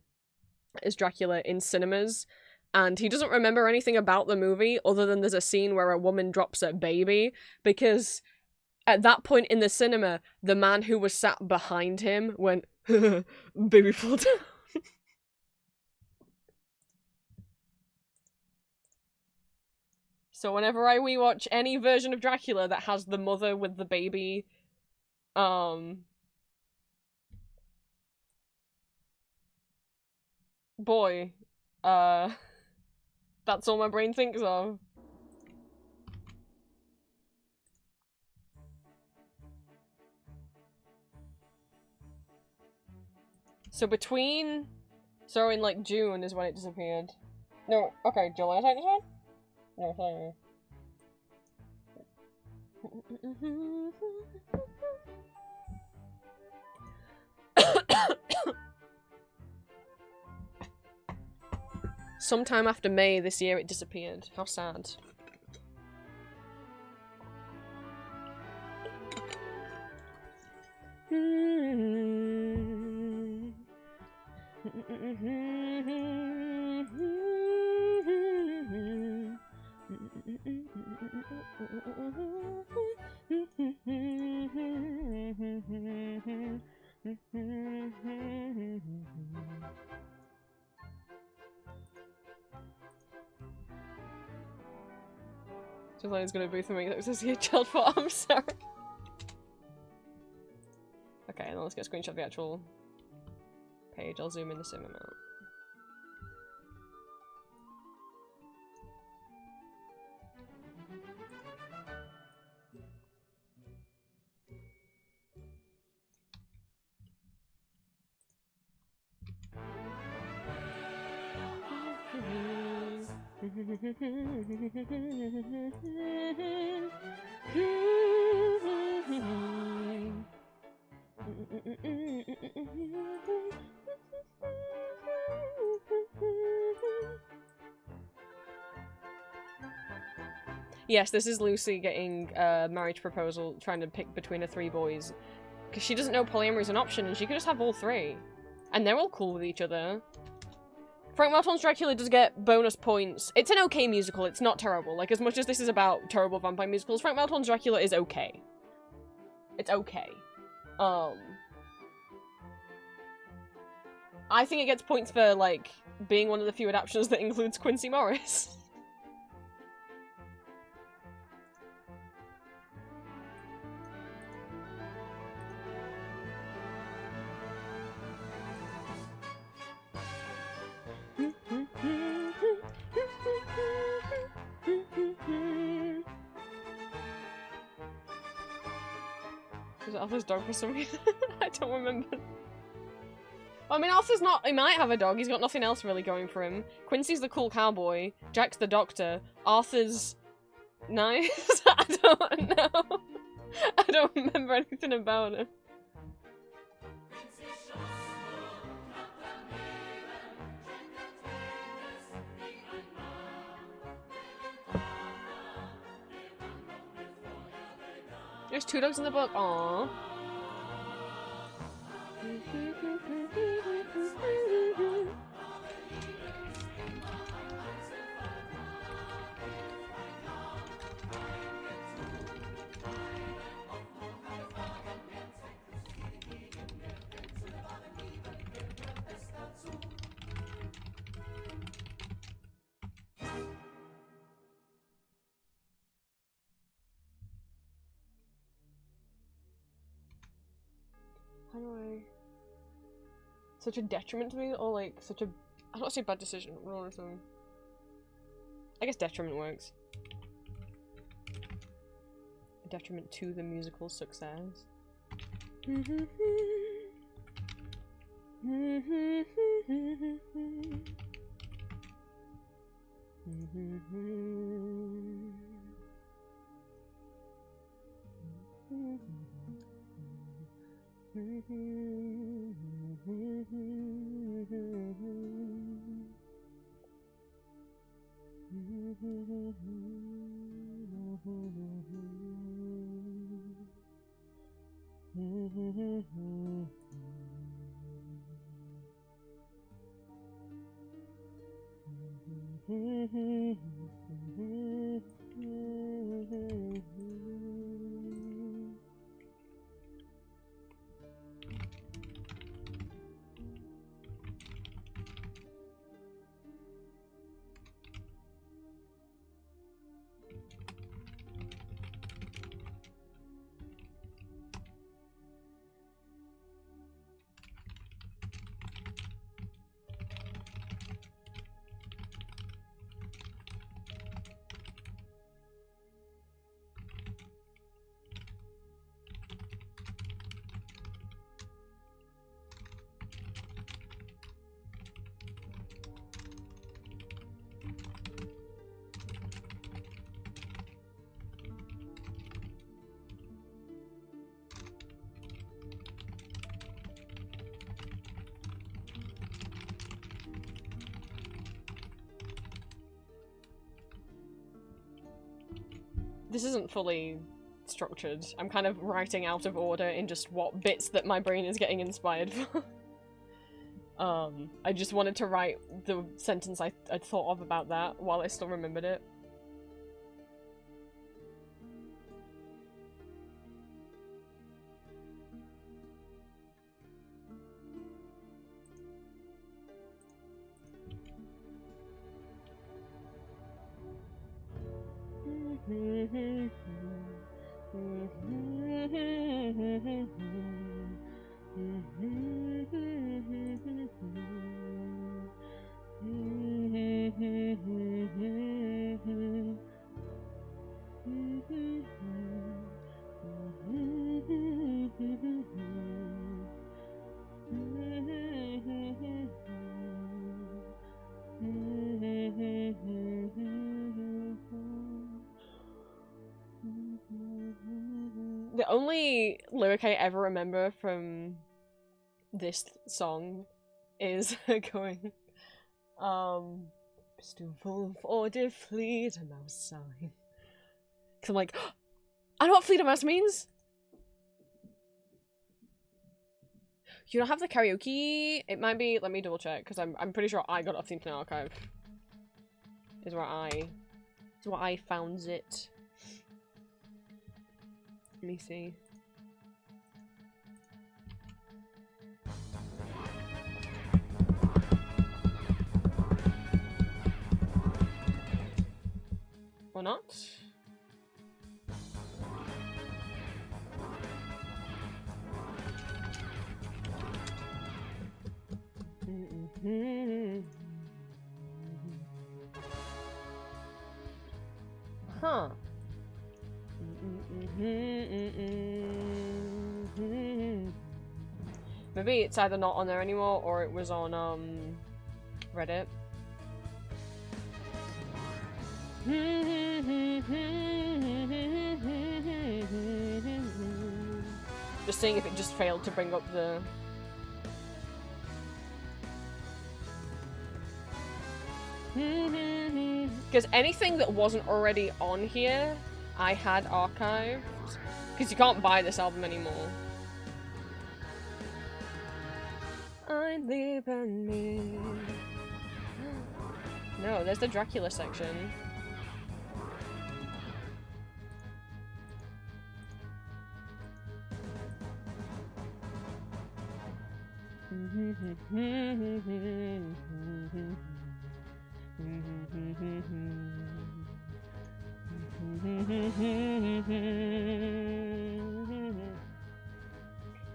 as Dracula in cinemas, and he doesn't remember anything about the movie other than there's a scene where a woman drops a baby, because at that point in the cinema, the man who was sat behind him went, "Baby fell down." So whenever I rewatch any version of Dracula that has the mother with the baby, boy, that's all my brain thinks of. So between, so in like June is when it disappeared. No, okay, July take this one? No, sorry. Sometime after May this year it disappeared. How sad. Is gonna booth and make those as a child for. I'm sorry. Okay, then let's get a screenshot of the actual page. I'll zoom in the same amount. Yes, this is Lucy getting a marriage proposal, trying to pick between her 3 boys. Because she doesn't know polyamory is an option, and she could just have all 3. And they're all cool with each other. Frank Melton's Dracula does get bonus points. It's an okay musical, it's not terrible. Like, as much as this is about terrible vampire musicals, Frank Melton's Dracula is okay. It's okay. I think it gets points for, like, being one of the few adaptations that includes Quincy Morris. Was it Arthur's dog for some reason? I don't remember. I mean, Arthur's not- he might have a dog, he's got nothing else really going for him. Quincy's the cool cowboy, Jack's the doctor, Arthur's nice? I don't know. I don't remember anything about him. There's 2 dogs in the book. Aww. How do I... Such a detriment to me, or like, such a... I don't want to say bad decision, or something. I guess detriment works. A detriment to the musical's success. This isn't fully structured. I'm kind of writing out of order in just what bits that my brain is getting inspired for. I just wanted to write the sentence I thought of about that while I still remembered it. The only lyric I ever remember from this song is going, Still for the Fleet Mouse sign. Cause I'm like, I know what Fleet Mouse means! You don't have the karaoke? It might be, let me double check, because I'm pretty sure I got it off the Internet Archive. Is where I found it. Let me see. Or not? Huh. Maybe it's either not on there anymore or it was on Reddit. Just seeing if it just failed to bring up the... Because anything that wasn't already on here, I had archived. Because you can't buy this album anymore. I live and live. No, there's the Dracula section.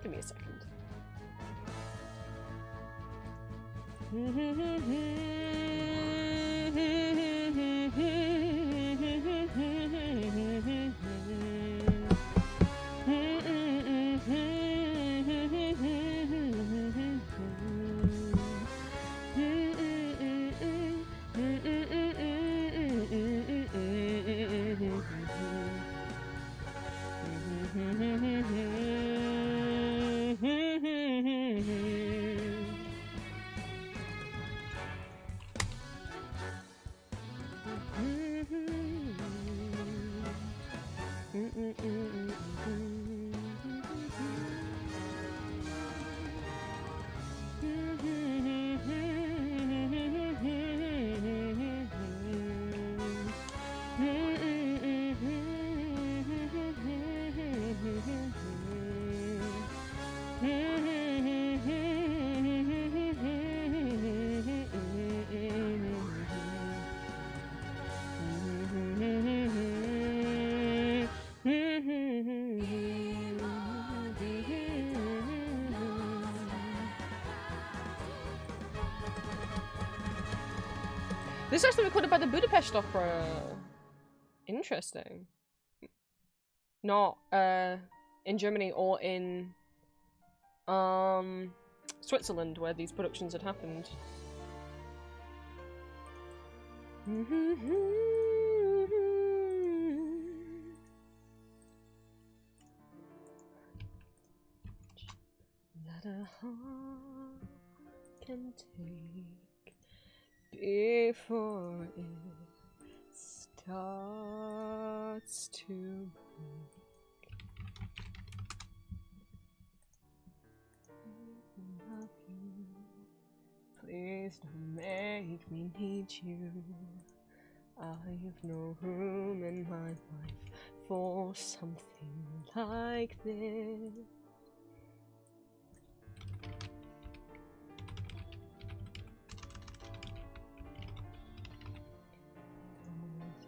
Give me a second. This is actually recorded by the Budapest Opera. Interesting. Not in Germany or in Switzerland where these productions had happened. That a heart can take before it starts to break. Love you Please don't make me need you. I've no room in my life for something like this.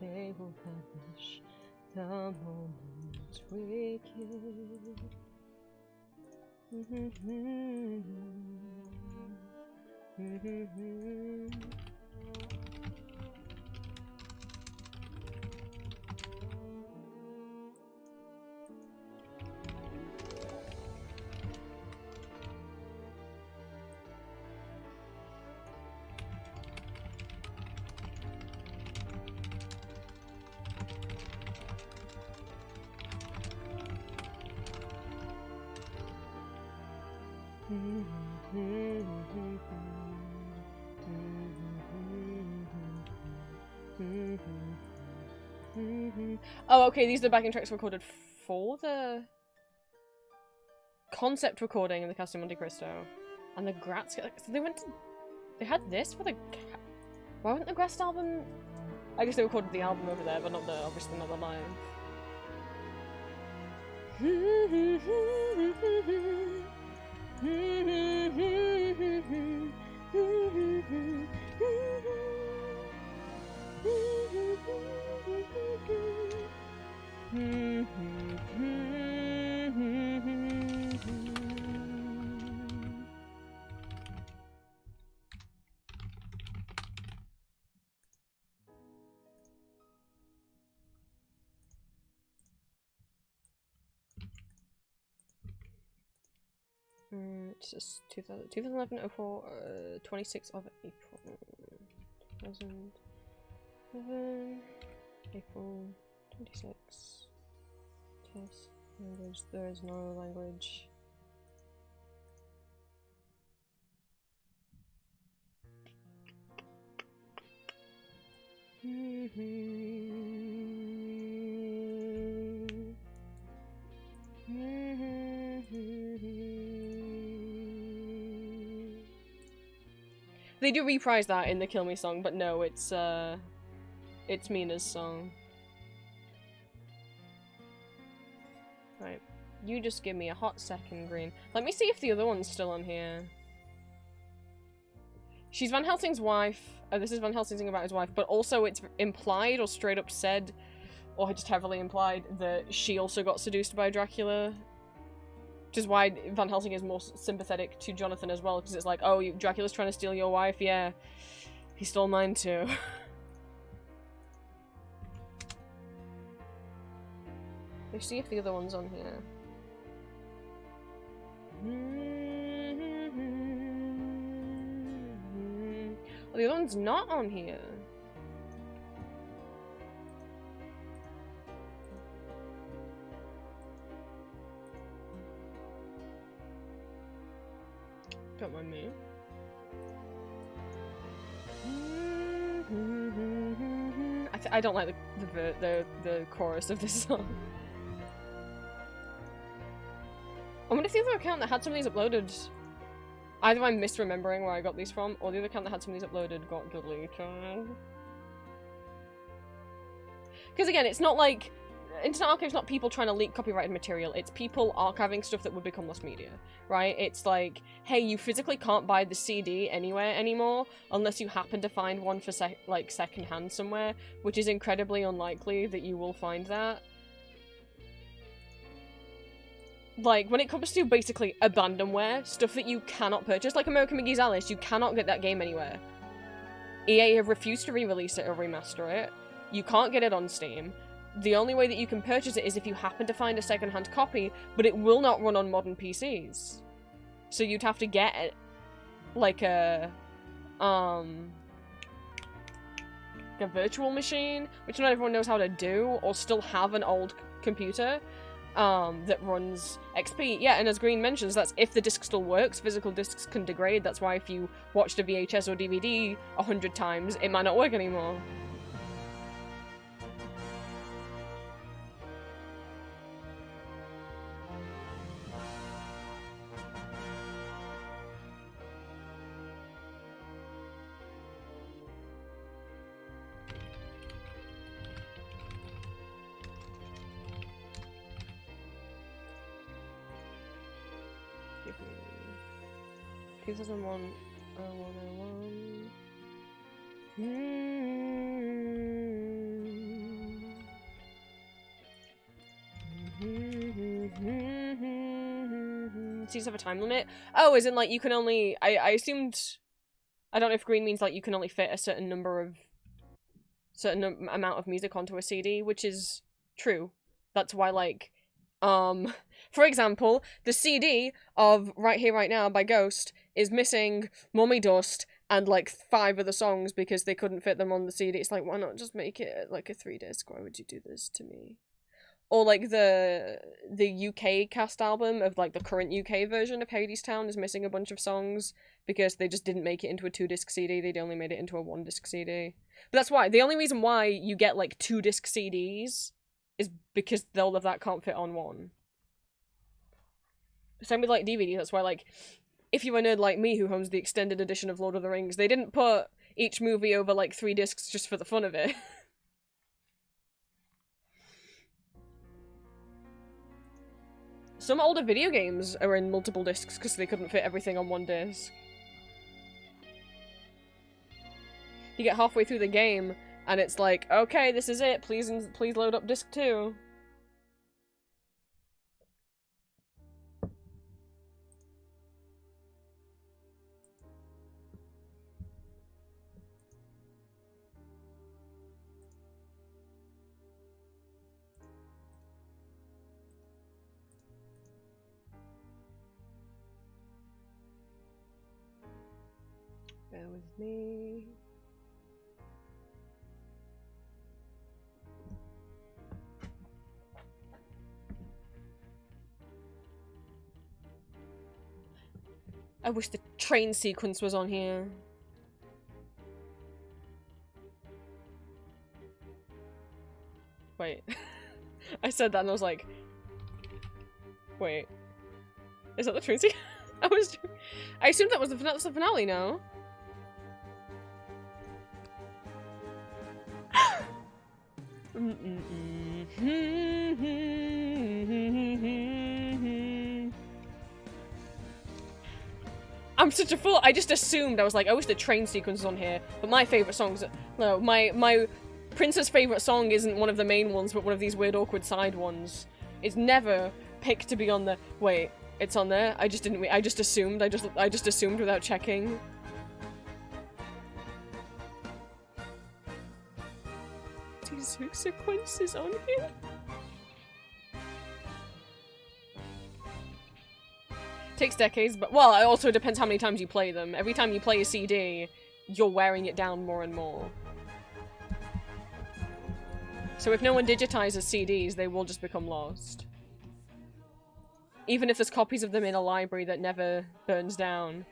They will vanish the moment we kiss. Oh, okay, these are the backing tracks recorded for the concept recording in the Castle Monte Cristo. And the Graz... So they had this for the... Why wasn't the Graz album... I guess they recorded the album over there, but not the... obviously not the live. It's just 2011 04 26th of April 2011 April 26. Yes, language. There is no language. They do reprise that in the Kill Me song, but no, it's Mina's song. Right. You just give me a hot second, Green. Let me see if the other one's still on here. She's Van Helsing's wife. Oh, this is Van Helsing singing about his wife, but also it's implied or straight up said, or just heavily implied, that she also got seduced by Dracula. Which is why Van Helsing is more sympathetic to Jonathan as well, because it's like, oh, Dracula's trying to steal your wife? Yeah, he stole mine too. Let's see if the other one's on here. Well, the other one's not on here. Don't mind me. I don't like the chorus of this song. I wonder if the other account that had some of these uploaded, either I'm misremembering where I got these from, or the other account that had some of these uploaded got deleted. Because again, it's not like Internet Archive's not people trying to leak copyrighted material, it's people archiving stuff that would become lost media, right? It's like, hey, you physically can't buy the CD anywhere anymore unless you happen to find one for secondhand somewhere, which is incredibly unlikely that you will find that. Like, when it comes to basically abandonware, stuff that you cannot purchase, like American McGee's Alice, you cannot get that game anywhere. EA have refused to re-release it or remaster it. You can't get it on Steam. The only way that you can purchase it is if you happen to find a second-hand copy, but it will not run on modern PCs. So you'd have to get it, like a virtual machine, which not everyone knows how to do, or still have an old computer that runs XP. Yeah, and as Green mentions, that's if the disc still works. Physical discs can degrade. That's why if you watched a VHS or DVD 100 times, it might not work anymore. 2001. 0101. Seems to have a time limit. Oh, as in like you can only. I assumed. I don't know if green means like you can only fit a certain amount of music onto a CD, which is true. That's why like, for example, the CD of Right Here Right Now by Ghost is missing Mummy Dust and like 5 other songs because they couldn't fit them on the CD. It's like, why not just make it like a 3-disc? Why would you do this to me? Or like the UK cast album of like the current UK version of Hadestown is missing a bunch of songs because they just didn't make it into a 2-disc CD. They'd only made it into a 1-disc CD. But that's why. The only reason why you get like 2-disc CDs is because all of that can't fit on one. Same with like DVD. That's why like if you're a nerd like me who owns the extended edition of Lord of the Rings, they didn't put each movie over like 3 discs just for the fun of it. Some older video games are in multiple discs because they couldn't fit everything on one disc. You get halfway through the game and it's like, okay, this is it. Please load up disc 2. Bear with me. I wish the train sequence was on here. Wait. I said that and I was like... Wait. Is that the train sequence? I assumed that was the finale, no? I'm such a fool. I just assumed. I was like, I wish the train sequence was on here. But my favorite songs... No, my Princess favorite song isn't one of the main ones, but one of these weird awkward side ones. It's never picked to be on the... Wait, it's on there? I just didn't... I just assumed. I just assumed without checking. These sequences on here? Takes decades, but well, it also depends how many times you play them. Every time you play a CD, you're wearing it down more and more. So if no one digitizes CDs, they will just become lost. Even if there's copies of them in a library that never burns down.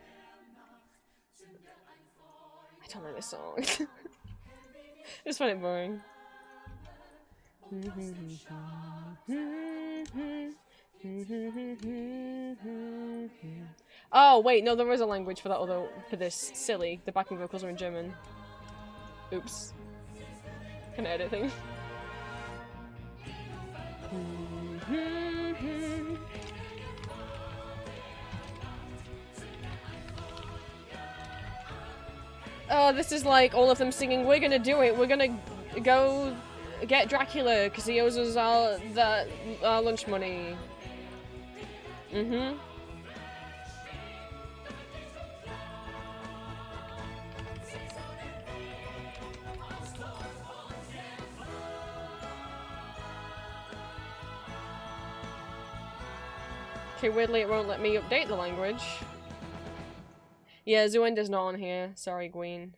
I don't know this song. I just find it boring. Oh wait, no, there is a language for that. Although for this, silly, the backing vocals are in German. Oops. Can I edit things? Oh, this is like all of them singing, "We're gonna do it. We're gonna go get Dracula because he owes us our lunch money." Okay, weirdly it won't let me update the language. Yeah, Zuenda's not on here. Sorry, Gween.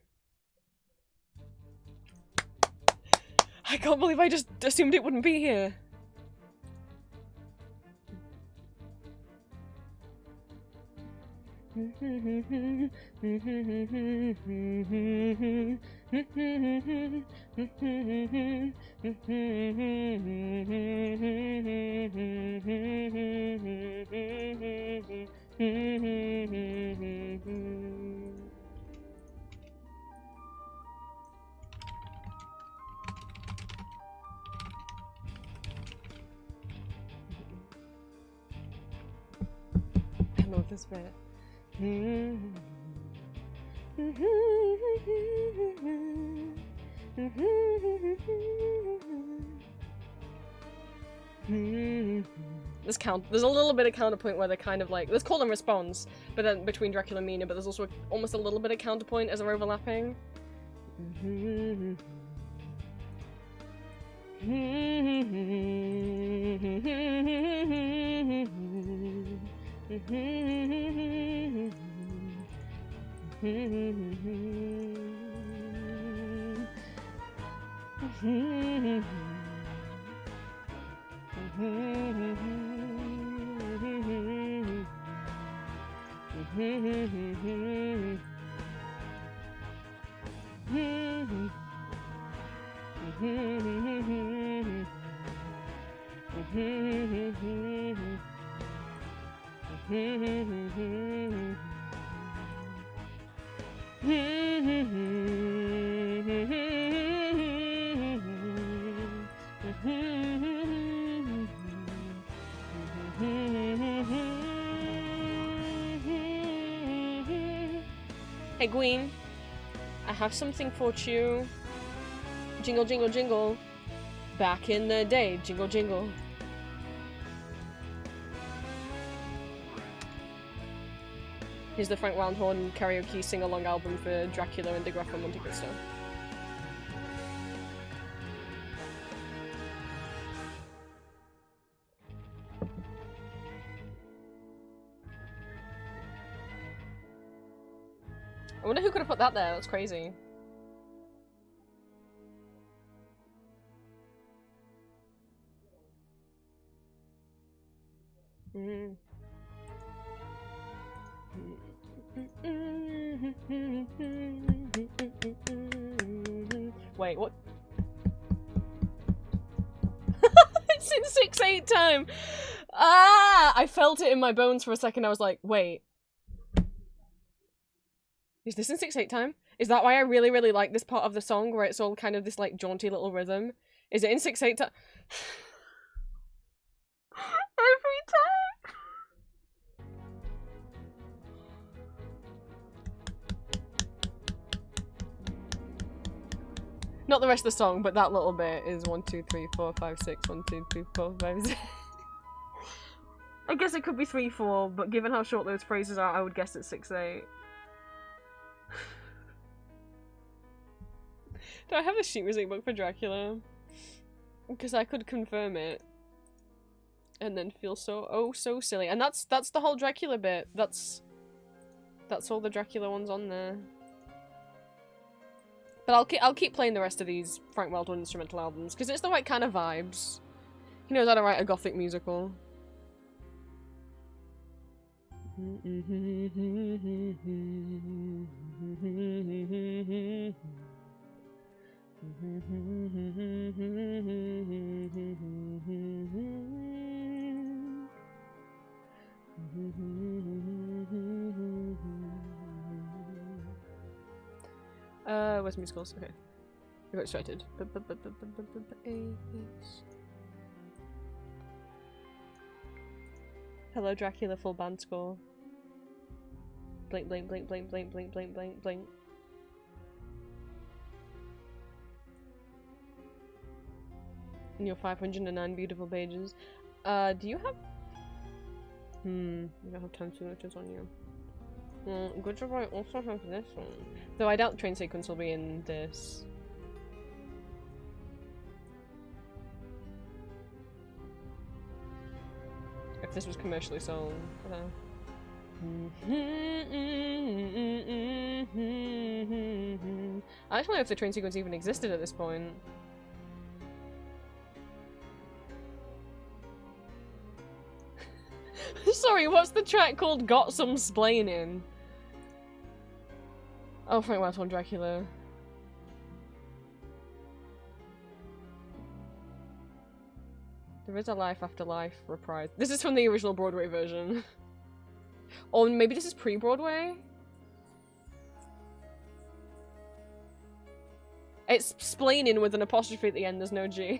I can't believe I just assumed it wouldn't be here. I love this bit. There's a little bit of counterpoint where they're kind of like, there's call and response, but then between Dracula and Mina, but there's also almost a little bit of counterpoint as they're overlapping. Hey Gwyn, I have something for you. Jingle, jingle, jingle. Back in the day, jingle, jingle. Here's the Frank Wildhorn karaoke sing-along album for Dracula and Digraph and Monte Cristo. I wonder who could have put that there. That's crazy. Wait, what? It's in 6/8 time! Ah! I felt it in my bones for a second. I was like, wait. Is this in 6/8 time? Is that why I really, really like this part of the song where it's all kind of this like jaunty little rhythm? Is it in 6/8 time? Every time! Not the rest of the song, but that little bit is 1, 2, 3, 4, 5, 6, 1, 2, 3, 4, 5, 6. I guess it could be 3, 4, but given how short those phrases are, I would guess it's 6/8. Do I have a sheet music book for Dracula? Because I could confirm it. And then feel so silly. And that's the whole Dracula bit. That's all the Dracula ones on there. But I'll keep playing the rest of these Frank Wildhorn instrumental albums because it's the right kind of vibes. He knows how to write a gothic musical. Where's musicals? Okay. I got distracted. Hello Dracula full band score. Blink, blink, blink, blink, blink, blink, blink, blink, blink. In your 509 beautiful pages. Do you have... you don't have time signatures on you. Good job, I also have this one. Though I doubt train sequence will be in this. If this was commercially sold. I actually don't know if the train sequence even existed at this point. Sorry, what's the track called? Got Some Splaining. Oh, Frank Wildhorn Dracula. There is a life after life reprise. This is from the original Broadway version. Or maybe this is pre-Broadway? It's splaining with an apostrophe at the end, there's no G.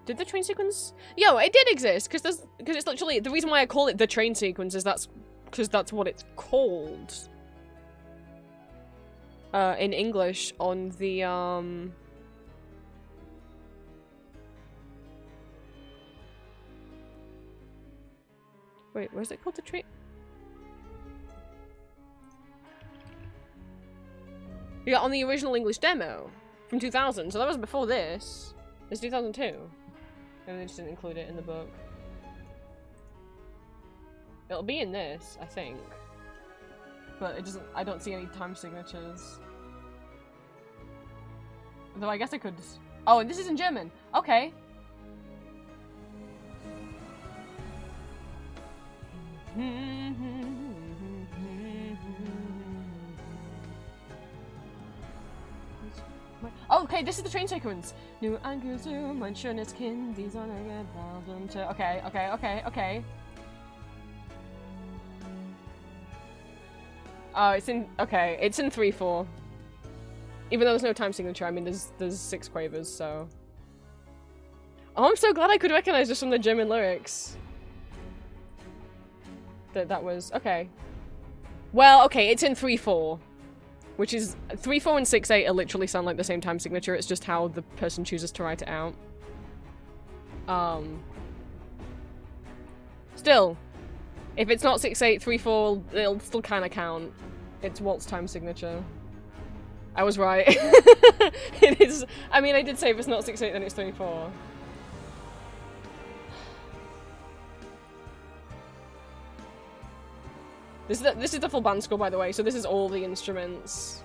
Did the train sequence? Yo, it did exist, because it's literally, the reason why I call it the train sequence is because that's what it's called. In English on the, Wait, what is it called? The train? Yeah, on the original English demo from 2000, so that was before this. It's 2002. Maybe they just didn't include it in the book. It'll be in this, I think. But it doesn't, I don't see any time signatures. Though I guess I could... Oh, and this is in German! Okay! Oh, okay, this is the train sequence. New angles, mein schönes Kind, die Sonne gebraucht. Okay, okay, okay, okay. Oh, it's in, okay, it's in 3/4. Even though there's no time signature, I mean, there's 6 quavers, so. Oh, I'm so glad I could recognize this from the German lyrics. That was, okay. Well, okay, it's in 3/4. Which is, 3/4 and 6/8 are literally sound like the same time signature, it's just how the person chooses to write it out. Still, if it's not 6/8, 3/4, it'll still kinda count. It's Walt's time signature. I was right. It is, I mean, I did say if it's not 6/8, then it's 3/4. This is the full band score, by the way, so this is all the instruments.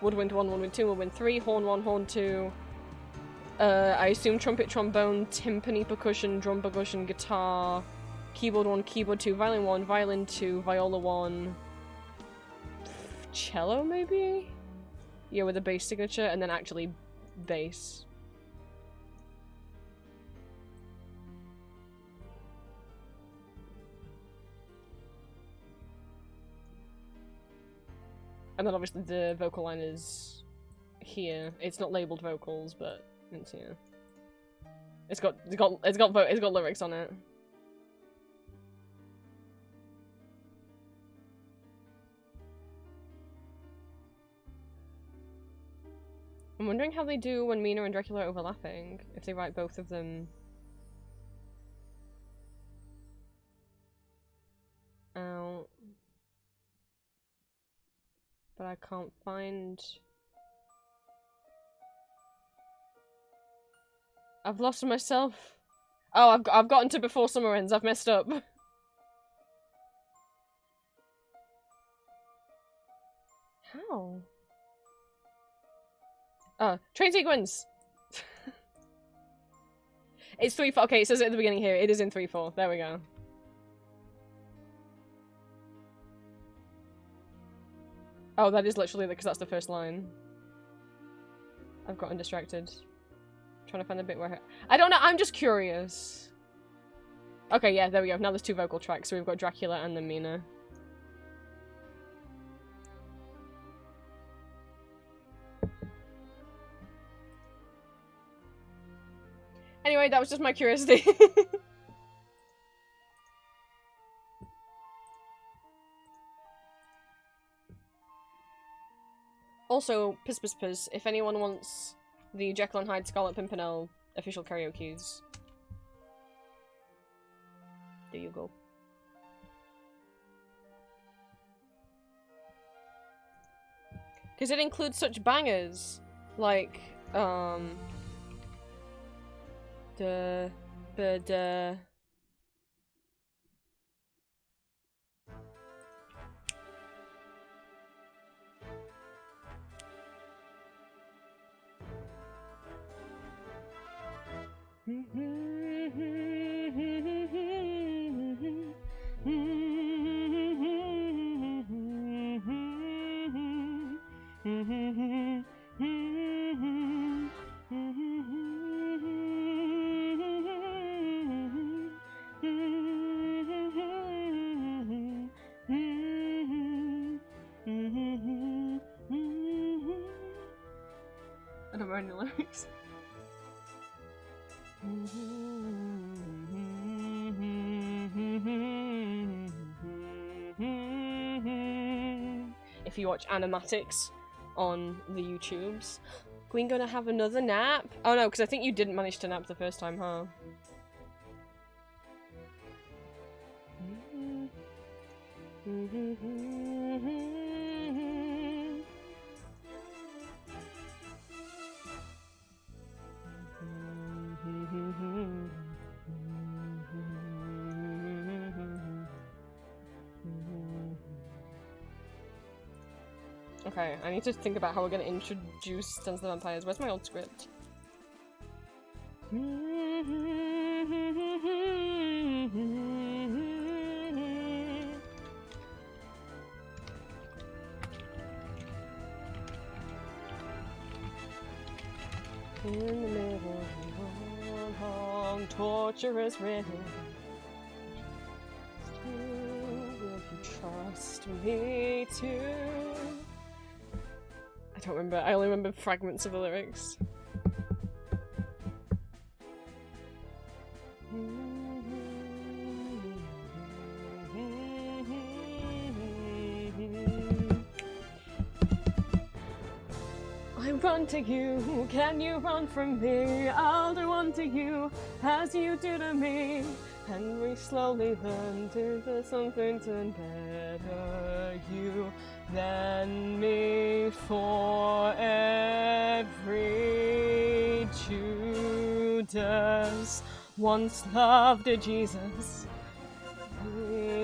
Woodwind 1, woodwind 2, woodwind 3, horn 1, horn 2. I assume trumpet, trombone, timpani, percussion, drum percussion, guitar, keyboard 1, keyboard 2, violin 1, violin 2, viola 1. Cello, maybe? Yeah, with a bass signature, and then actually bass. And then obviously the vocal line is here. It's not labeled vocals, but it's here. It's got lyrics on it. I'm wondering how they do when Mina and Dracula are overlapping, if they write both of them out. But I can't find... I've lost myself. Oh, I've gotten to before summer ends. I've messed up. How? Train sequence! It's 3/4. Okay, it says it at the beginning here. It is in 3/4. There we go. Oh, that is literally because that's the first line. I've gotten distracted. Trying to find the bit where I don't know, I'm just curious. Okay, yeah, there we go. Now there's 2 vocal tracks, so we've got Dracula and then Mina. Anyway, that was just my curiosity. Also, piss, if anyone wants the Jekyll and Hyde Scarlet Pimpernel official karaoke's, there you go. Because it includes such bangers, like, I don't remember any lyrics. if you watch animatics on the YouTubes. Queen gonna have another nap? Oh no, because I think you didn't manage to nap the first time, huh? Okay, I need to think about how we're gonna introduce Dance of the Vampires. Where's my old script? In the middle of a long, torturous river, will you trust me too? I don't remember. I only remember fragments of the lyrics. I run to you, can you run from me? I'll do unto you as you do to me. And we slowly learn to do something to better you than me. For every Judas once loved a Jesus,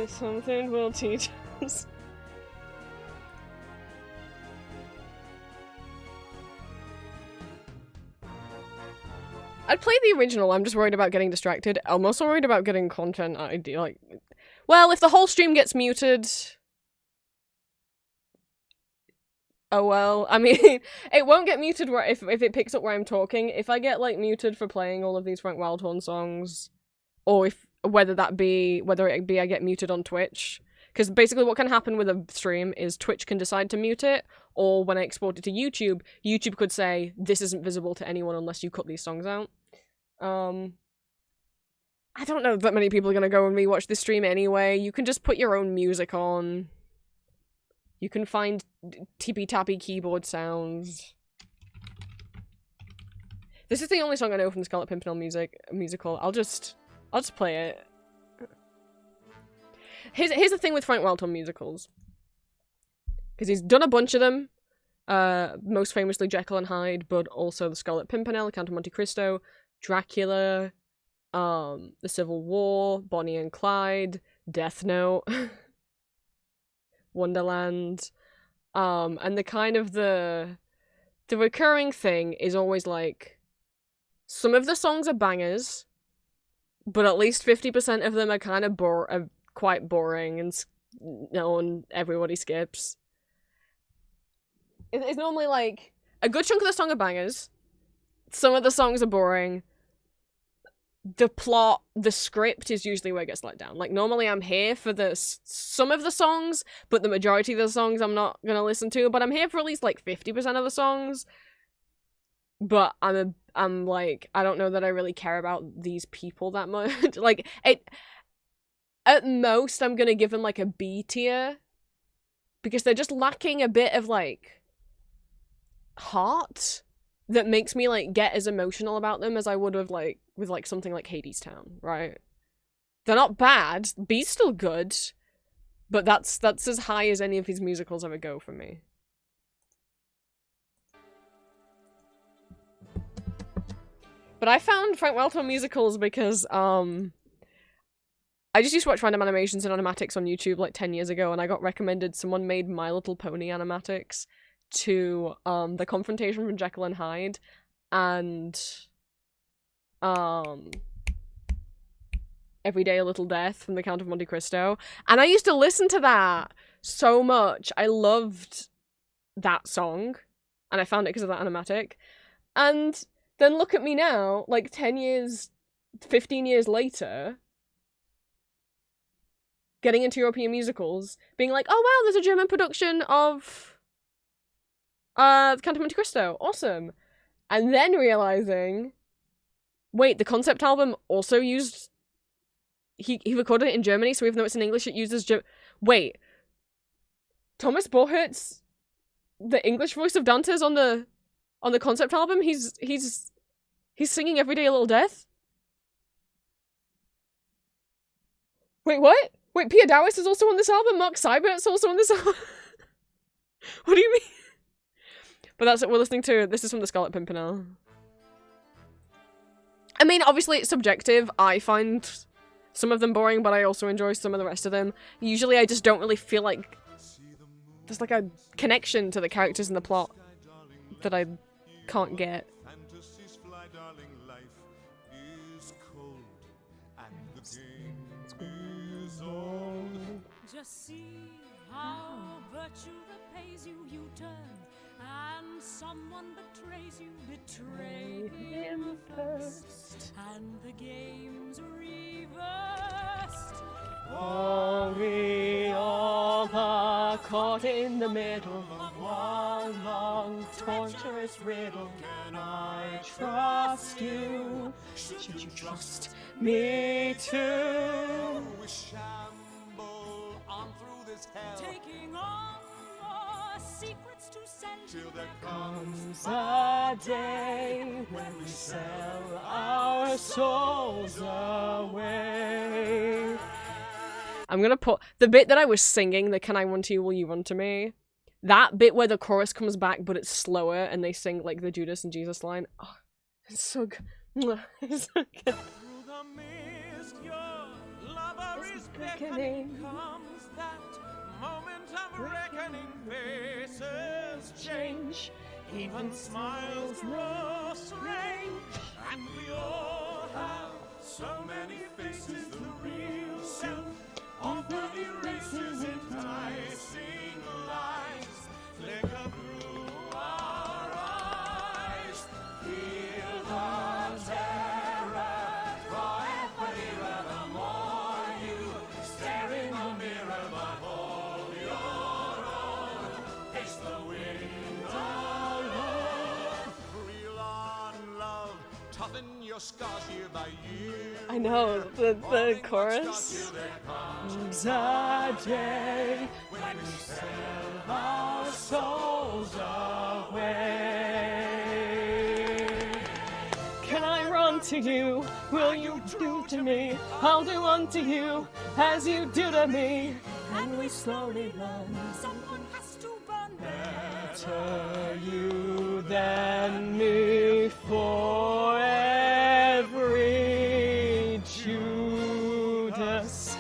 something will teach us. I'd play the original, I'm just worried about getting distracted. I'm also worried about getting content ID, like... Well, if the whole stream gets muted... Oh well, I mean, it won't get muted where if it picks up where I'm talking. If I get, like, muted for playing all of these Frank Wildhorn songs, or whether it be I get muted on Twitch, because basically what can happen with a stream is Twitch can decide to mute it, or when I export it to YouTube, YouTube could say, this isn't visible to anyone unless you cut these songs out. I don't know that many people are gonna go and rewatch this stream anyway. You can just put your own music on. You can find tippy-tappy keyboard sounds. This is the only song I know from the Scarlet Pimpernel musical. I'll just play it. Here's the thing with Frank Wildhorn musicals. Because he's done a bunch of them. Most famously Jekyll and Hyde, but also the Scarlet Pimpernel, Count of Monte Cristo, Dracula, the Civil War, Bonnie and Clyde, Death Note, Wonderland, and the kind of the recurring thing is always like, some of the songs are bangers, but at least 50% of them are kind of quite boring and everybody skips. It's normally like, a good chunk of the song are bangers, some of the songs are boring, the plot, the script is usually where it gets let down. Like, normally I'm here for some of the songs, but the majority of the songs I'm not gonna listen to, but I'm here for at least, like, 50% of the songs. But I'm like, I don't know that I really care about these people that much. Like, at most, I'm gonna give them, like, a B tier, because they're just lacking a bit of, like, heart that makes me, like, get as emotional about them as I would have, like, with, like, something like Hadestown, right? They're not bad. B's still good, but that's as high as any of his musicals ever go for me. But I found Frank Wildhorn musicals because, I just used to watch random animations and animatics on YouTube, like, 10 years ago, and I got recommended, someone made My Little Pony animatics to, the confrontation from Jekyll and Hyde, and, Every Day a Little Death from the Count of Monte Cristo, and I used to listen to that so much. I loved that song, and I found it because of that animatic, and then look at me now, like 10 years, 15 years later, getting into European musicals, being like, oh wow, there's a German production of the Count of Monte Cristo, awesome. And then realizing, wait, the concept album also used, he recorded it in Germany, so even though it's in English, it uses wait, Thomas Borchert's the English voice of Dante's on the concept album. He's singing Everyday a Little Death. Wait, what? Wait, Pia Dowis is also on this album? Mark Seibert's also on this album? What do you mean? But that's what we're listening to. This is from the Scarlet Pimpernel. I mean, obviously it's subjective. I find some of them boring, but I also enjoy some of the rest of them. Usually I just don't really feel like there's like a connection to the characters and the plot that I can't get. Just see how virtue repays you, you turn, and someone betrays you, betray him first, and the game's reversed. Oh, we all are caught in the middle of one long torturous riddle. Can I trust you? Should you trust me too? We shamble on through this hell, Taking on more secrets to send till there Comes a day when we sell our souls away. I'm gonna put the bit that I was singing, the "Can I run to you, will you run to me?" That bit where the chorus comes back, but it's slower, and they sing like the Judas and Jesus line. Oh, it's so good. It's so good. through the mist, your lover is beckoning. beckoning. Comes that moment of reckoning. Faces change, even smiles grow strange, and we all have so many faces. The real self of bloody races, enticing lies flicker through our eyes. Feel the terror, forever nearer. The more you stare in the mirror, but hold your own. Face the wind alone. Reel on love, toughen your scars year by year. I know the chorus. Comes a day when we sell our souls away. Can I run to you? Will you do to me? I'll do unto you as you do to me. And we slowly learn someone has to burn better you than me for every Judas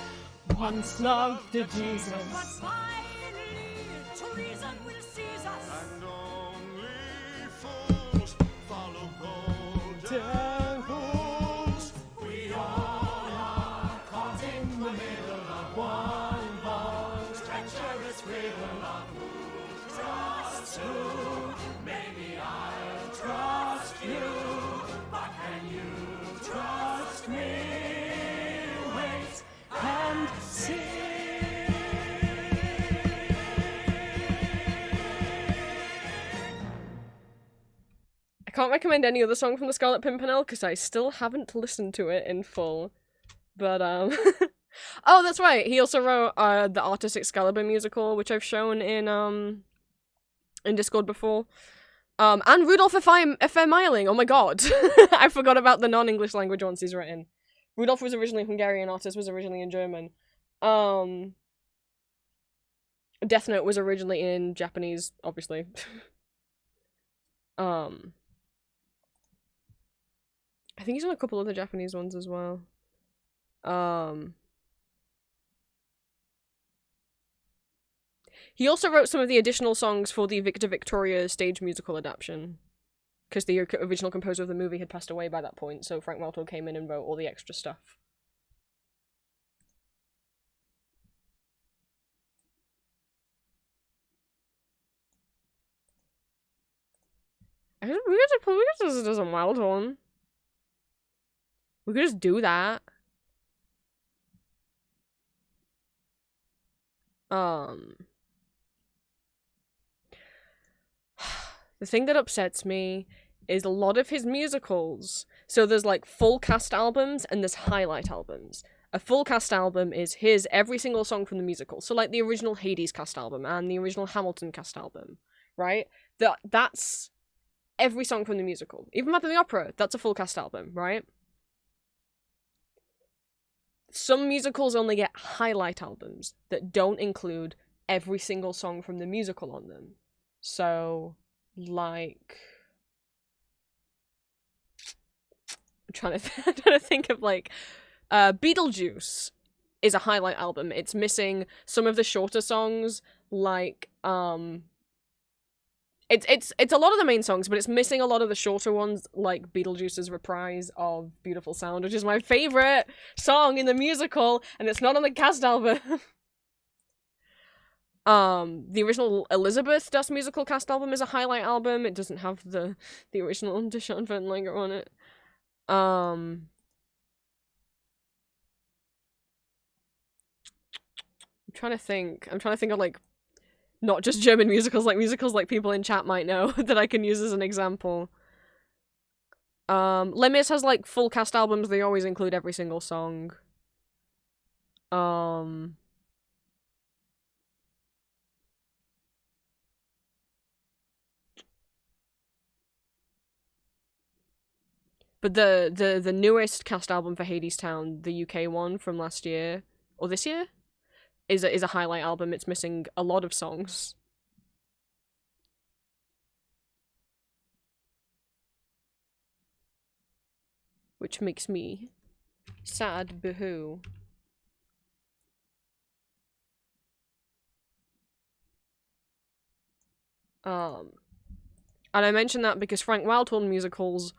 once loved a Jesus. But finally, treason will seize us. And only fools follow golden rules. We all are caught in the middle of one long treacherous riddle of who trusts who. Maybe I'll trust you, but can you trust me? Wait and see. I can't recommend any other song from the Scarlet Pimpernel because I still haven't listened to it in full. But oh, that's right. He also wrote the Artist Excalibur musical, which I've shown in Discord before. And Rudolph F.M. Meiling. Oh my god. I forgot about the non-English language ones he's written. Rudolph was originally Hungarian, Artist was originally in German. Death Note was originally in Japanese, obviously. I think he's on a couple other Japanese ones as well. He also wrote some of the additional songs for the Victor Victoria stage musical adaptation. Because the original composer of the movie had passed away by that point, so Frank Weltor came in and wrote all the extra stuff. We could just do some wild one. We could just do that. The thing that upsets me is a lot of his musicals. So there's like full cast albums and there's highlight albums. A full cast album is here's every single song from the musical. So like the original Hades cast album and the original Hamilton cast album, right? That's every song from the musical. Even Phantom of the Opera, that's a full cast album, right? Some musicals only get highlight albums that don't include every single song from the musical on them. So, like... I'm trying to think of, like... Beetlejuice is a highlight album. It's missing some of the shorter songs, like, It's a lot of the main songs, but it's missing a lot of the shorter ones, like Beetlejuice's reprise of Beautiful Sound, which is my favorite song in the musical, and it's not on the cast album. The original Elizabeth Das musical cast album is a highlight album. It doesn't have the original Deshaun Fenlanger on it. I'm trying to think of, like, not just German musicals like people in chat might know that I can use as an example. Les Mis has, like, full cast albums. They always include every single song. But the newest cast album for Hadestown, the UK one from last year, or this year, is a highlight album. It's missing a lot of songs. Which makes me sad, boo-hoo. And I mention that because Frank Wildhorn musicals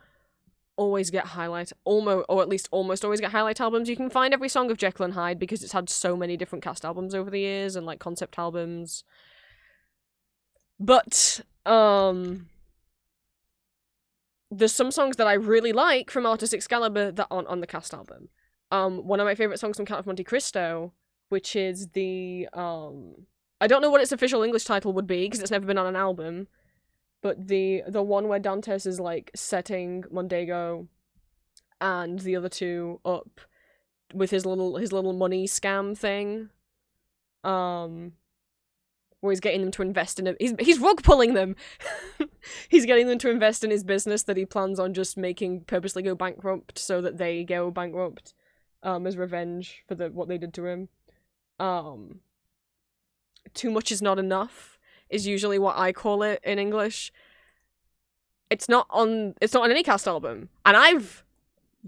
always get highlight, almost always get highlight albums. You can find every song of Jekyll and Hyde because it's had so many different cast albums over the years and, like, concept albums. But there's some songs that I really like from Artus Excalibur that aren't on the cast album. One of my favorite songs from Count of Monte Cristo, which is the I don't know what its official English title would be because it's never been on an album. But the one where Dantes is, like, setting Mondego and the other two up with his little money scam thing, where he's getting them to invest in it. He's rug pulling them. He's getting them to invest in his business that he plans on just making purposely go bankrupt so that they go bankrupt, as revenge for what they did to him. Too much is not enough is usually what I call it in English. It's not on any cast album. And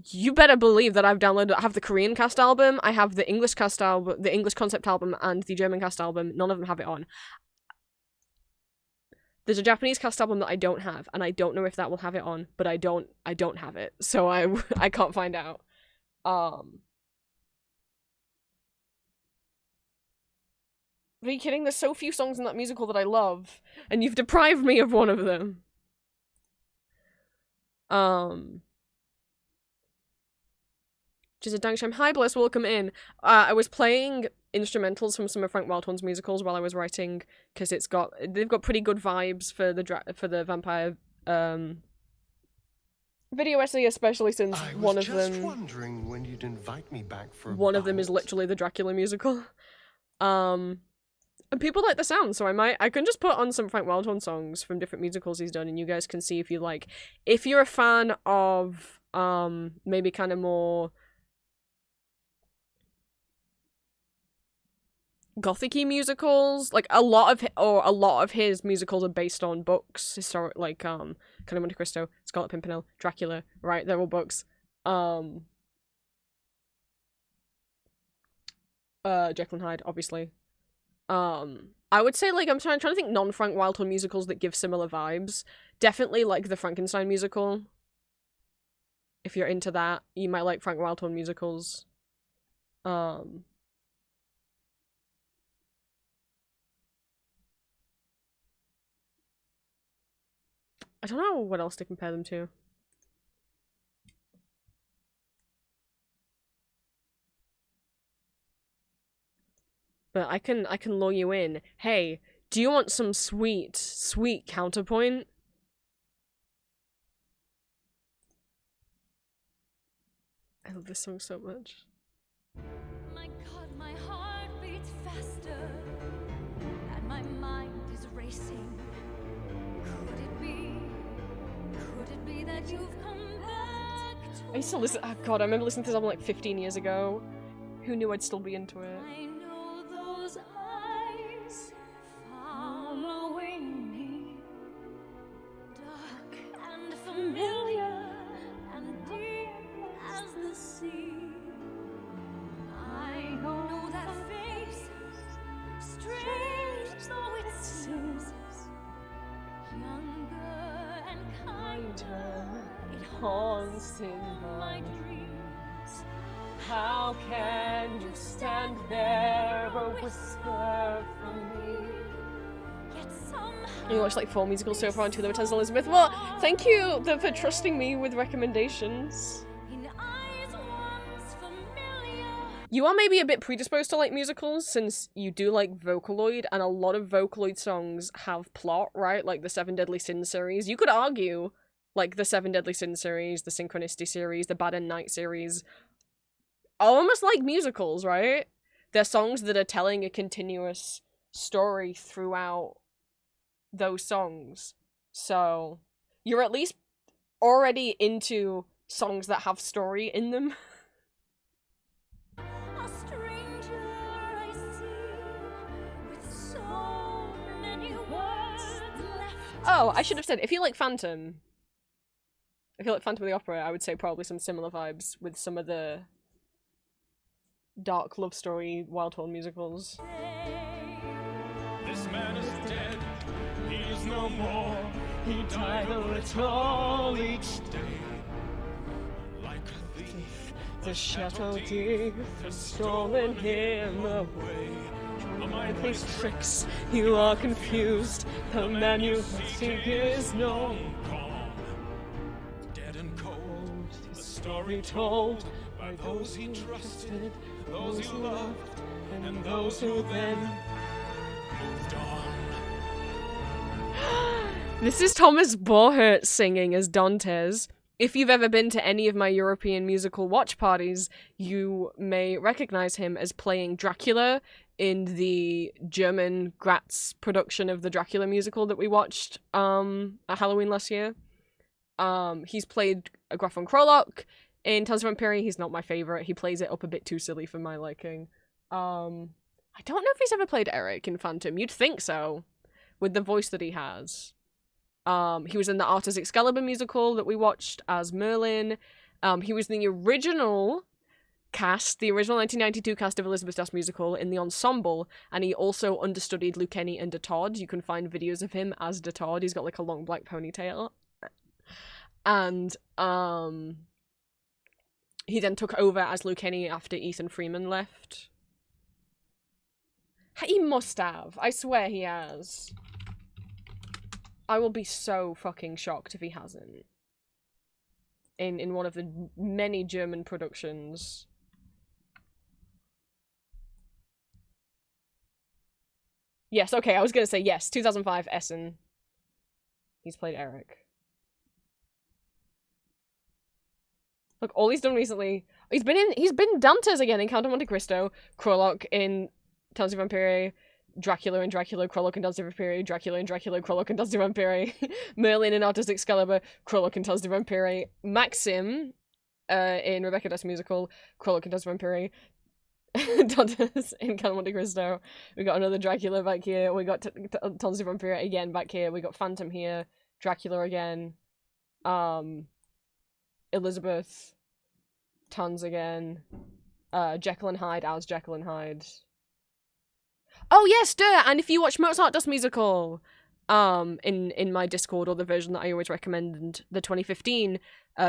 you better believe that I have the Korean cast album, I have the English cast album, the English concept album, and the German cast album. None of them have it on. There's a Japanese cast album that I don't have, and I don't know if that will have it on, but I don't have it, so I can't find out. Are you kidding? There's so few songs in that musical that I love, and you've deprived me of one of them. Which is a Dangsheim. Hi, Bliss, welcome in. I was playing instrumentals from some of Frank Wildhorn's musicals while I was writing, because they've got pretty good vibes for the vampire video essay, especially since one of them. Wondering when you'd invite me back for one of them is literally the Dracula musical. And people like the sound, so I can just put on some Frank Wildhorn songs from different musicals he's done, and you guys can see if you like. If you're a fan of maybe kind of more gothic-y musicals, like a lot of his musicals are based on books, historic, like Count of Monte Cristo, Scarlet Pimpernel, Dracula, right? They're all books. Jekyll and Hyde, obviously. I would say, like, I'm trying to think non-Frank Wildhorn musicals that give similar vibes. Definitely, like, the Frankenstein musical. If you're into that, you might like Frank Wildhorn musicals. I don't know what else to compare them to. But I can lure you in. Hey, do you want some sweet, sweet counterpoint? I love this song so much. My God, my heart beats faster, and my mind is racing. Could it be that you've come back to I used to listen. Oh god, I remember listening to this album like 15 years ago. Who knew I'd still be into it? I know those eyes following me, dark and familiar and deep as the sea. I know that face, strange though it seems, younger and kinder, it haunts in my dreams. How can you stand there, a whisper from me? Yet somehow You watched like 4 musicals so far, and 2 of them are Tales of Elizabeth. Well, thank you for trusting me with recommendations. in eyes once familiar. You are maybe a bit predisposed to like musicals, since you do like Vocaloid, and a lot of Vocaloid songs have plot, right? Like the Seven Deadly Sins series. You could argue, like the Seven Deadly Sins series, the Synchronicity series, the Bad and Night series, are almost like musicals, right? They're songs that are telling a continuous story throughout those songs. So you're at least already into songs that have story in them. A stranger I see, with so many words left. Oh, I should have said, if you like Phantom, of the Opera, I would say probably some similar vibes with some of the dark love story Wild Horn musicals. This man is dead, he is no more. He died a little each day. Like a thief, The Chateau Thief has stolen him away. the mind His tricks, you are confused. The man you seek is no gone, dead and cold. The story told by those he trusted, those he loved, and those who then moved on. This is Thomas Borhert singing as Dantes. If you've ever been to any of my European musical watch parties, you may recognize him as playing Dracula in the German Graz production of the Dracula musical that we watched at Halloween last year. He's played Graf von Krolok in Tales of Vampyria. He's not my favorite. He plays it up a bit too silly for my liking. I don't know if he's ever played Eric in Phantom. You'd think so, with the voice that he has. He was in the Arthur's Excalibur musical that we watched as Merlin. He was in the original cast, the original 1992 cast of Elizabeth Das musical in the ensemble, and he also understudied Lucchini and de Todd. You can find videos of him as de Todd. He's got like a long black ponytail. And he then took over as Lucchini after Ethan Freeman left. He must have. I swear he has. I will be so fucking shocked if he hasn't. In one of the many German productions. Yes, okay, I was gonna say yes. 2005, Essen. He's played Eric. Look, all he's done recently... He's been Dantes again in Count of Monte Cristo, Krolok in Tales of Vampyria, Dracula and Dracula, Krolok and Tales of Vampyria, Dracula and Dracula, Krolok and Tales of Vampyria, Merlin in Arthur's Excalibur, Krolok and Tales of Vampyria, Maxim in Rebecca Das musical, Krolok and Tales of Vampyria, Dantes in Count of Monte Cristo. We got another Dracula back here. We got Tales of Vampyria again back here. We got Phantom here, Dracula again, Elizabeth, tons again, Jekyll and Hyde as Jekyll and Hyde. Oh yes, duh! And if you watch Mozart Das musical, in my Discord, or the version that I always recommend, the 2015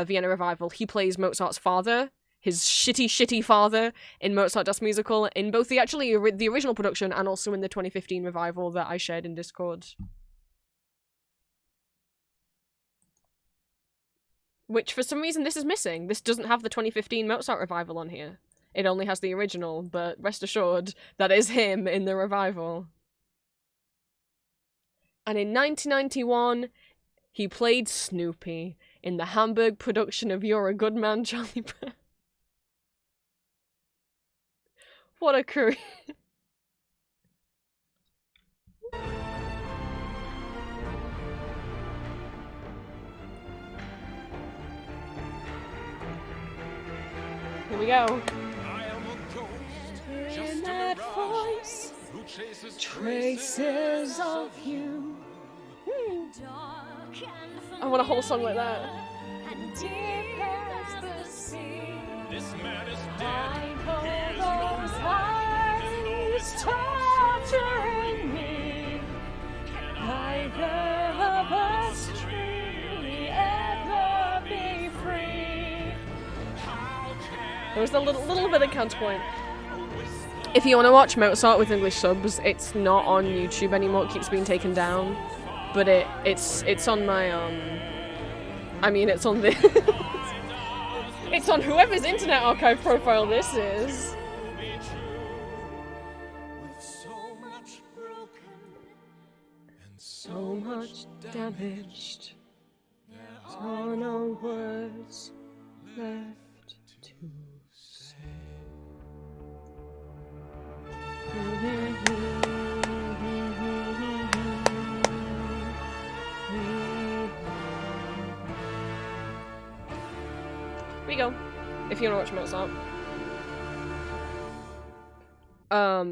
Vienna revival, he plays Mozart's father, his shitty father, in Mozart Das musical, in both the original production and also in the 2015 revival that I shared in Discord. Which, for some reason, this is missing. This doesn't have the 2015 Mozart revival on here. It only has the original, but rest assured, that is him in the revival. And in 1991, he played Snoopy in the Hamburg production of You're a Good Man, Charlie Brown. What a career. Here we go. I am a ghost, just In a that mirage voice, who chases traces of you. Dark and I want a whole song like that. and deep as the sea. This man is dead. I He is know no those more. eyes torturing me. Neither of us truly ever be free. There was a little bit of counterpoint. If you want to watch Mozart with English subs, it's not on YouTube anymore. It keeps being taken down, but it's on my I mean, it's on the it's on whoever's Internet Archive profile this is. With so much broken and So much damaged. There are no words left to say. Here we go. If you want to watch Mozart.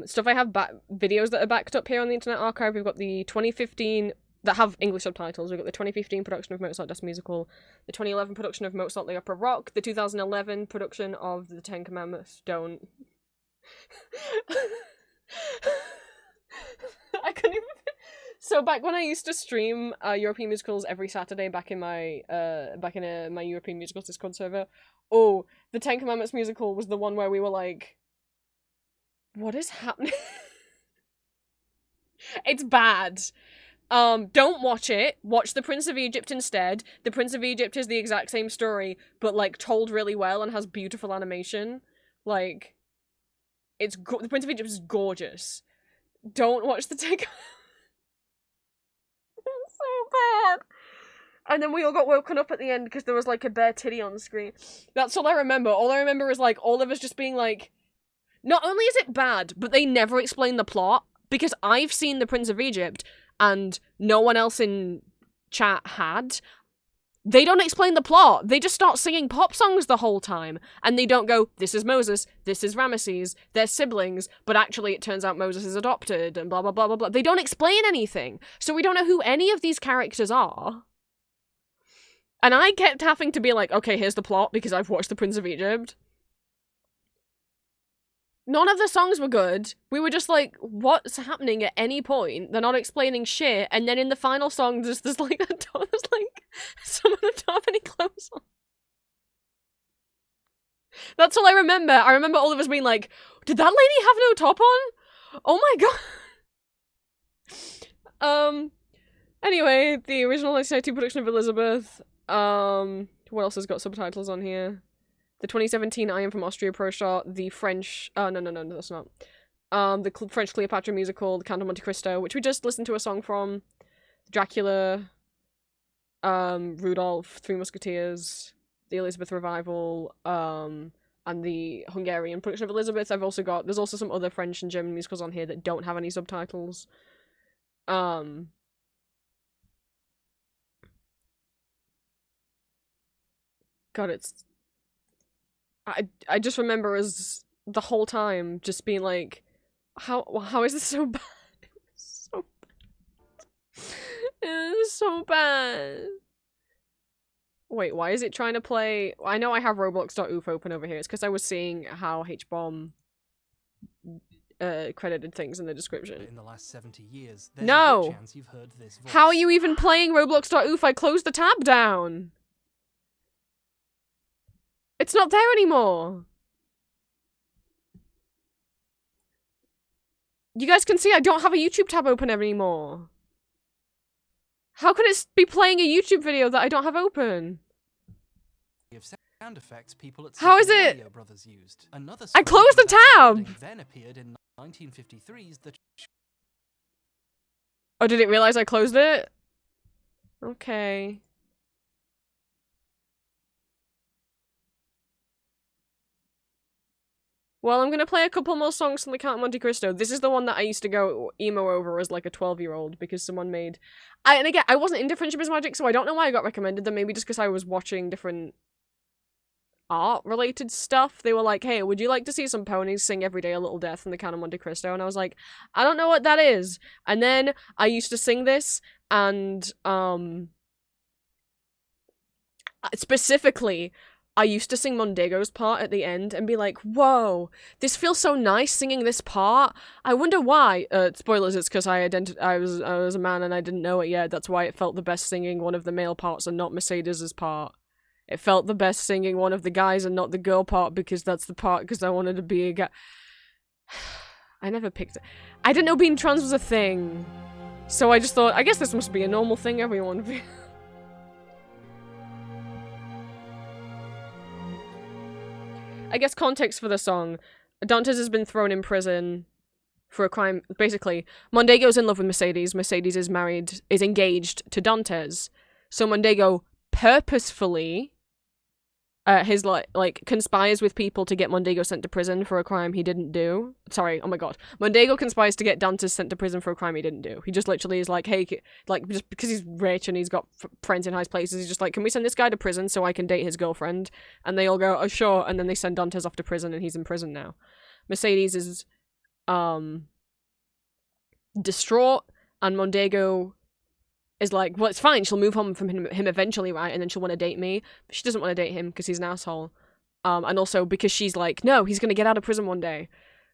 Stuff I have videos that are backed up here on the Internet Archive. We've got the 2015 that have English subtitles. We've got the 2015 production of Mozart Das Musical, the 2011 production of Mozart the Opera Rock, the 2011 production of the Ten Commandments. Don't. I couldn't even. So back when I used to stream European musicals every Saturday, back in my my European musicals Discord server. Oh, the Ten Commandments musical was the one where we were like, what is happening? It's bad. Don't watch it. Watch The Prince of Egypt instead. The Prince of Egypt is the exact same story, but like told really well and has beautiful animation. Like, The Prince of Egypt is gorgeous. Don't watch the Ten Commandments. It's so bad. And then we all got woken up at the end because there was like a bare titty on the screen. That's all I remember. All I remember is like all of us just being like, not only is it bad, but they never explain the plot. Because I've seen The Prince of Egypt and no one else in chat had. They don't explain the plot. They just start singing pop songs the whole time. And they don't go, this is Moses, this is Ramesses, they're siblings, but actually it turns out Moses is adopted, and blah blah blah blah blah. They don't explain anything. So we don't know who any of these characters are. And I kept having to be like, okay, here's the plot, because I've watched The Prince of Egypt. None of the songs were good. We were just like, what's happening at any point? They're not explaining shit. And then in the final song, there's like someone who don't have any clothes on. That's all I remember. I remember all of us being like, did that lady have no top on? Oh my god. Anyway, the original 1992 production of Elizabeth. What else has got subtitles on here? The 2017 I Am From Austria Pro Shot, the French, no, that's not. The French Cleopatra musical, The Count of Monte Cristo, which we just listened to a song from. Dracula, Rudolph, Three Musketeers, the Elizabeth Revival, and the Hungarian production of Elizabeth. There's also some other French and German musicals on here that don't have any subtitles. God, I just remember as the whole time just being like, how is this so bad? It was so bad. It was so bad. Wait, why is it trying to play? I know I have Roblox.oof open over here. It's because I was seeing how H-Bomb credited things in the description. In the last 70 years, there's a No! good chance you've heard this voice. How are you even playing Roblox.oof? I closed the tab down. It's not there anymore. You guys can see I don't have a YouTube tab open anymore. How could it be playing a YouTube video that I don't have open? Of sound effects people at How is Super it? Mario Brothers used. Another I closed the tab! Then appeared in 1953's The Oh, did it realize I closed it? Okay. Well, I'm gonna play a couple more songs from the Count of Monte Cristo. This is the one that I used to go emo over as like a 12-year-old because someone made... and again, I wasn't into Friendship is Magic, so I don't know why I got recommended them. Maybe just because I was watching different art-related stuff. They were like, hey, would you like to see some ponies sing Every Day a Little Death from the Count of Monte Cristo? And I was like, I don't know what that is. And then I used to sing this, and specifically, I used to sing Mondego's part at the end and be like, whoa, this feels so nice singing this part. I wonder why. Spoilers, it's because I was a man and I didn't know it yet. That's why it felt the best singing one of the male parts and not Mercedes's part. It felt the best singing one of the guys and not the girl part because that's the part because I wanted to be a guy. I never picked it. I didn't know being trans was a thing. So I just thought, I guess this must be a normal thing everyone feels. I guess context for the song. Dantes has been thrown in prison for a crime. Basically, Mondego's in love with Mercedes. Mercedes is engaged to Dantes. So Mondego purposefully conspires with people to get Mondego sent to prison for a crime he didn't do. Sorry, oh my god. Mondego conspires to get Dantes sent to prison for a crime he didn't do. He just literally is like, hey, like, just because he's rich and he's got friends in high places, he's just like, can we send this guy to prison so I can date his girlfriend? And they all go, oh sure, and then they send Dantes off to prison and he's in prison now. Mercedes is distraught, and Mondego is like, well, it's fine, she'll move on from him eventually, right? And then she'll want to date me. But she doesn't want to date him because he's an asshole. And also because she's like, no, he's going to get out of prison one day.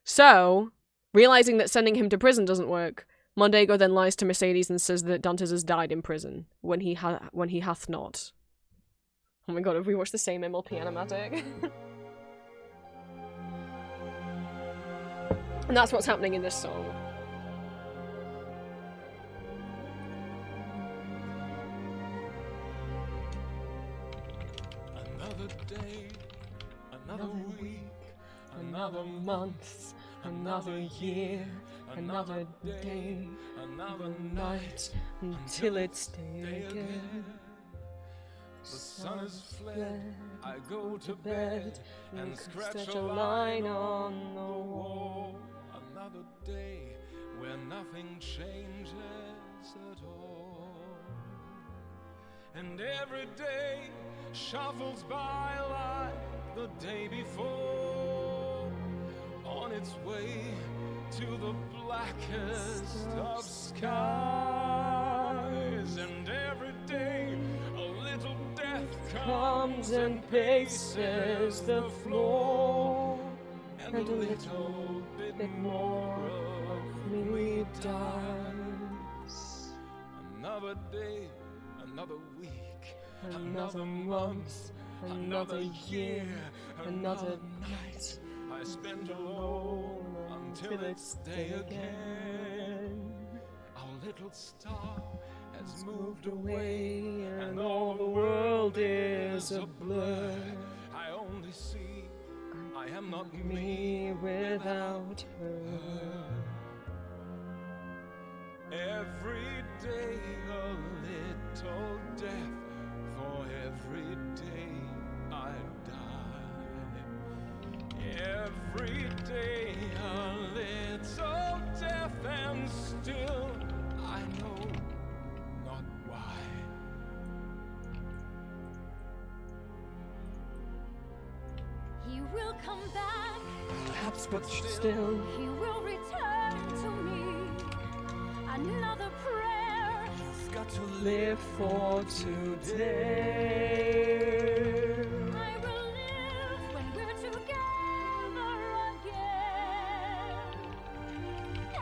So, realizing that sending him to prison doesn't work, Mondego then lies to Mercedes and says that Dantes has died in prison when he hath not. Oh my god, have we watched the same MLP animatic? And that's what's happening in this song. Another day, another week, another month, another year, another day, another night, until it's day again. The sun is fled, I go to bed and scratch a line on the wall. Another day where nothing changes at all. And every day shuffles by like the day before, on its way to the blackest of skies. And every day a little death comes and paces the floor, and a little bit more of me dies. Another day, another week, another month, another year, another night I spend alone until it's day again. Our little star has moved away and all the world is a blur. I only see I am not me without her. Every day a little death, for every day I die. Every day a little death, and still I know not why. He will come back, Perhaps, but still. he will return to me. Another prayer, I've got to live for today. I will live when we're together again.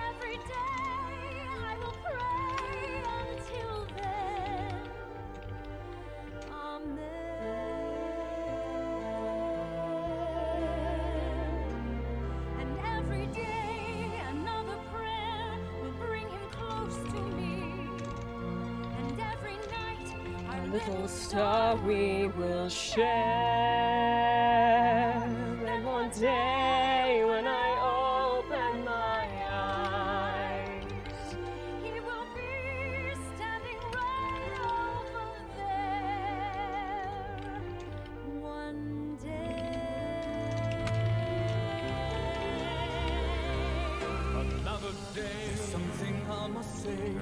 Every day I will pray until then. Amen. And every day another prayer will bring him close to me. And every night our Little star we will share. Then one day when I open my eyes, he will be standing right over there one day. must say,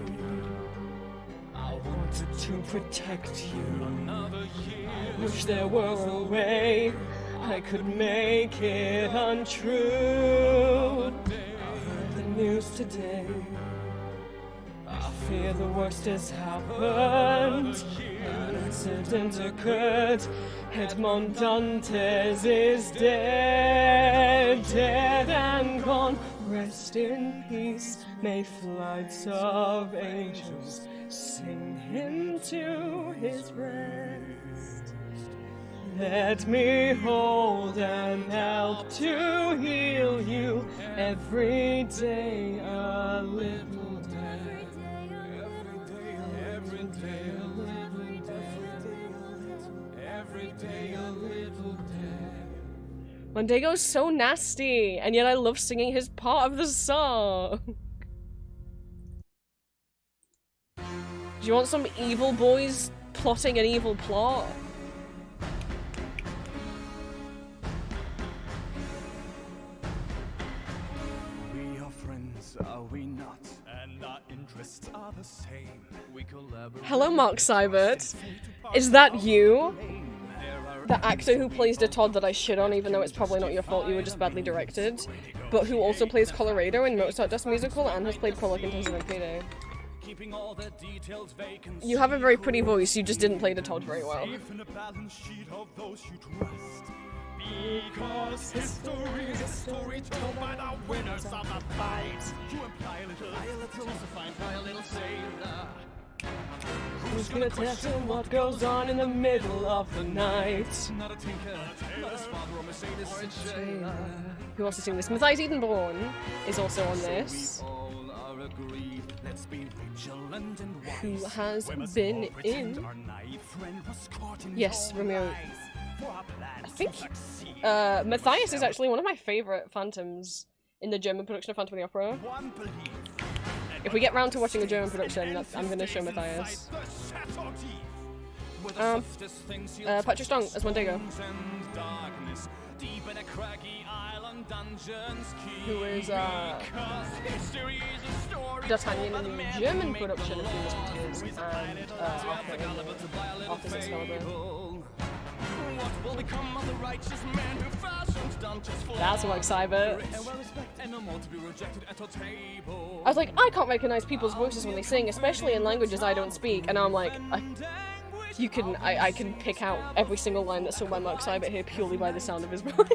I wanted to protect you. Another year. I wish there were a way I could make it untrue. I heard the news today. I fear the worst has happened. An incident occurred. Edmond Dantes is dead, dead and gone. Rest in peace. May flights of angels sing him to his rest. Let me hold and help to heal you every day a little day. Every day a little day. Every day a little day. Mondego's so nasty, and yet I love singing his part of the song. Do you want some evil boys plotting an evil plot? We are friends, are we not? And our interests are the same. We collaborate. Hello, Mark Seibert. Is that you? The actor who plays the Todd that I shit on, even though it's probably not your fault, you were just badly directed, but who also plays Colorado in Mozart Das Musical and has played Pollock in Tenzin and Payday. You have a very pretty voice, you just didn't play the Todd very well. Because history is a story told by the winners of the fight. You imply a little, to find by a little sailor. Who's gonna tell him what goes on in the middle of the night? Not a tinker, not his father or Mercedes or a jailer. Who else is singing this? Matthias Edenborn is also on this. All are agreed. Let's be vigilant and wise. Who has We must been all pretend in- our naive friend was caught in Yes, your Romeo. lies. For our plans I think to succeed. Matthias is actually one of my favourite Phantoms in the German production of Phantom of the Opera. One belief. If we get round to watching a German production, I'm gonna show Matthias. Patrick Stong as Mondego. Who is, D'Artagnan in the German production of Three Musketeers and Arthur in the Arthur's Excalibur. That's Mark Seibert. I was like, I can't recognize people's voices when they sing, especially in languages I don't speak, and now I'm like, I can pick out every single line that's sung by Mark Seibert here purely by the sound of his voice.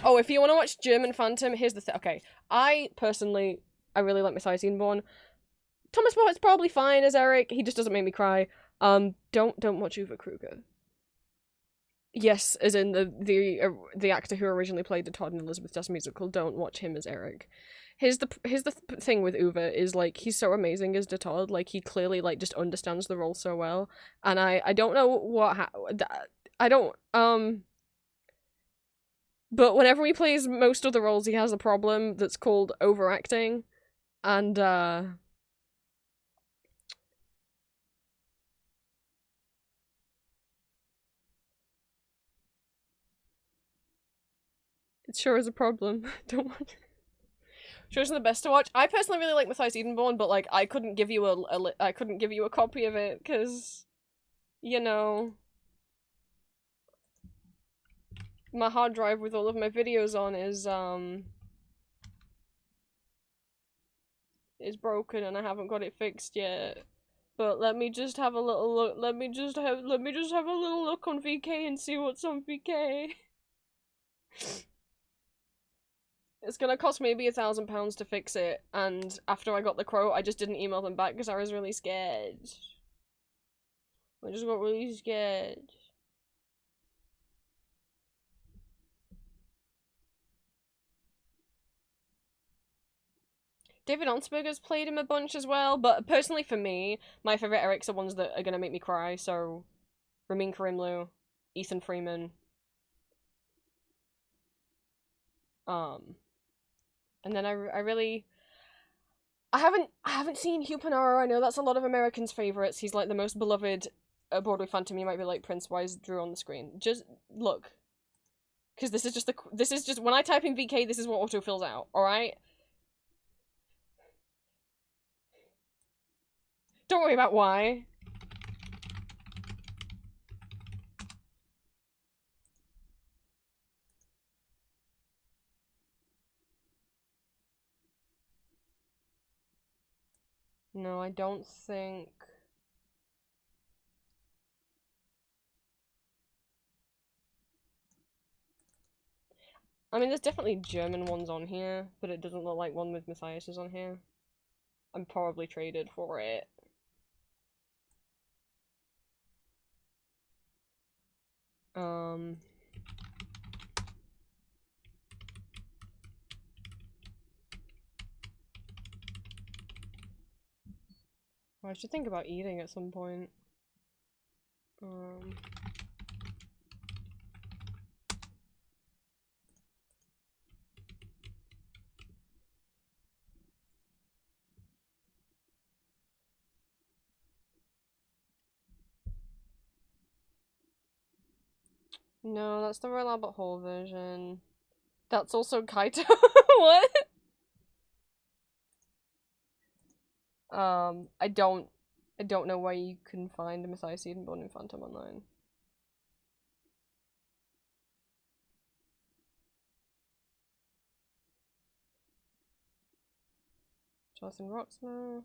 Oh, if you want to watch German Phantom, here's the thing. Okay, I really like Matthias Edenborn. Thomas Barrett's probably fine as Eric. He just doesn't make me cry. Don't watch Uwe Kruger. Yes, as in the actor who originally played the Todd in Elizabeth Das Musical. Don't watch him as Eric. Here's the thing with Uwe is like he's so amazing as the Todd. Like he clearly like just understands the role so well. And I don't know what I don't But whenever he plays most of the roles, he has a problem that's called overacting, and it sure is a problem. Don't watch it. Sure isn't the best to watch. I personally really like Matthias Edenborn, but like I couldn't give you a copy of it because, you know, my hard drive with all of my videos on is broken and I haven't got it fixed yet. But let me just have a little look. Let me just have a little look on VK and see what's on VK. It's gonna cost maybe £1,000 to fix it, and after I got the quote, I just didn't email them back because I was really scared. I just got really scared. David Onsberger's played him a bunch as well, but personally for me, my favourite Erics are ones that are gonna make me cry, so Ramin Karimloo, Ethan Freeman. And then I haven't seen Hugh Panaro. I know that's a lot of Americans' favourites. He's like the most beloved Broadway Phantom. You might be like, Prince, why is Drew on the screen? Just look. Because this is just when I type in VK, this is what auto fills out. All right. Don't worry about why. No, I don't think. I mean, there's definitely German ones on here, but it doesn't look like one with Matthias is on here. I'm probably traded for it. I should think about eating at some point. No, that's the Royal Albert Hall version. That's also Kaito. What? I don't know where you can find a Matthias Edenborn in Phantom online. Jonathan Rocksmith.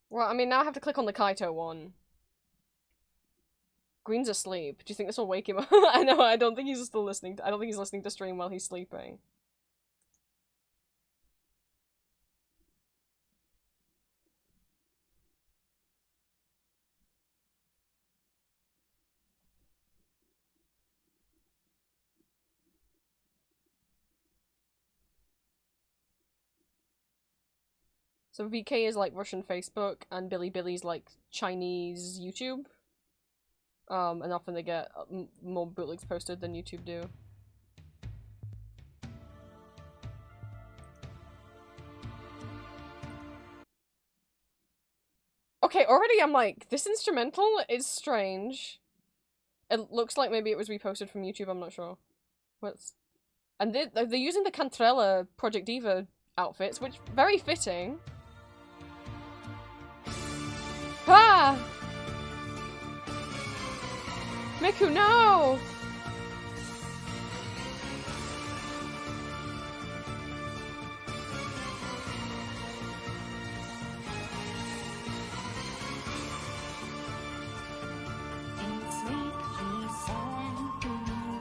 Well, I mean, now I have to click on the Kaito one. Green's asleep. Do you think this will wake him up? I know, I don't think he's still listening. I don't think he's listening to stream while he's sleeping. So VK is like Russian Facebook, and Billy's like Chinese YouTube. And often they get more bootlegs posted than YouTube do. Okay, already I'm like, this instrumental is strange. It looks like maybe it was reposted from YouTube, I'm not sure. And they're using the Cantrella Project Diva outfits, which very fitting. Ah! Miku, no!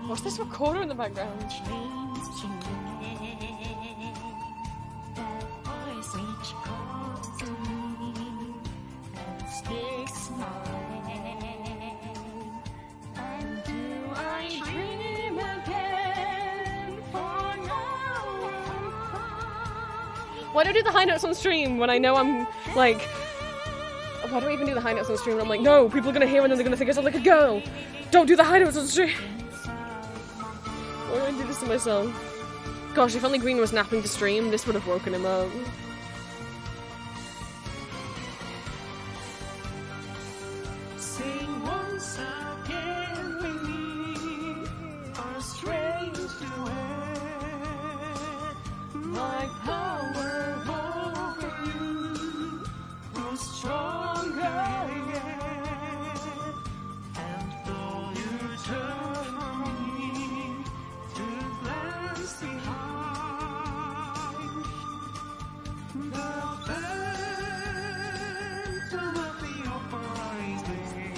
What's this recorder in the background? Why do I do the high notes on stream when I know I'm like... Why do I even do the high notes on stream when I'm like, no, people are gonna hear and then they're gonna think I sound like a girl! Don't do the high notes on stream! Why do I do this to myself? Gosh, if only Green was napping to stream, this would have woken him up. Sing once again with me, our strange duet. My power over you grows stronger yet. And though you turn from me to glance behind, the phantom of the uprising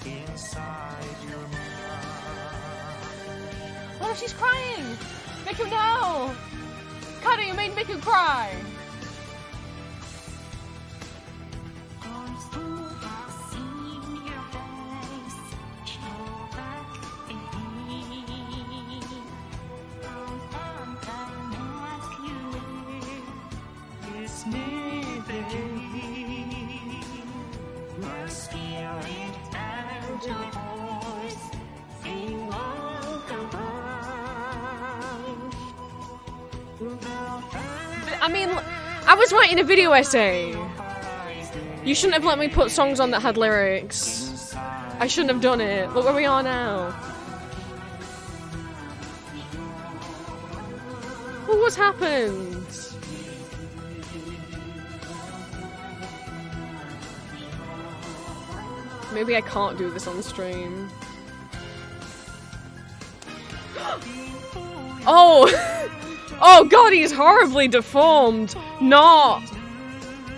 inside your mind. Oh, she's crying! Miku, no! Kado, you made Miku cry! It's me, baby. My spirit and your voice sing all combined. I mean, I was writing a video essay! You shouldn't have let me put songs on that had lyrics. I shouldn't have done it. Look where we are now. Well, what's happened? Maybe I can't do this on stream. Oh! Oh god, he's horribly deformed! Not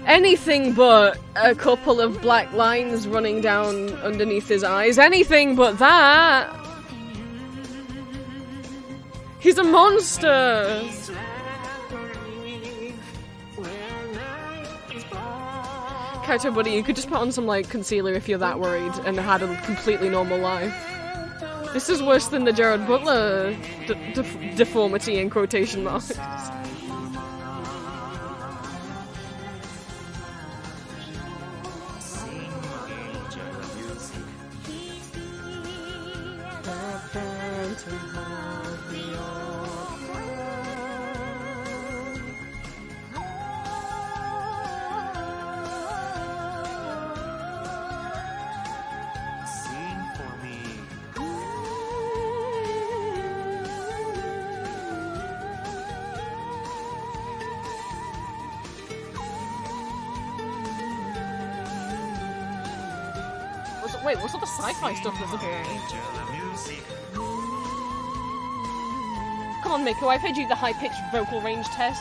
anything but a couple of black lines running down underneath his eyes. Anything but that! He's a monster! Kaito buddy, you could just put on some like concealer if you're that worried and had a completely normal life. This is worse than the Jared Butler deformity in quotation marks. Wait, what's all the sci-fi stuff that's appearing? Come on, Miku, I paid you the high-pitched vocal range test.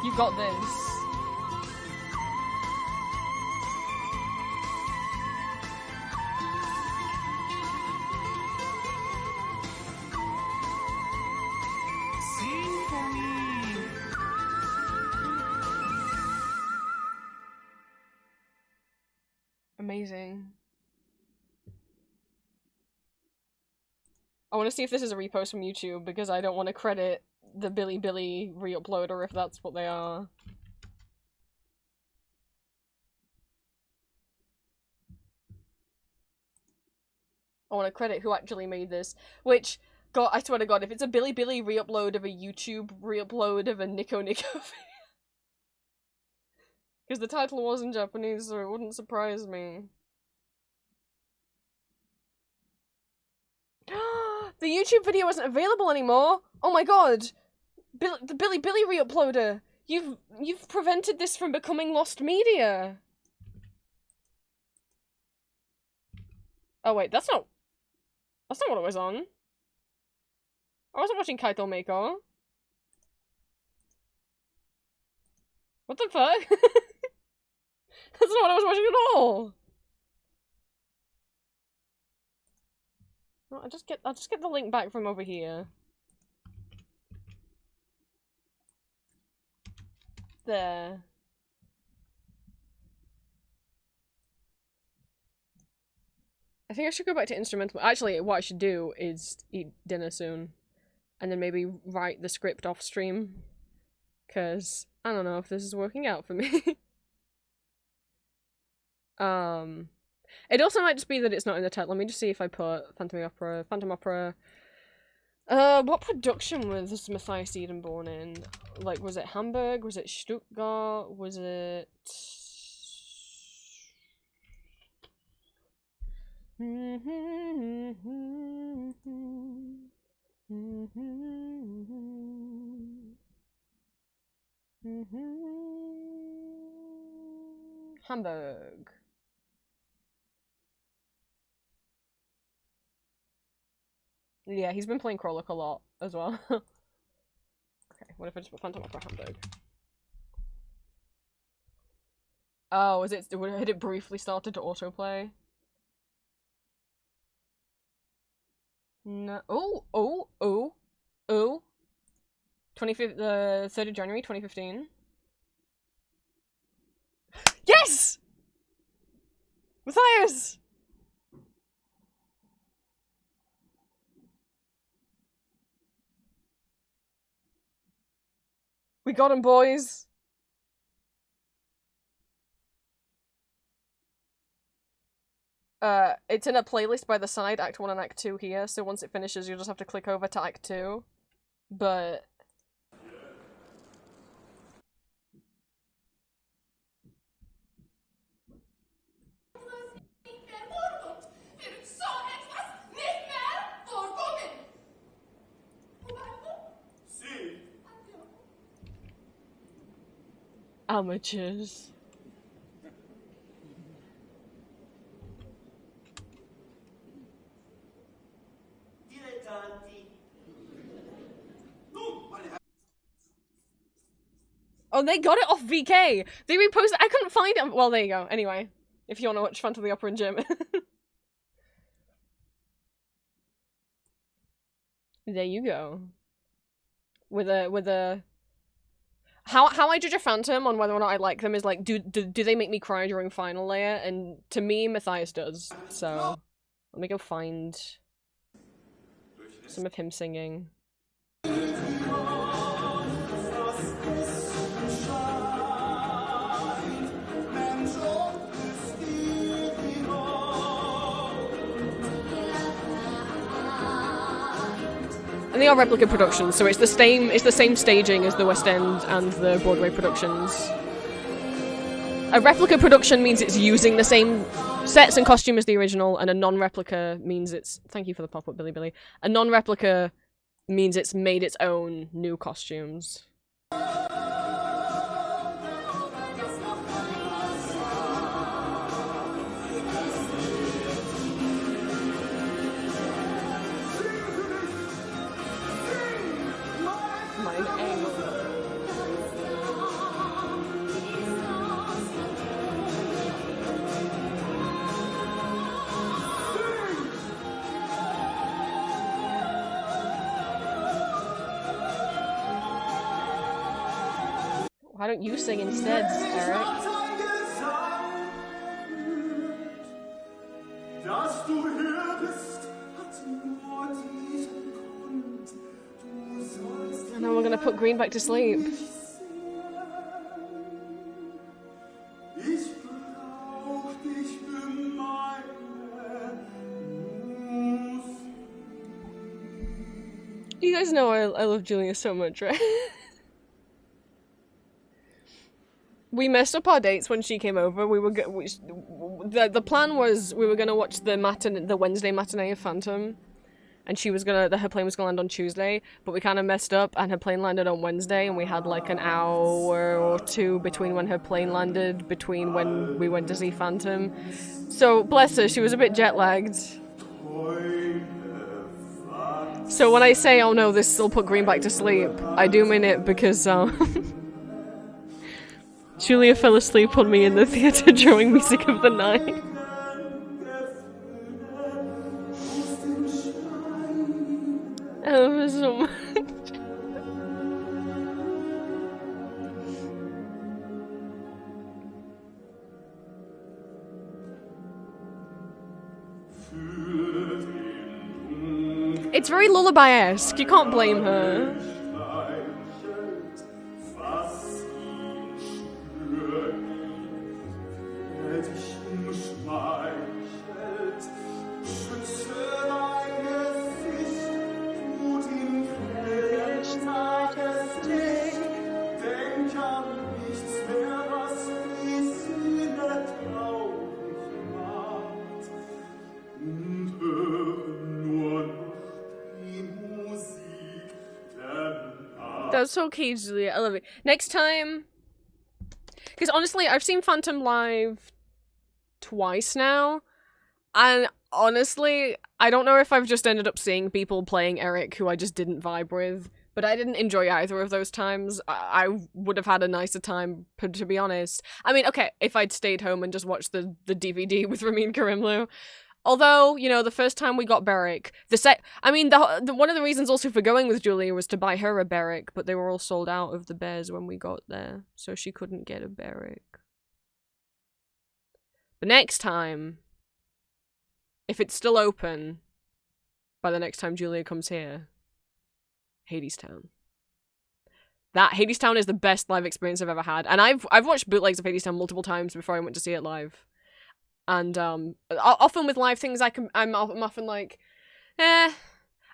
You got this. Amazing. I want to see if this is a repost from YouTube because I don't want to credit the Bilibili re-uploader if that's what they are. I want to credit who actually made this, which, God, I swear to God, if it's a Bilibili re-upload of a YouTube re-upload of a Nico Nico video. Because the title was in Japanese, so it wouldn't surprise me. The YouTube video isn't available anymore! Oh my god! The Bilibili re-uploader! You've prevented this from becoming lost media! Oh wait, that's not what it was on. I wasn't watching Kaito Meiko. What the fuck? That's not what I was watching at all! Well, I'll just get the link back from over here. There. I think I should go back to instrumental. Actually, what I should do is eat dinner soon. And then maybe write the script off stream. Cause I don't know if this is working out for me. It also might just be that it's not in the title. Let me just see if I put Phantom Opera. What production was Matthias Eden born in? Like, was it Hamburg? Was it Stuttgart? Was it... Hamburg. Yeah, he's been playing Krolok a lot as well. Okay, what if I just put Phantom Opera Hamburg? Oh, had it briefly started to autoplay? No. Oh. 25th, 3rd of January, 2015. Yes! Matthias! We got him, boys! It's in a playlist by the side, Act 1 and Act 2 here, so once it finishes you'll just have to click over to Act 2. But... Amateurs. Oh, they got it off VK! They reposted- I couldn't find it- well, there you go. Anyway, if you want to watch Phantom of the Opera in German. There you go. With a... How I judge a Phantom on whether or not I like them is like, do they make me cry during Final Layer? And to me, Matthias does. So, let me go find some of him singing. And they are replica productions, so it's the same staging as the West End and the Broadway productions. A replica production means it's using the same sets and costume as the original, and a non-replica means it's... Thank you for the pop-up, Billy Billy. A non-replica means it's made its own new costumes. Why don't you sing instead, Eric? And then we're gonna put Green back to sleep. You guys know I love Julia so much, right? We messed up our dates when she came over. We were the plan was we were gonna watch the Wednesday matinee of Phantom, and she was gonna her plane was gonna land on Tuesday, but we kind of messed up and her plane landed on Wednesday, and we had like an hour or two between when her plane landed, between when we went to see Phantom. So bless her, she was a bit jet lagged. So when I say, oh no, this will put Green back to sleep, I do mean it because Julia fell asleep on me in the theatre during Music of the Night. I love her so much. It's very lullaby-esque, you can't blame her. That's so cute, Julia. I love it. Next time... Because honestly, I've seen Phantom live twice now. And honestly, I don't know if I've just ended up seeing people playing Eric who I just didn't vibe with. But I didn't enjoy either of those times. I would have had a nicer time, to be honest. I mean, okay, if I'd stayed home and just watched the DVD with Ramin Karimloo. Although, you know, the first time we got Beric, one of the reasons also for going with Julia was to buy her a Beric, but they were all sold out of the bears when we got there, so she couldn't get a Beric. But next time, if it's still open, by the next time Julia comes here, Hadestown. That Hadestown is the best live experience I've ever had, and I've watched bootlegs of Hadestown multiple times before I went to see it live. And often with live things, I'm often like, I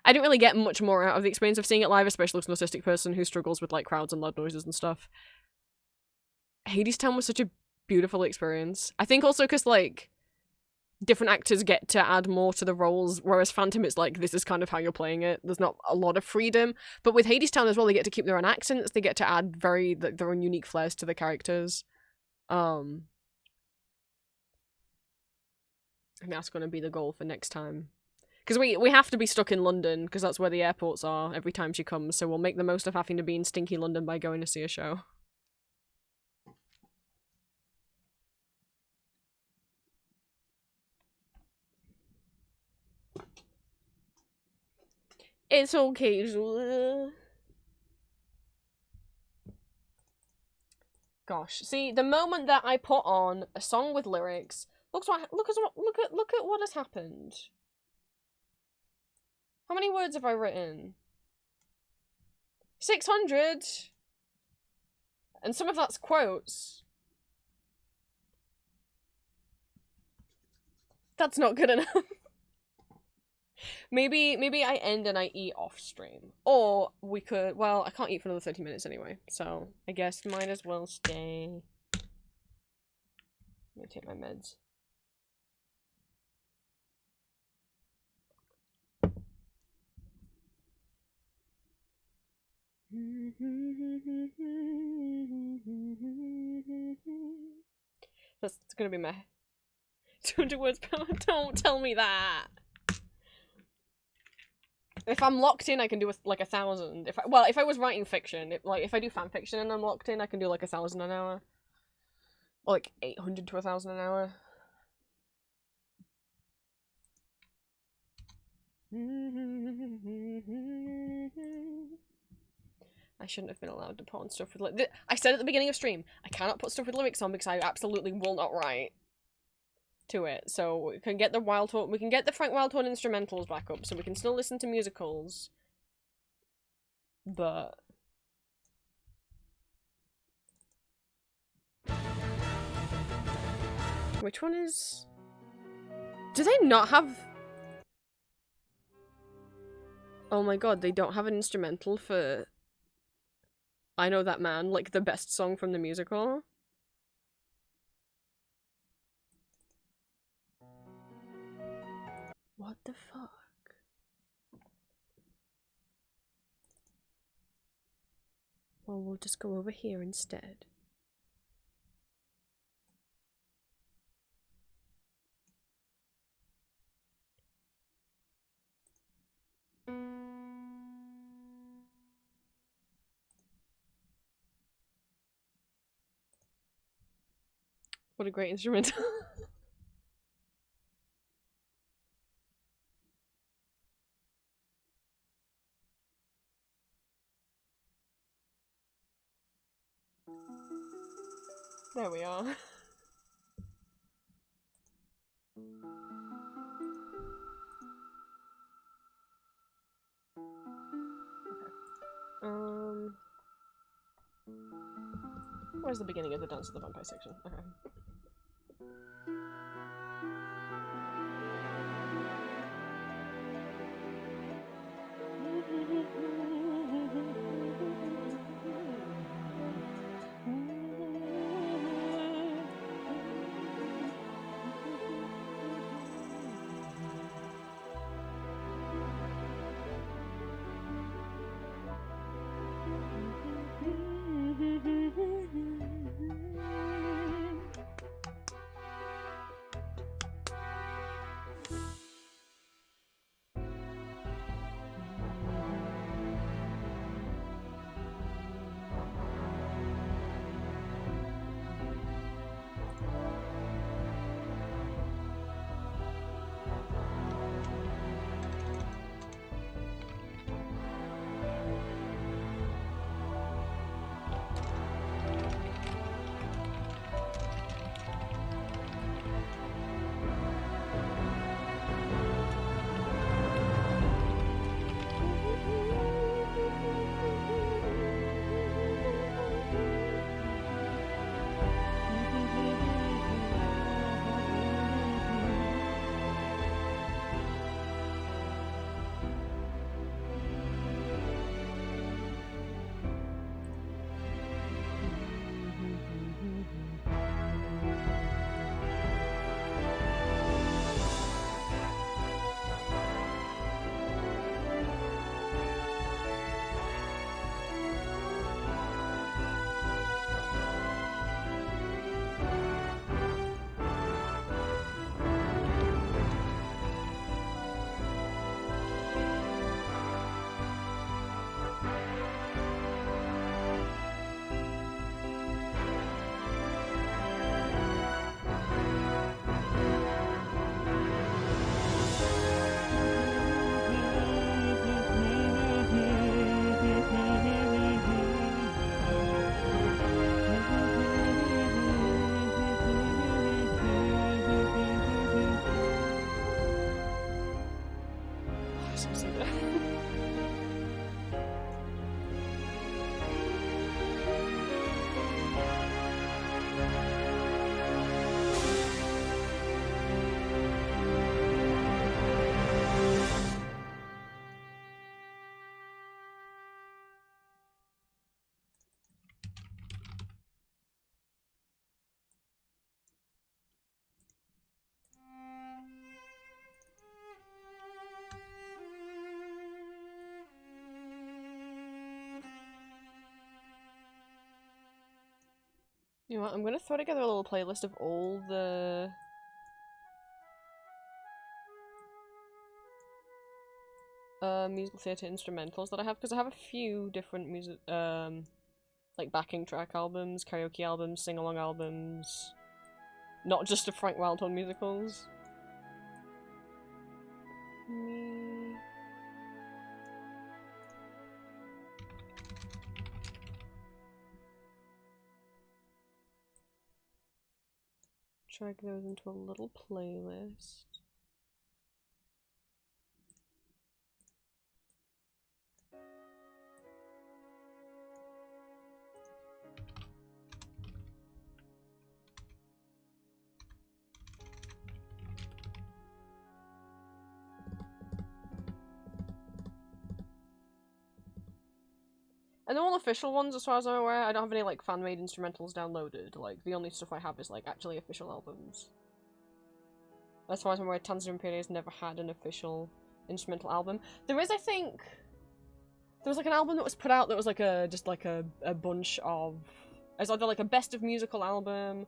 didn't really get much more out of the experience of seeing it live, especially as an autistic person who struggles with like crowds and loud noises and stuff. Hadestown was such a beautiful experience. I think also because like different actors get to add more to the roles, whereas Phantom, it's like, this is kind of how you're playing it. There's not a lot of freedom. But with Hadestown as well, they get to keep their own accents. They get to add their own unique flares to the characters. And that's going to be the goal for next time. Because we have to be stuck in London, because that's where the airports are every time she comes, so we'll make the most of having to be in stinky London by going to see a show. It's okay. Gosh, see, the moment that I put on a song with lyrics, look at what has happened. How many words have I written? 600. And some of that's quotes. That's not good enough. Maybe I end and I eat off stream. Or we could, well, I can't eat for another 30 minutes anyway, so I guess might as well stay. Let me take my meds. That's gonna be my 200 words per hour. Don't tell me that. If I'm locked in, I can do like 1,000. If I was writing fiction, if I do fan fiction and I'm locked in, I can do like 1,000 an hour, or like 800 to 1,000 an hour. I shouldn't have been allowed to put on stuff with I said at the beginning of stream, I cannot put stuff with lyrics on because I absolutely will not write to it. So we can get the Wildhorn, we can get the Frank Wildhorn instrumentals back up, so we can still listen to musicals. But which one is? Do they not have? Oh my god, they don't have an instrumental for I Know That Man, like the best song from the musical. What the fuck? Well, we'll just go over here instead. What a great instrument. There we are. Okay. Where's the beginning of the Dance of the Vampire section? Okay. You know what? I'm gonna throw together a little playlist of all the musical theatre instrumentals that I have, because I have a few different music, like backing track albums, karaoke albums, sing-along albums, not just of Frank Wildhorn musicals. Drag those into a little playlist. And they're all official ones as far as I'm aware. I don't have any like fan-made instrumentals downloaded. Like the only stuff I have is like actually official albums. As far as I'm aware, Tanzania Imperial has never had an official instrumental album. There is, I think, there was like an album that was put out that was like a just like a bunch of, it's either like a best of musical album,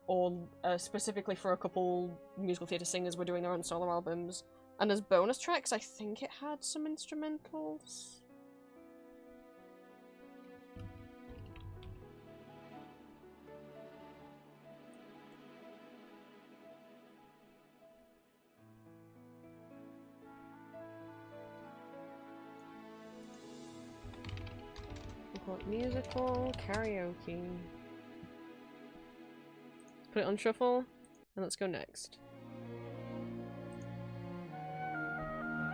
or specifically for a couple musical theatre singers were doing their own solo albums. And as bonus tracks, I think it had some instrumentals. Musical karaoke. Let's put it on shuffle, and let's go next.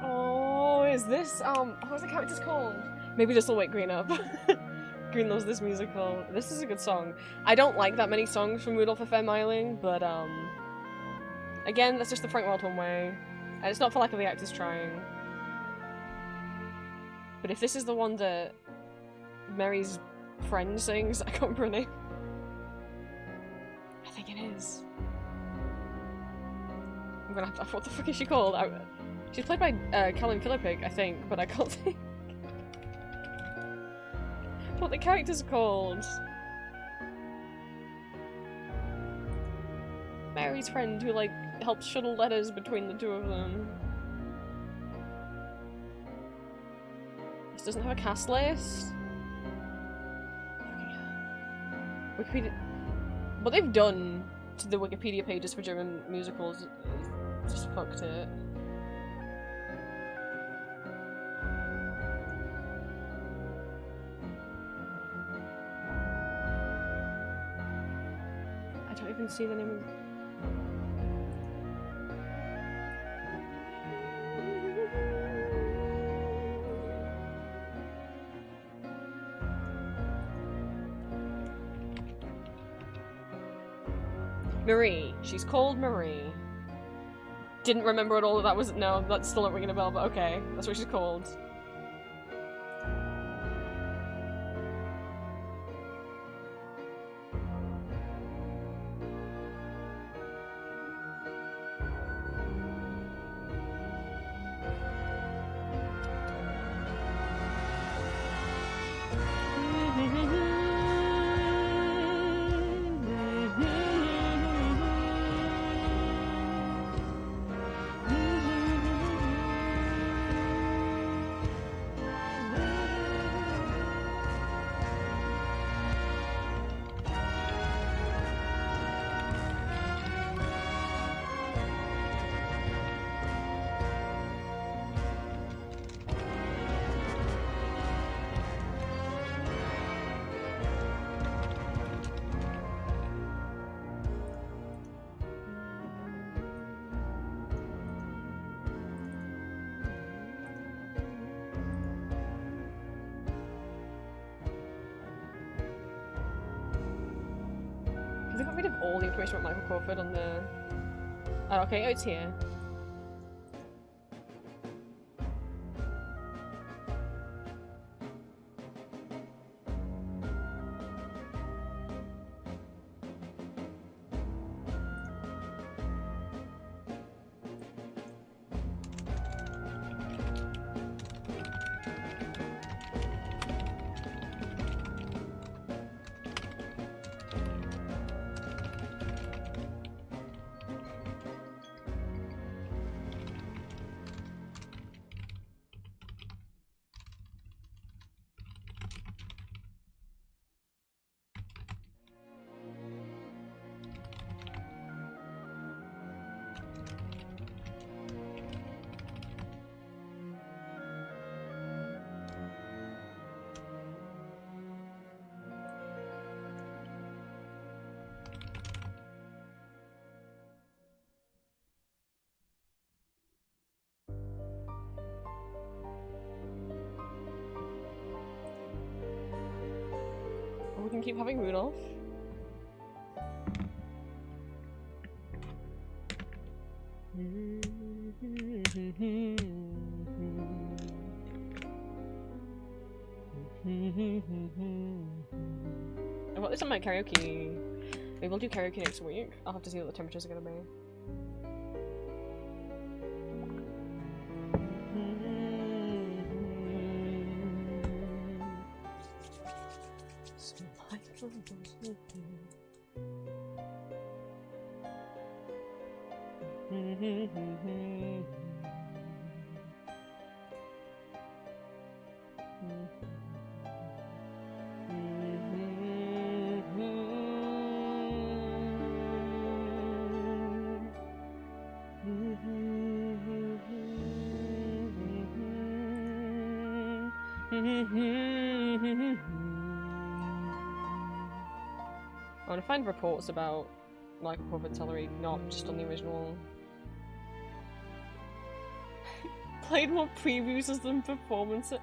Oh, is this what's the character's called? Maybe this will wake Green up. Green loves this musical. This is a good song. I don't like that many songs from Rudolph the Fair-Myling, but again, that's just the Frank Wildhorn way, and it's not for lack of the actors trying. But if this is the one that Mary's friend sings, I can't remember her name. I think it is. I'm gonna have to, what the fuck is she called? She's played by Callum Philippig, I think, but I can't think what the character's called. Mary's friend who like helps shuttle letters between the two of them. This doesn't have a cast list. Wikipedia. What they've done to the Wikipedia pages for German musicals just fucked it. I don't even see the name of... Marie. She's called Marie. Didn't remember at all that was- no, that's still not ringing a bell, but okay. That's what she's called. They got rid of all the information about Michael Crawford on the... Oh, okay, oh, it's here. We can keep having Rudolph. I've got this on my karaoke. Maybe we'll do karaoke next week. I'll have to see what the temperatures are gonna be. I want to find reports about Michael Crawford Salary, not just on the original. Played more previews than performances.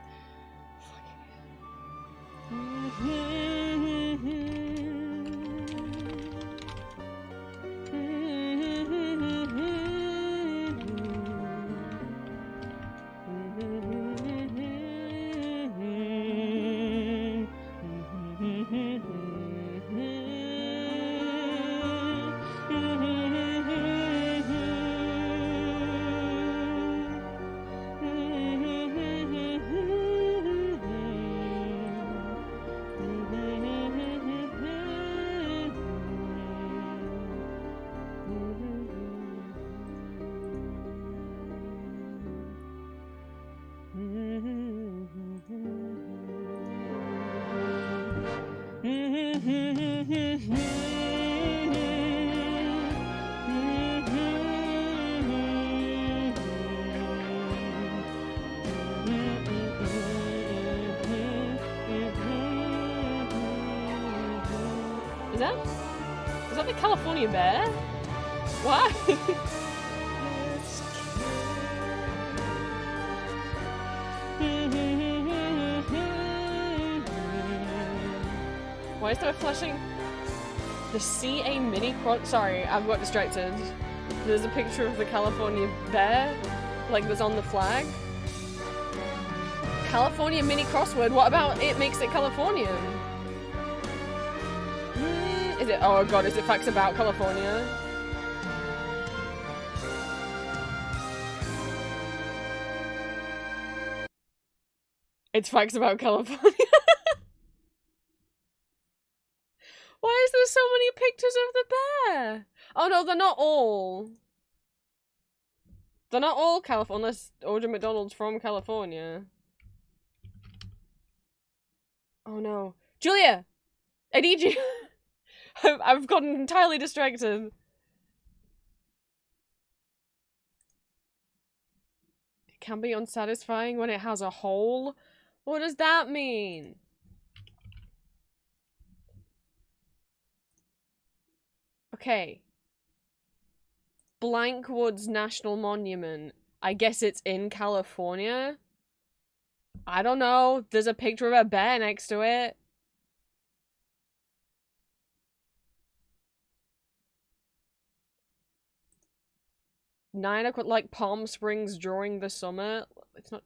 Is that the California bear? Why? Why is there a flashing? The CA mini cross. Sorry, I've got distracted. There's a picture of the California bear, like that's on the flag. California mini crossword. What about it makes it Californian? Is it? Oh god, is it facts about California? It's facts about California. Why is there so many pictures of the bear? Oh no, they're not all. They're not all California, unless Audrey McDonald's from California. Oh no. Julia! I need you! I've gotten entirely distracted. It can be unsatisfying when it has a hole? What does that mean? Okay. Blank Woods National Monument. I guess it's in California? I don't know. There's a picture of a bear next to it. Like Palm Springs during the summer. It's not.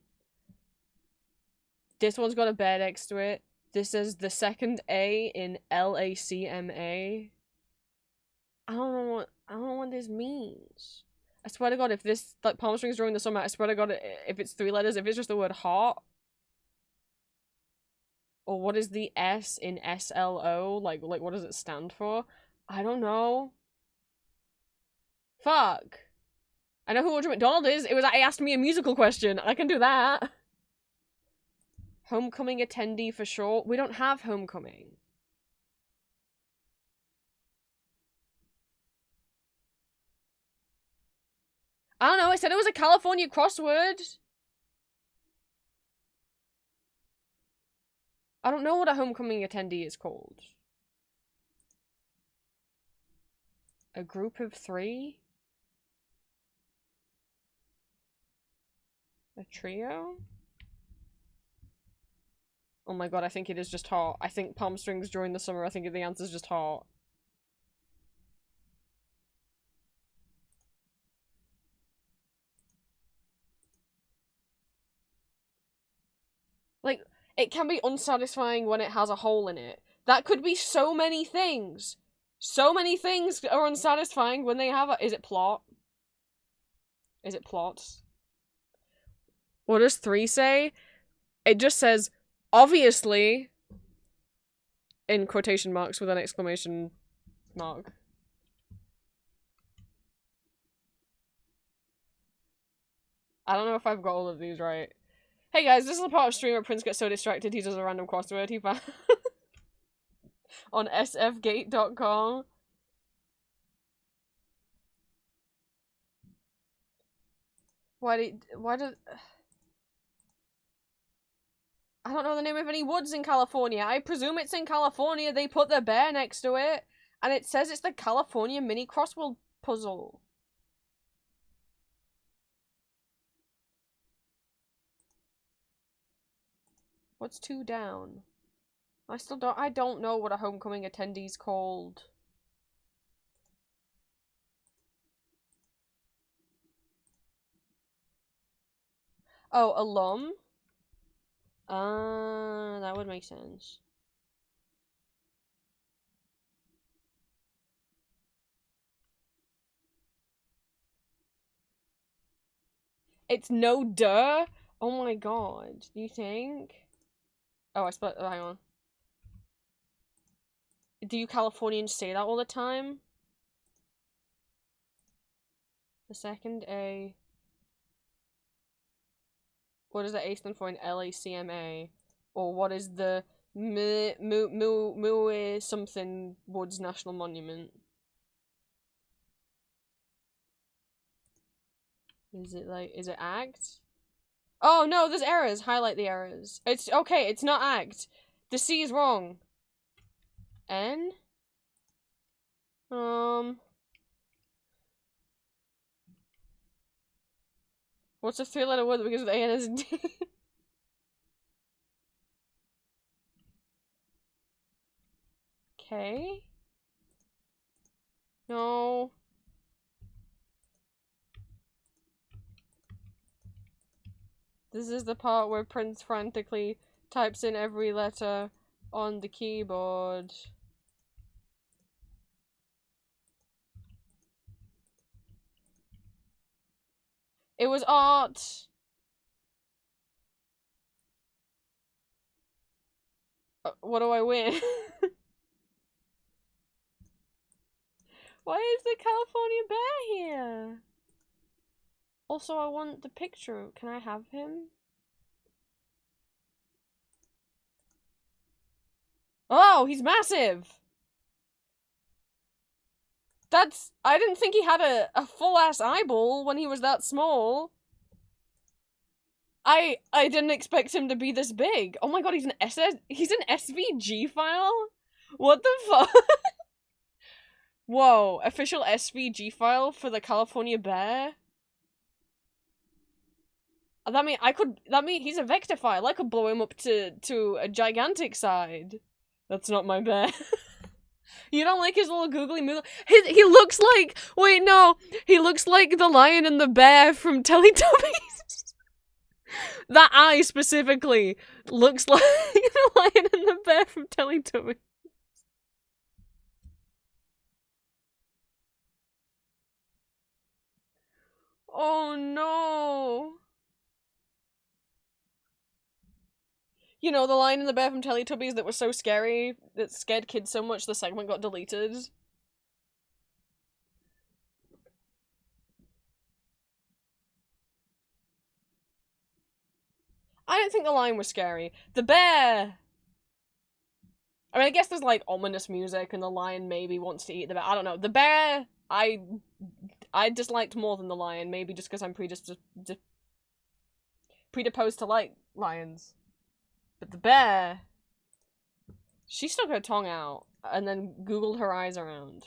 This one's got a bear next to it. This is the second A in LACMA. I don't know what this means. I swear to God, if this like Palm Springs during the summer, I swear to God, if it's 3 letters, if it's just the word hot. Or what is the S in SLO? Like what does it stand for? I don't know. Fuck. I know who Audrey McDonald is. It asked me a musical question. I can do that. Homecoming attendee for sure. We don't have homecoming. I don't know. I said it was a California crossword. I don't know what a homecoming attendee is called. A group of 3? A trio? Oh my god, I think it is just hot. I think palm strings during the summer, I think the answer's just hot. Like, it can be unsatisfying when it has a hole in it. That could be so many things. So many things are unsatisfying when they have a- Is it plot? Is it plot? What does 3 say? It just says, obviously, in quotation marks with an exclamation mark. I don't know if I've got all of these right. Hey guys, this is the part of stream where Prince gets so distracted he does a random crossword he found on sfgate.com. Why did I don't know the name of any woods in California. I presume it's in California. They put the bear next to it, and it says it's the California mini crossword puzzle. What's 2 down? I don't know what a homecoming attendee's called. Oh, alum? That would make sense. It's no duh? Oh my god. Do you think? Oh, I spelled. Oh, hang on. Do you Californians say that all the time? The second A. What does the A stand for in LACMA? Or what is the something Woods National Monument? Is it ACT? Oh no, there's errors. Highlight the errors. It's okay, it's not ACT. The C is wrong. N? What's a 3-letter word that begins with A and is D? Okay. No. This is the part where Prince frantically types in every letter on the keyboard. It was art! What do I win? Why is the California bear here? Also, I want the picture. Can I have him? Oh, he's massive! That's- I didn't think he had a full-ass eyeball when he was that small. I didn't expect him to be this big. Oh my god, he's an SVG file? What the fuck? Whoa, official SVG file for the California bear? That mean he's a vector file. I could blow him up to a gigantic side. That's not my bear. You don't like his little googly moo? He looks like, wait, no, he looks like the lion and the bear from Teletubbies. That eye specifically looks like the lion and the bear from Teletubbies. Oh no. You know, the lion and the bear from Teletubbies that were so scary, that scared kids so much the segment got deleted. I don't think the lion was scary. The bear! I mean, I guess there's, like, ominous music and the lion maybe wants to eat the bear. I don't know. The bear, I disliked more than the lion, maybe just because I'm predisposed to like lions. But the bear, she stuck her tongue out and then googled her eyes around.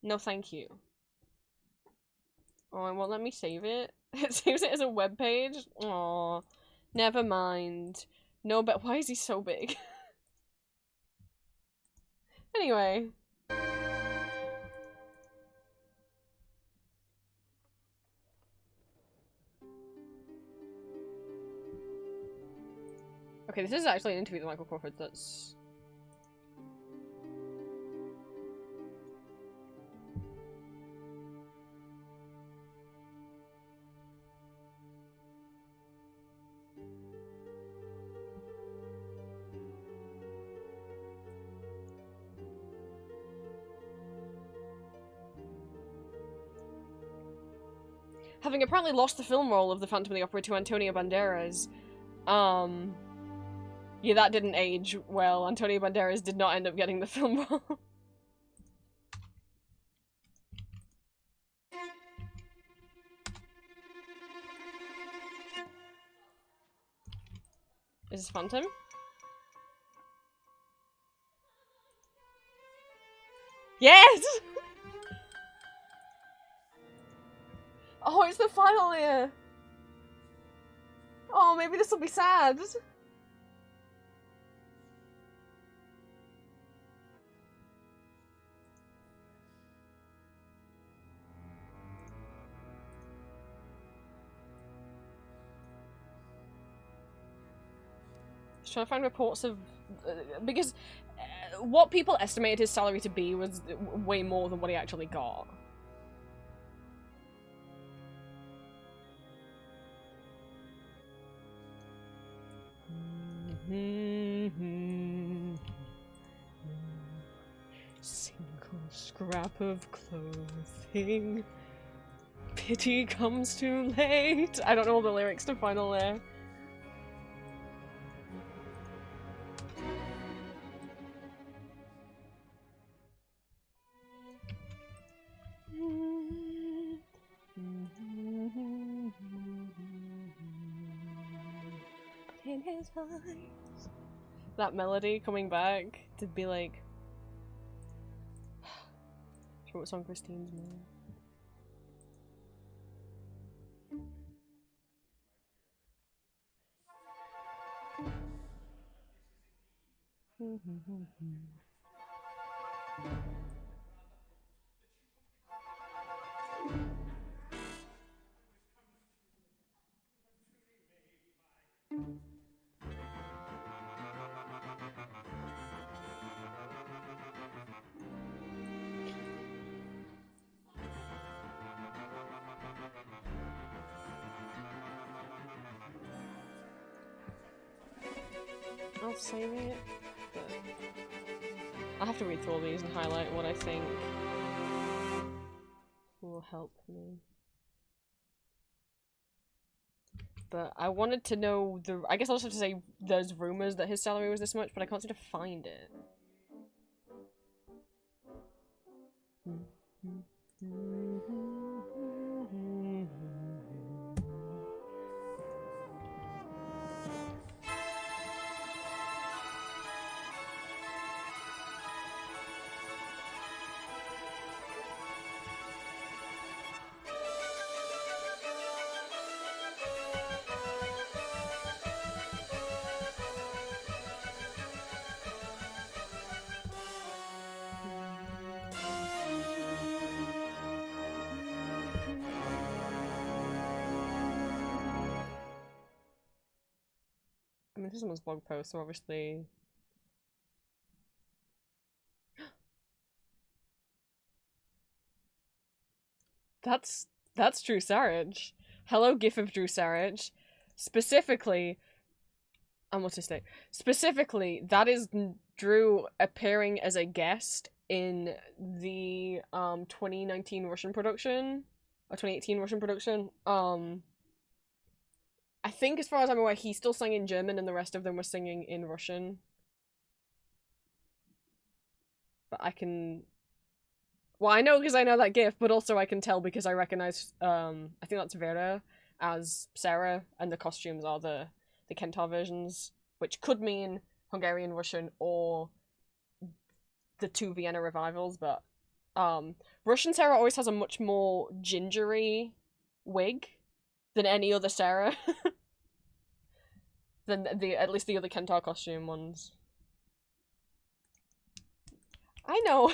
No thank you. Oh, it won't let me save it? It saves it as a web page? Aww. Never mind. No, but why is he so big? Anyway. Okay, this is actually an interview with Michael Crawford, that's... Having apparently lost the film role of the Phantom of the Opera to Antonio Banderas, yeah, that didn't age well. Antonio Banderas did not end up getting the film role. Is this Phantom? Yes! Oh, it's the final year! Oh, maybe this will be sad. Just trying to find reports of... because what people estimated his salary to be was way more than what he actually got. Single scrap of clothing. Pity comes too late. I don't know all the lyrics to Final Lair. In his eyes. That melody coming back to be like. Sure, what song Christine's made. I'll save it, but I'll have to read through all these and highlight what I think will help me. But I wanted to know the- I guess I'll just have to say there's rumors that his salary was this much, but I can't seem to find it. I mean, this is someone's blog post, so obviously... That's Drew Sarich. Hello, GIF of Drew Sarich. Specifically... I'm autistic. Specifically, that is Drew appearing as a guest in the 2019 Russian production. Or 2018 Russian production. I think, as far as I'm aware, he still sang in German and the rest of them were singing in Russian. But I can... Well, I know because I know that GIF, but also I can tell because I recognize, I think that's Vera as Sarah, and the costumes are the Kentaur versions, which could mean Hungarian Russian or the two Vienna revivals, but Russian Sarah always has a much more gingery wig than any other Sarah. than at least the other Kentaur costume ones. I know.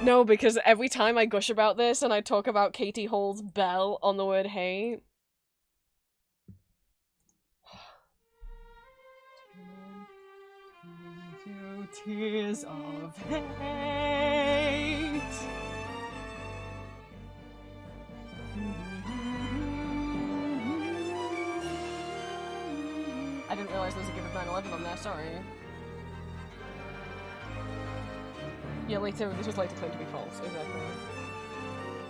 No, because every time I gush about this and I talk about Katie Hall's bell on the word hey. Tears of hate. I didn't realize there was a GIF of 9/11 on there, sorry. Yeah, later, this was later claimed to be false, exactly.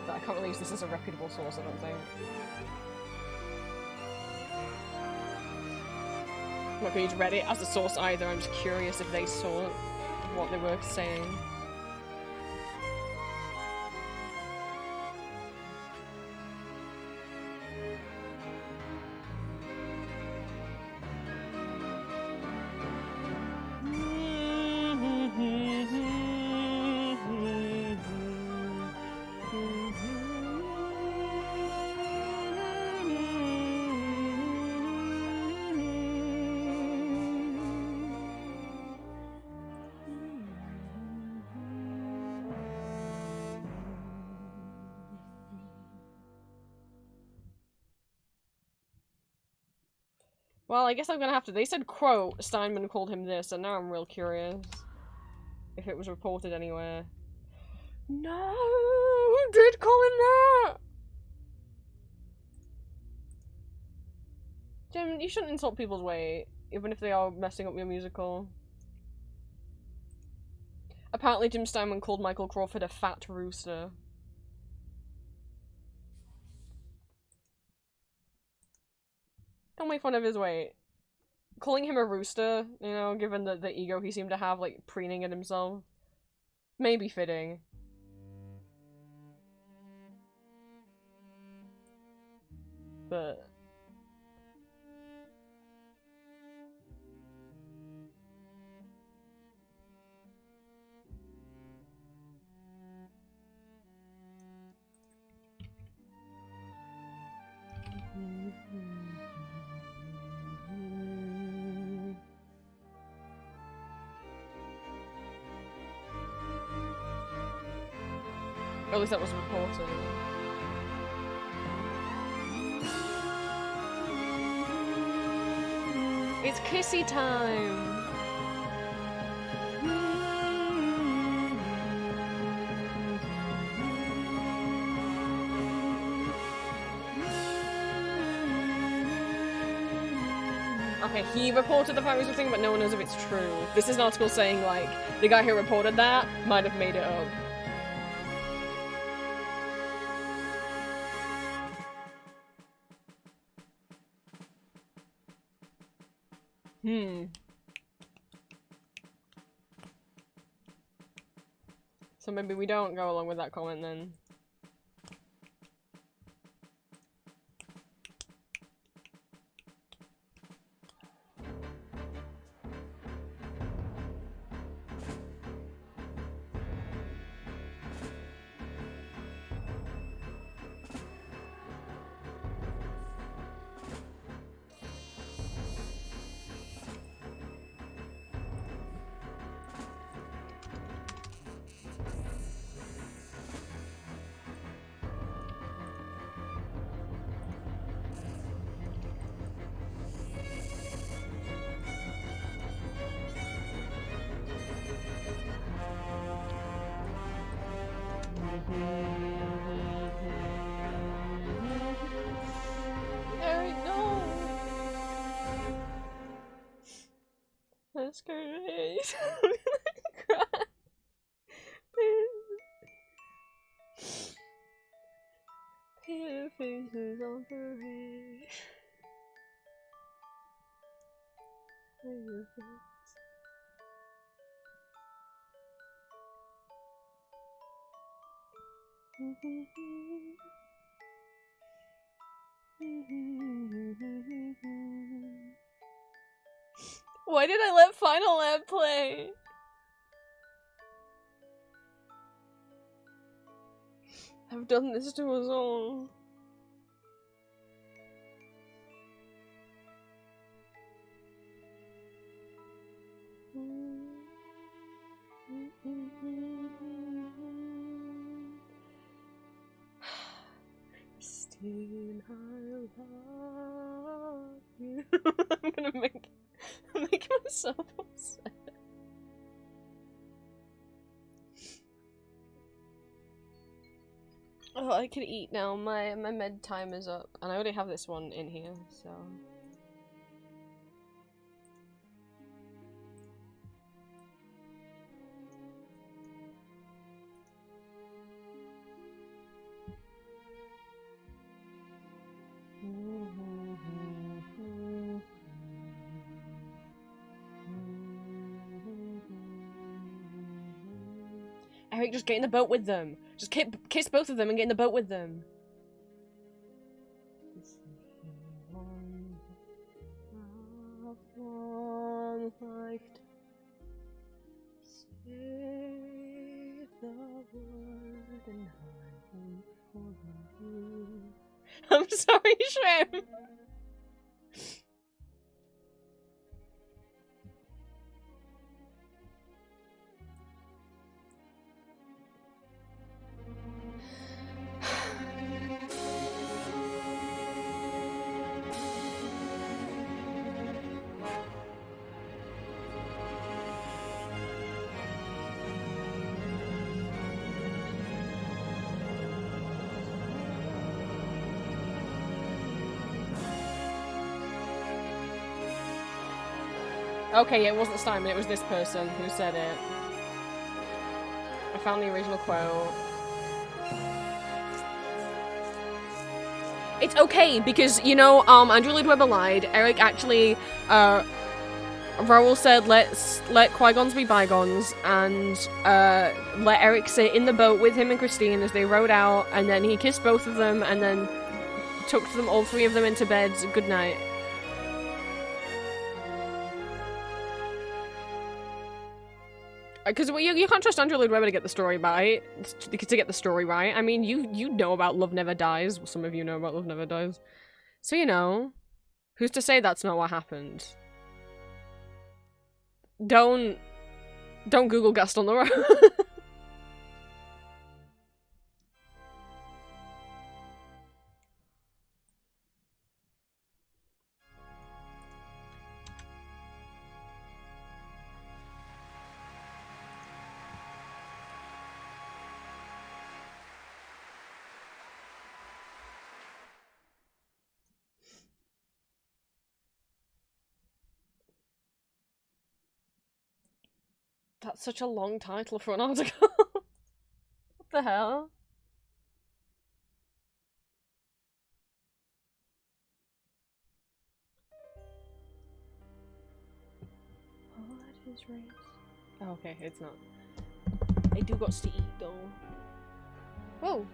But I can't really use this as a reputable source, I don't think. I'm not going to use Reddit as a source either, I'm just curious if they saw what they were saying. Well, I guess I'm gonna have to. They said quote, Steinman called him this, and now I'm real curious. If it was reported anywhere. No! Who did call him that? Jim, you shouldn't insult people's weight, even if they are messing up your musical. Apparently Jim Steinman called Michael Crawford a fat rooster. Don't make fun of his weight. Calling him a rooster, you know, given the ego he seemed to have, like, preening at himself, may be fitting. But... At least that was reported. It's kissy time! Okay, he reported the Paris thing, but no one knows if it's true. This is an article saying, like, the guy who reported that might have made it up. So maybe we don't go along with that comment then. Eric, no! I'm scared of it. I'm gonna cry. Pale faces on parade. Pale face. Why did I let Final Lab play? have done this to us all. Christine, I love you. I'm gonna make myself upset. Oh, I can eat now. My med time is up, and I already have this one in here, so. Eric, just get in the boat with them. Just kiss both of them and get in the boat with them. One life. Say the word and I won't follow you. I'm sorry, Shrimp. Okay, yeah, it wasn't Steinman, it was this person who said it. I found the original quote. It's okay, because, you know, Andrew Lloyd Webber lied. Eric actually, Raoul said, let Qui-Gons be bygones, and, let Eric sit in the boat with him and Christine as they rowed out, and then he kissed both of them, and then took them, all three of them, into bed. Good night. Because you can't trust Andrew Lloyd Webber to get the story right. To get the story right. I mean, you know about Love Never Dies. Well, some of you know about Love Never Dies. So, you know, who's to say that's not what happened? Don't Google Gaston Leroux. That's such a long title for an article. What the hell? What is race? Oh, okay, it's not. I do got to eat though. Whoa!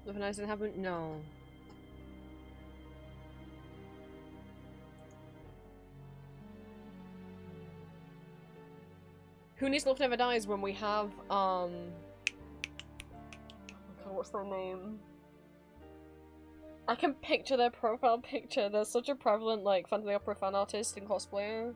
Nothing nice didn't happen? No. Who Needs Love Never Dies when we have, okay, what's their name? I can picture their profile picture. They're such a prevalent, like, Phantom of the Opera fan artist and cosplayer.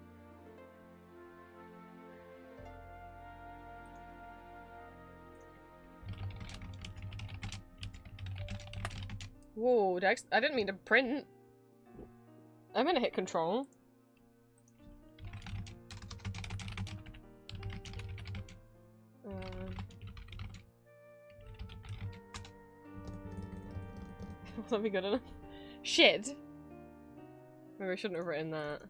Whoa, I didn't mean to print. I'm gonna hit control. Will that be good enough? Shit! Maybe I shouldn't have written that.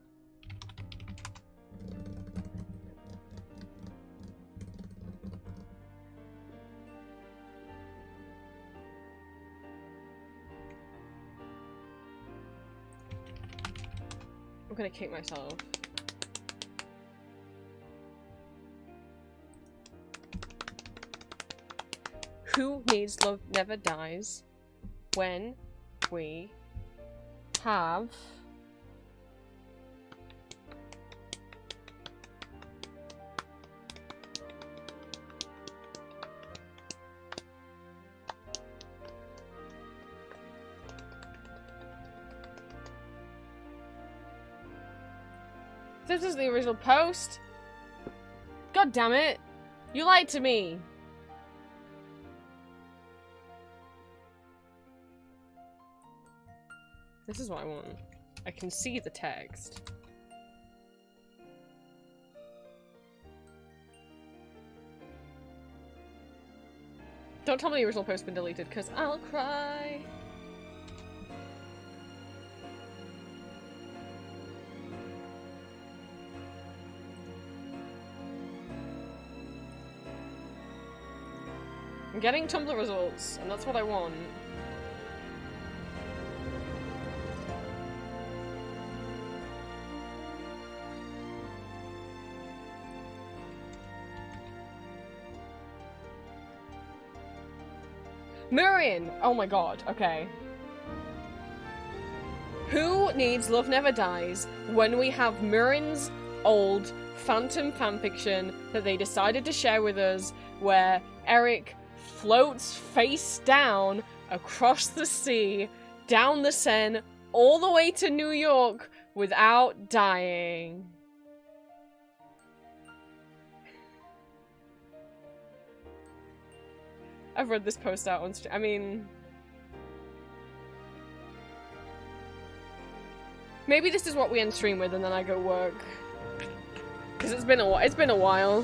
I'm gonna kick myself. Who Needs Love Never Dies when we have this is the original post. God damn it. You lied to me. This is what I want. I can see the text. Don't tell me the original post's been deleted, because I'll cry. I'm getting Tumblr results, and that's what I want. Murian! Oh my god, okay. Who needs Love Never Dies when we have Murian's old Phantom fanfiction that they decided to share with us, where Eric floats face down across the sea, down the Seine, all the way to New York without dying? I've read this post out on stream. I mean, maybe this is what we end stream with, and then I go work. Because it's been a while. It's been a while.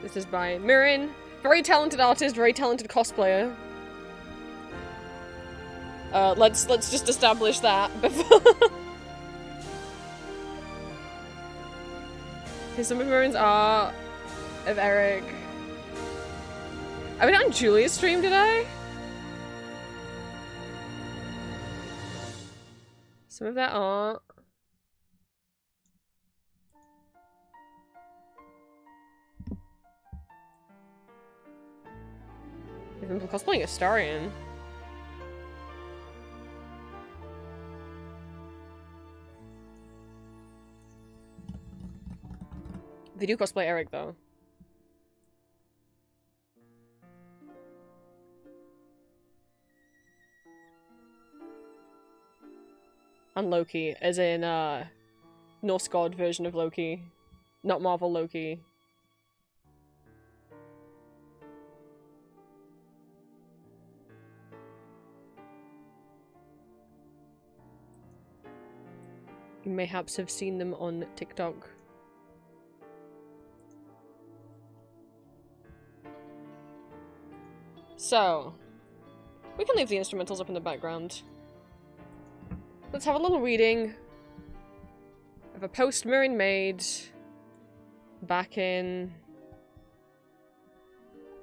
This is by Murian. Very talented artist, very talented cosplayer. Let's just establish that before. Here's some of Murian's art of Eric. I've been on Julia's stream today. Some of that art. I've been cosplaying Astarion. They do cosplay Eric, though. And Loki, as in, Norse god version of Loki. Not Marvel Loki. You mayhaps have seen them on TikTok. So, we can leave the instrumentals up in the background. Let's have a little reading of a post Murian made back in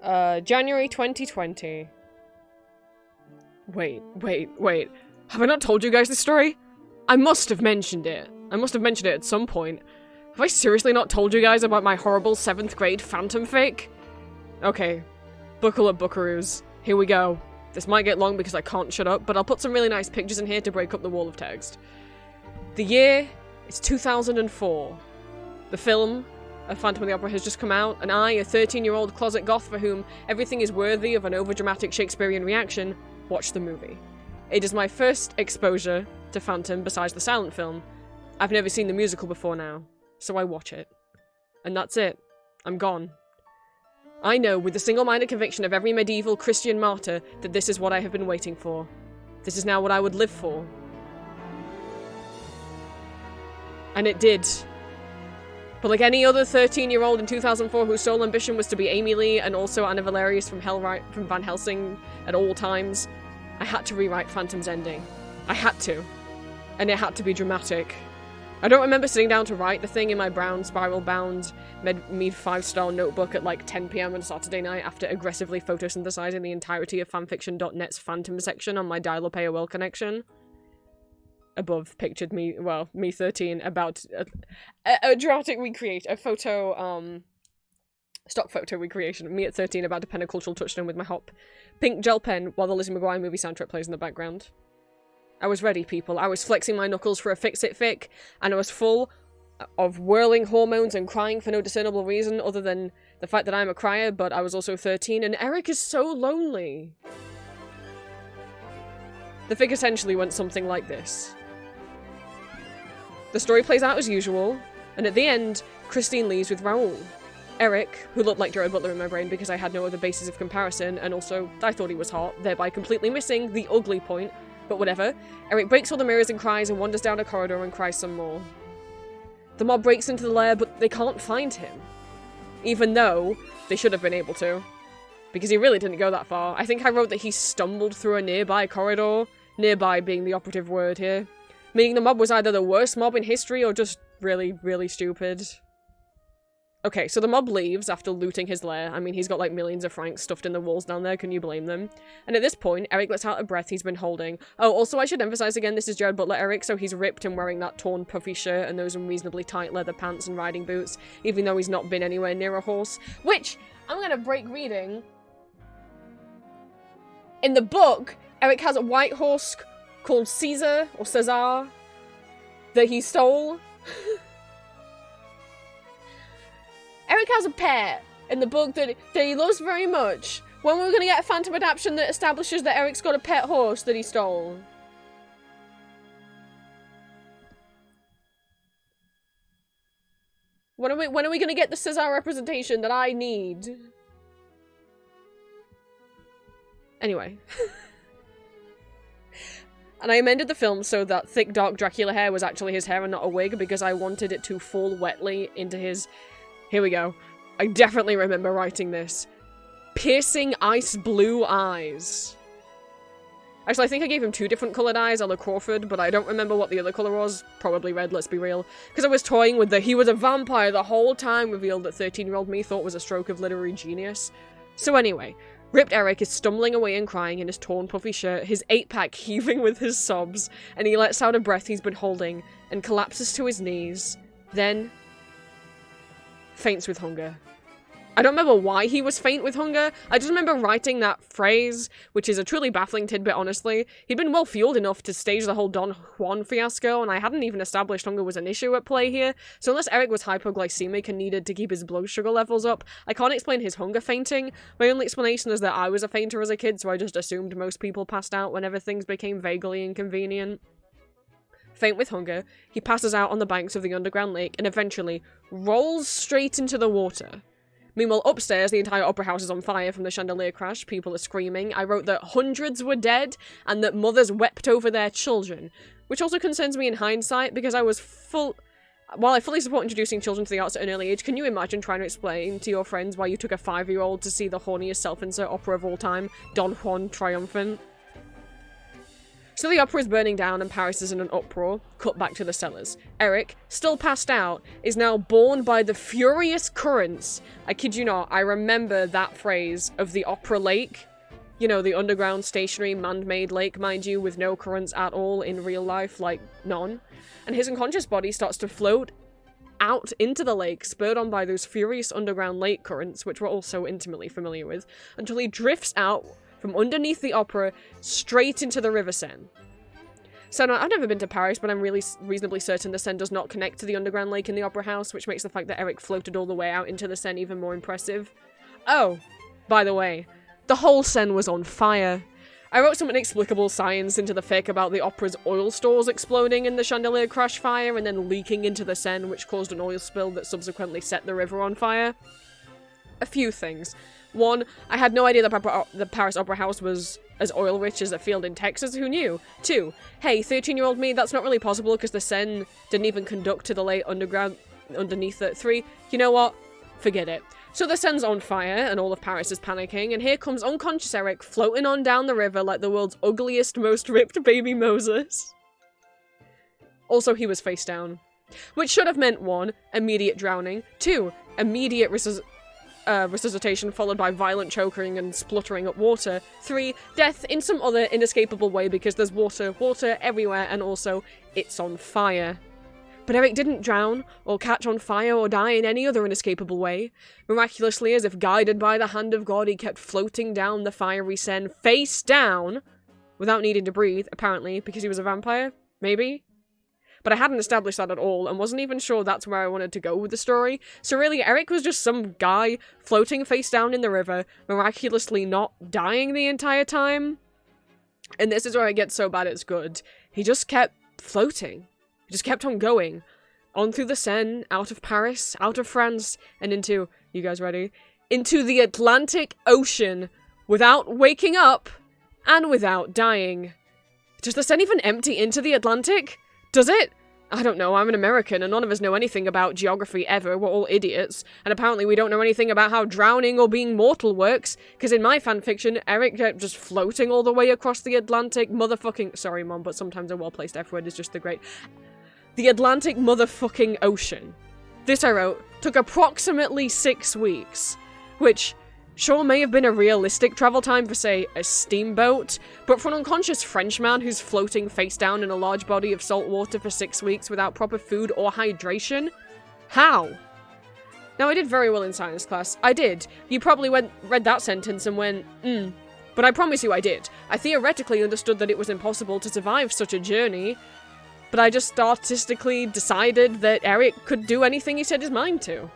January 2020. Wait. Have I not told you guys this story? I must have mentioned it. I must have mentioned it at some point. Have I seriously not told you guys about my horrible 7th grade phantom fic? Okay. Buckle up, buckaroos. Here we go. This might get long because I can't shut up, but I'll put some really nice pictures in here to break up the wall of text. The year is 2004. The film of Phantom of the Opera has just come out, and I, a 13-year-old closet goth for whom everything is worthy of an overdramatic Shakespearean reaction, watched the movie. It is my first exposure to Phantom besides the silent film. I've never seen the musical before now, so I watch it. And that's it. I'm gone. I know with the single-minded conviction of every medieval Christian martyr that this is what I have been waiting for. This is now what I would live for. And it did. But like any other 13-year-old in 2004 whose sole ambition was to be Amy Lee and also Anna Valerius from Van Helsing at all times, I had to rewrite Phantom's ending. I had to. And it had to be dramatic. I don't remember sitting down to write the thing in my brown spiral-bound Mead 5-star notebook at like 10 PM on a Saturday night after aggressively photosynthesizing the entirety of fanfiction.net's Phantom section on my dial-up AOL connection. Above pictured me, well, me 13, about a dramatic recreate, a photo, stock photo recreation of me at 13 about to pen a cultural touchstone with my hot pink gel pen while the Lizzie McGuire movie soundtrack plays in the background. I was ready, people. I was flexing my knuckles for a fix-it fic, and I was full of whirling hormones and crying for no discernible reason other than The fact that I'm a crier, but I was also 13, and Eric is so lonely. The fic essentially went something like this. The story plays out as usual, and at the end, Christine leaves with Raoul. Eric, who looked like Gerard Butler in my brain because I had no other basis of comparison, and also I thought he was hot, thereby completely missing the ugly point, but whatever. Eric breaks all the mirrors and cries and wanders down a corridor and cries some more. The mob breaks into the lair, but they can't find him. Even though they should have been able to. Because he really didn't go that far. I think I wrote that he stumbled through a nearby corridor, nearby being the operative word here. Meaning the mob was either the worst mob in history or just really, really stupid. Okay, so the mob leaves after looting his lair. I mean, he's got like millions of francs stuffed in the walls down there, can you blame them? And at this point, Eric lets out a breath he's been holding. Oh, also I should emphasize again, this is Gerard Butler Eric, so he's ripped and wearing that torn puffy shirt and those unreasonably tight leather pants and riding boots, even though he's not been anywhere near a horse. Which, I'm gonna break reading. In the book, Eric has a white horse called Caesar, or Cesar, that he stole. Eric has a pet in the book that he loves very much. When we're gonna get a phantom adaptation that establishes that Eric's got a pet horse that he stole? When are we gonna get the Cesar representation that I need? Anyway. And I amended the film so that thick dark Dracula hair was actually his hair and not a wig because I wanted it to fall wetly into his... Here we go. I definitely remember writing this. Piercing ice blue eyes. Actually, I think I gave him 2 different coloured eyes a la Crawford, but I don't remember what the other colour was. Probably red, let's be real. Because I was toying with the he was a vampire the whole time revealed that 13-year-old me thought was a stroke of literary genius. So anyway, ripped Eric is stumbling away and crying in his torn puffy shirt, his 8-pack heaving with his sobs, and he lets out a breath he's been holding and collapses to his knees. Then... faints with hunger. I don't remember why he was faint with hunger. I just remember writing that phrase, which is a truly baffling tidbit, honestly. He'd been well fueled enough to stage the whole Don Juan fiasco, and I hadn't even established hunger was an issue at play here. So unless Eric was hypoglycemic and needed to keep his blood sugar levels up, I can't explain his hunger fainting. My only explanation is that I was a fainter as a kid, so I just assumed most people passed out whenever things became vaguely inconvenient. Faint with hunger, he passes out on the banks of the underground lake and eventually rolls straight into the water. Meanwhile, upstairs, the entire opera house is on fire from the chandelier crash. People are screaming. I wrote that hundreds were dead and that mothers wept over their children, which also concerns me in hindsight because I was While I fully support introducing children to the arts at an early age, can you imagine trying to explain to your friends why you took a 5-year-old to see the horniest self-insert opera of all time, Don Juan Triumphant? So the opera is burning down and Paris is in an uproar. Cut back to the cellars. Eric, still passed out, is now borne by the furious currents. I kid you not, I remember that phrase of the opera lake. You know, the underground, stationary, man-made lake, mind you, with no currents at all in real life, like, none. And his unconscious body starts to float out into the lake, spurred on by those furious underground lake currents, which we're also intimately familiar with, until he drifts out from underneath the opera, straight into the River Seine. So now, I've never been to Paris, but I'm really reasonably certain the Seine does not connect to the underground lake in the opera house, which makes the fact that Eric floated all the way out into the Seine even more impressive. Oh, by the way, the whole Seine was on fire. I wrote some inexplicable science into the fic about the opera's oil stores exploding in the chandelier crash fire and then leaking into the Seine, which caused an oil spill that subsequently set the river on fire. A few things. 1, I had no idea that the Paris Opera House was as oil-rich as a field in Texas. Who knew? 2, hey, 13-year-old me, that's not really possible because the Seine didn't even conduct to the lake underground underneath it. 3, you know what? Forget it. So the Seine's on fire and all of Paris is panicking, and here comes unconscious Eric floating on down the river like the world's ugliest, most ripped baby Moses. Also, he was face down. Which should have meant 1, immediate drowning, 2, immediate resuscitation followed by violent choking and spluttering up water. 3, death in some other inescapable way because there's water everywhere and also it's on fire. But Eric didn't drown or catch on fire or die in any other inescapable way. Miraculously, as if guided by the hand of God, he kept floating down the fiery Seine face down without needing to breathe, apparently, because he was a vampire? Maybe? but I hadn't established that at all and wasn't even sure that's where I wanted to go with the story. So really, Eric was just some guy floating face down in the river, miraculously not dying the entire time. And this is where it gets so bad it's good. He just kept floating. He just kept on going. On through the Seine, out of Paris, out of France, and into, you guys ready? Into the Atlantic Ocean without waking up and without dying. Does the Seine even empty into the Atlantic? Does it? I don't know, I'm an American and none of us know anything about geography ever, we're all idiots. And apparently we don't know anything about how drowning or being mortal works, because in my fanfiction, Eric kept just floating all the way across the Atlantic motherfucking- sorry mom, but sometimes a well-placed F word is just the great- the Atlantic motherfucking Ocean. This I wrote, took approximately 6 weeks, which sure may have been a realistic travel time for, say, a steamboat, but for an unconscious Frenchman who's floating face down in a large body of salt water for 6 weeks without proper food or hydration? How? Now, I did very well in science class. I did. You probably read that sentence and went, but I promise you I did. I theoretically understood that it was impossible to survive such a journey, but I just statistically decided that Eric could do anything he set his mind to.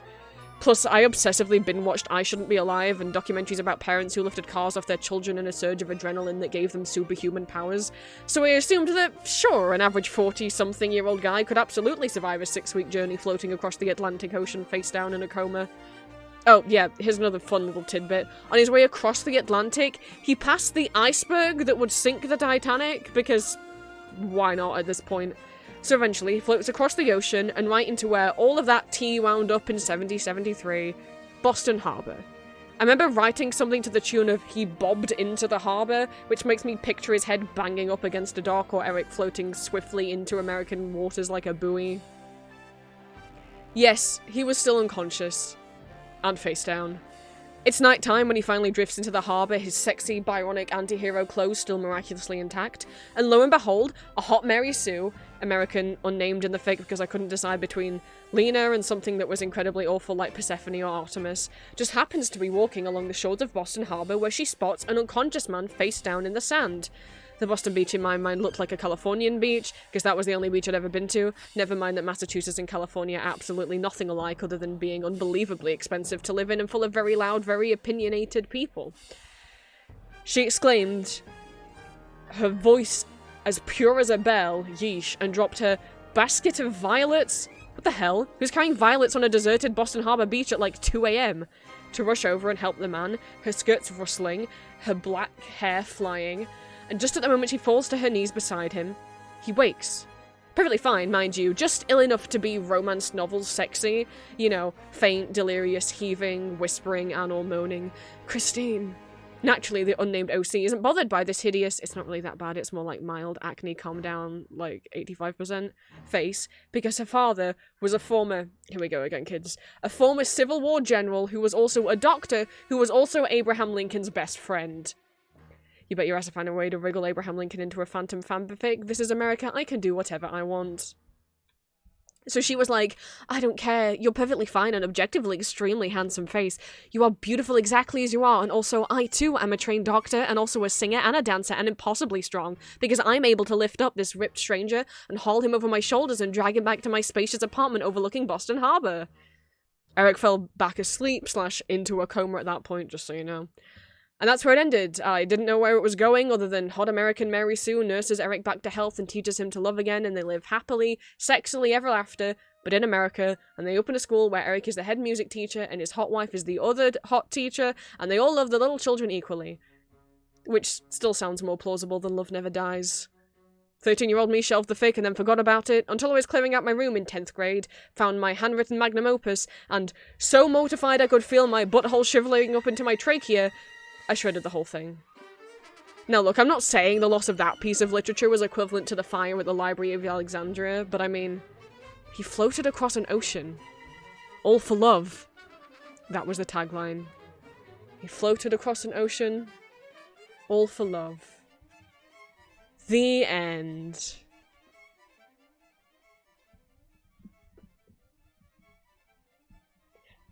Plus, I obsessively binge-watched I Shouldn't Be Alive and documentaries about parents who lifted cars off their children in a surge of adrenaline that gave them superhuman powers. So I assumed that, sure, an average 40-something-year-old guy could absolutely survive a 6-week journey floating across the Atlantic Ocean face down in a coma. Oh, yeah, here's another fun little tidbit. On his way across the Atlantic, he passed the iceberg that would sink the Titanic, because why not at this point? So eventually, he floats across the ocean and right into where all of that tea wound up in 1773, Boston Harbor. I remember writing something to the tune of "he bobbed into the harbor," which makes me picture his head banging up against a dock or Eric floating swiftly into American waters like a buoy. Yes, he was still unconscious. And face down. It's night time when he finally drifts into the harbour, his sexy, Byronic anti-hero clothes still miraculously intact, and lo and behold, a hot Mary Sue, American, unnamed in the fic because I couldn't decide between Lena and something that was incredibly awful like Persephone or Artemis, just happens to be walking along the shores of Boston Harbour where she spots an unconscious man face down in the sand. The Boston beach in my mind looked like a Californian beach, because that was the only beach I'd ever been to. Never mind that Massachusetts and California are absolutely nothing alike other than being unbelievably expensive to live in and full of very loud, very opinionated people. She exclaimed, her voice as pure as a bell, yeesh, and dropped her basket of violets? What the hell? Who's carrying violets on a deserted Boston Harbor beach at like 2 AM? To rush over and help the man, her skirts rustling, her black hair flying, and just at the moment she falls to her knees beside him, he wakes. Perfectly fine, mind you, just ill enough to be romance novel sexy. You know, faint, delirious, heaving, whispering, and or moaning. Christine. Naturally, the unnamed OC isn't bothered by this hideous, it's not really that bad, it's more like mild acne, calm down, like 85% face, because her father was a former, here we go again kids, a former Civil War general who was also a doctor, who was also Abraham Lincoln's best friend. You bet your ass to find a way to wriggle Abraham Lincoln into a phantom fanfic. This is America, I can do whatever I want. So she was like, I don't care, you're perfectly fine and objectively extremely handsome face. You are beautiful exactly as you are, and also I too am a trained doctor and also a singer and a dancer and impossibly strong, because I'm able to lift up this ripped stranger and haul him over my shoulders and drag him back to my spacious apartment overlooking Boston Harbor. Eric fell back asleep / into a coma at that point, just so you know. And that's where it ended. I didn't know where it was going other than hot American Mary Sue nurses Eric back to health and teaches him to love again, and they live happily, sexily ever after, but in America, and they open a school where Eric is the head music teacher and his hot wife is the other hot teacher, and they all love the little children equally. Which still sounds more plausible than Love Never Dies. 13-year-old me shelved the fic and then forgot about it until I was clearing out my room in 10th grade, found my handwritten magnum opus, and so mortified I could feel my butthole shriveling up into my trachea, I shredded the whole thing. Now look, I'm not saying the loss of that piece of literature was equivalent to the fire at the Library of Alexandria, but I mean, he floated across an ocean. All for love. That was the tagline. He floated across an ocean. All for love. The end.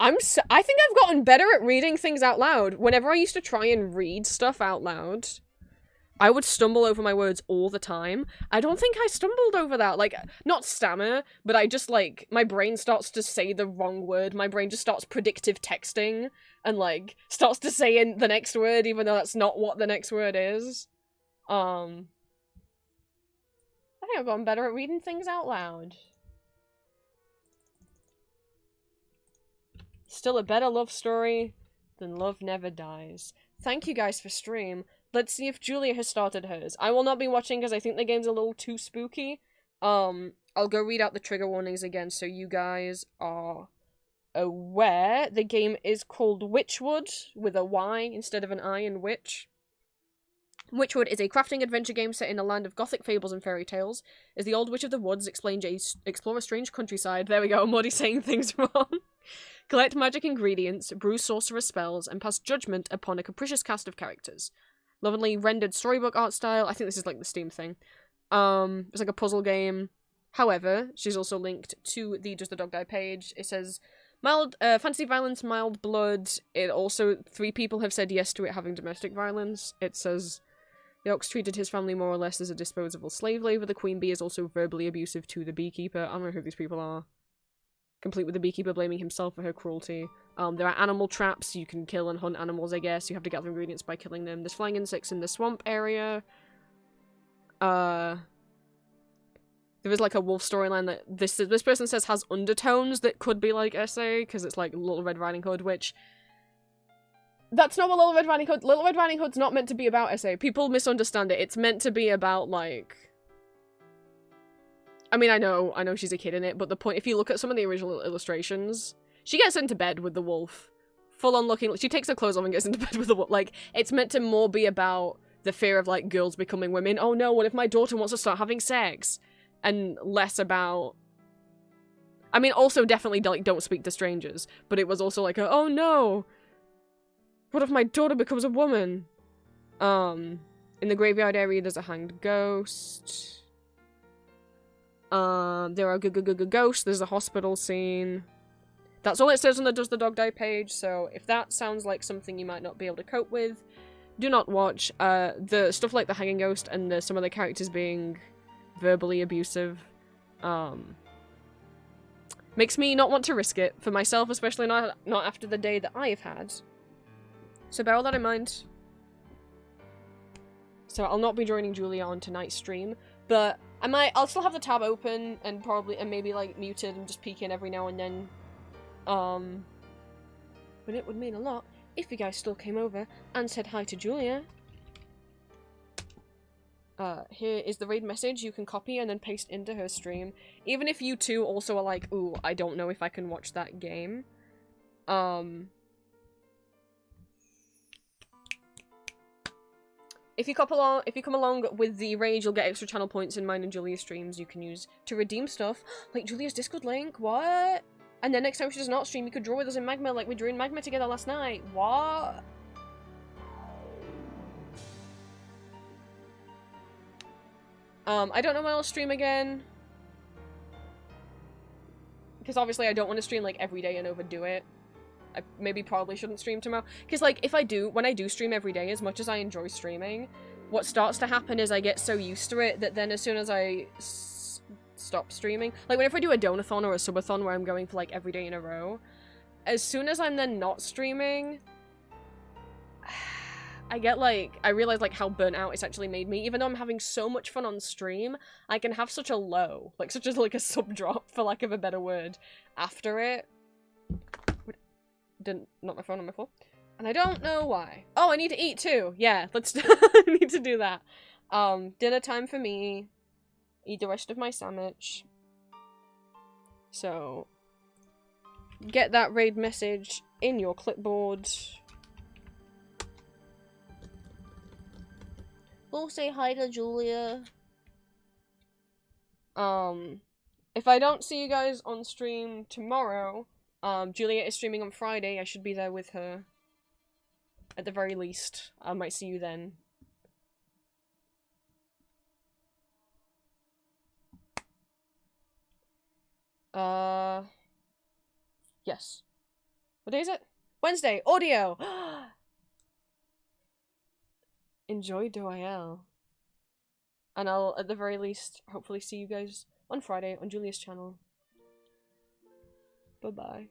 I think I've gotten better at reading things out loud. Whenever I used to try and read stuff out loud, I would stumble over my words all the time. I don't think I stumbled over that. Like, not stammer, but I just, like, my brain starts to say the wrong word. My brain just starts predictive texting and, like, starts to say in the next word even though that's not what the next word is. I think I've gotten better at reading things out loud. Still a better love story than Love Never Dies. Thank you guys for stream. Let's see if Julia has started hers. I will not be watching because I think the game's a little too spooky. I'll go read out the trigger warnings again so you guys are aware. The game is called Witchwood with a Y instead of an I in witch. Witchwood is a crafting adventure game set in a land of gothic fables and fairy tales. As the old witch of the woods explore a strange countryside. There we go, I'm already saying things wrong. Collect magic ingredients, brew sorcerer spells, and pass judgment upon a capricious cast of characters. Lovingly rendered storybook art style. I think this is like the Steam thing. It's like a puzzle game. However, she's also linked to the Does the Dog Die page. It says, mild, fantasy violence, mild blood. It also, 3 people have said yes to it having domestic violence. It says, the ox treated his family more or less as a disposable slave labor. The queen bee is also verbally abusive to the beekeeper. I don't know who these people are. Complete with the beekeeper blaming himself for her cruelty. There are animal traps. You can kill and hunt animals, I guess. You have to gather ingredients by killing them. There's flying insects in the swamp area. There is like a wolf storyline that this person says has undertones that could be like SA, because it's like Little Red Riding Hood, which... That's not what Little Red Riding Hood... Little Red Riding Hood's not meant to be about SA. People misunderstand it. It's meant to be about, like... I mean, I know she's a kid in it, but the point, if you look at some of the original illustrations, she gets into bed with the wolf. Full on looking, she takes her clothes off and gets into bed with the wolf. Like, it's meant to more be about the fear of, like, girls becoming women. Oh no, what if my daughter wants to start having sex? And less about... I mean, also definitely, like, don't speak to strangers. But it was also like, oh no! What if my daughter becomes a woman? In the graveyard area, there's a hanged ghost. There are ghosts, there's a hospital scene. That's all it says on the Does the Dog Die page, so if that sounds like something you might not be able to cope with, do not watch. The stuff like the hanging ghost and some of the characters being verbally abusive, makes me not want to risk it for myself, especially not after the day that I have had. So bear all that in mind. So I'll not be joining Julia on tonight's stream, but I'll still have the tab open and maybe like muted and just peek in every now and then. But it would mean a lot if you guys still came over and said hi to Julia. Here is the raid message you can copy and then paste into her stream. Even if you two also are like, ooh, I don't know if I can watch that game. If you come along with the raid, you'll get extra channel points in mine and Julia's streams you can use to redeem stuff. Like Julia's Discord link, what? And then next time she does not stream, you could draw with us in Magma like we drew in Magma together last night. What? I don't know when I'll stream again. Because obviously I don't want to stream like every day and overdo it. I probably shouldn't stream tomorrow. Because, like, when I do stream every day, as much as I enjoy streaming, what starts to happen is I get so used to it that then as soon as I stop streaming, like, whenever I do a donathon or a subathon where I'm going for, like, every day in a row, as soon as I'm then not streaming, I get, like, I realize, like, how burnt out it's actually made me. Even though I'm having so much fun on stream, I can have such a low, like, such as, like, a sub-drop, for lack of a better word, after it. Didn't knock my phone on my floor. And I don't know why. Oh, I need to eat too. Yeah, let's I need to do that. Dinner time for me. Eat the rest of my sandwich. So get that raid message in your clipboard. Go say hi to Julia. If I don't see you guys on stream tomorrow, Julia is streaming on Friday. I should be there with her. At the very least. I might see you then. Yes. What day is it? Wednesday! Audio! enjoy Doyle. And I'll, at the very least, hopefully see you guys on Friday on Julia's channel. Bye-bye.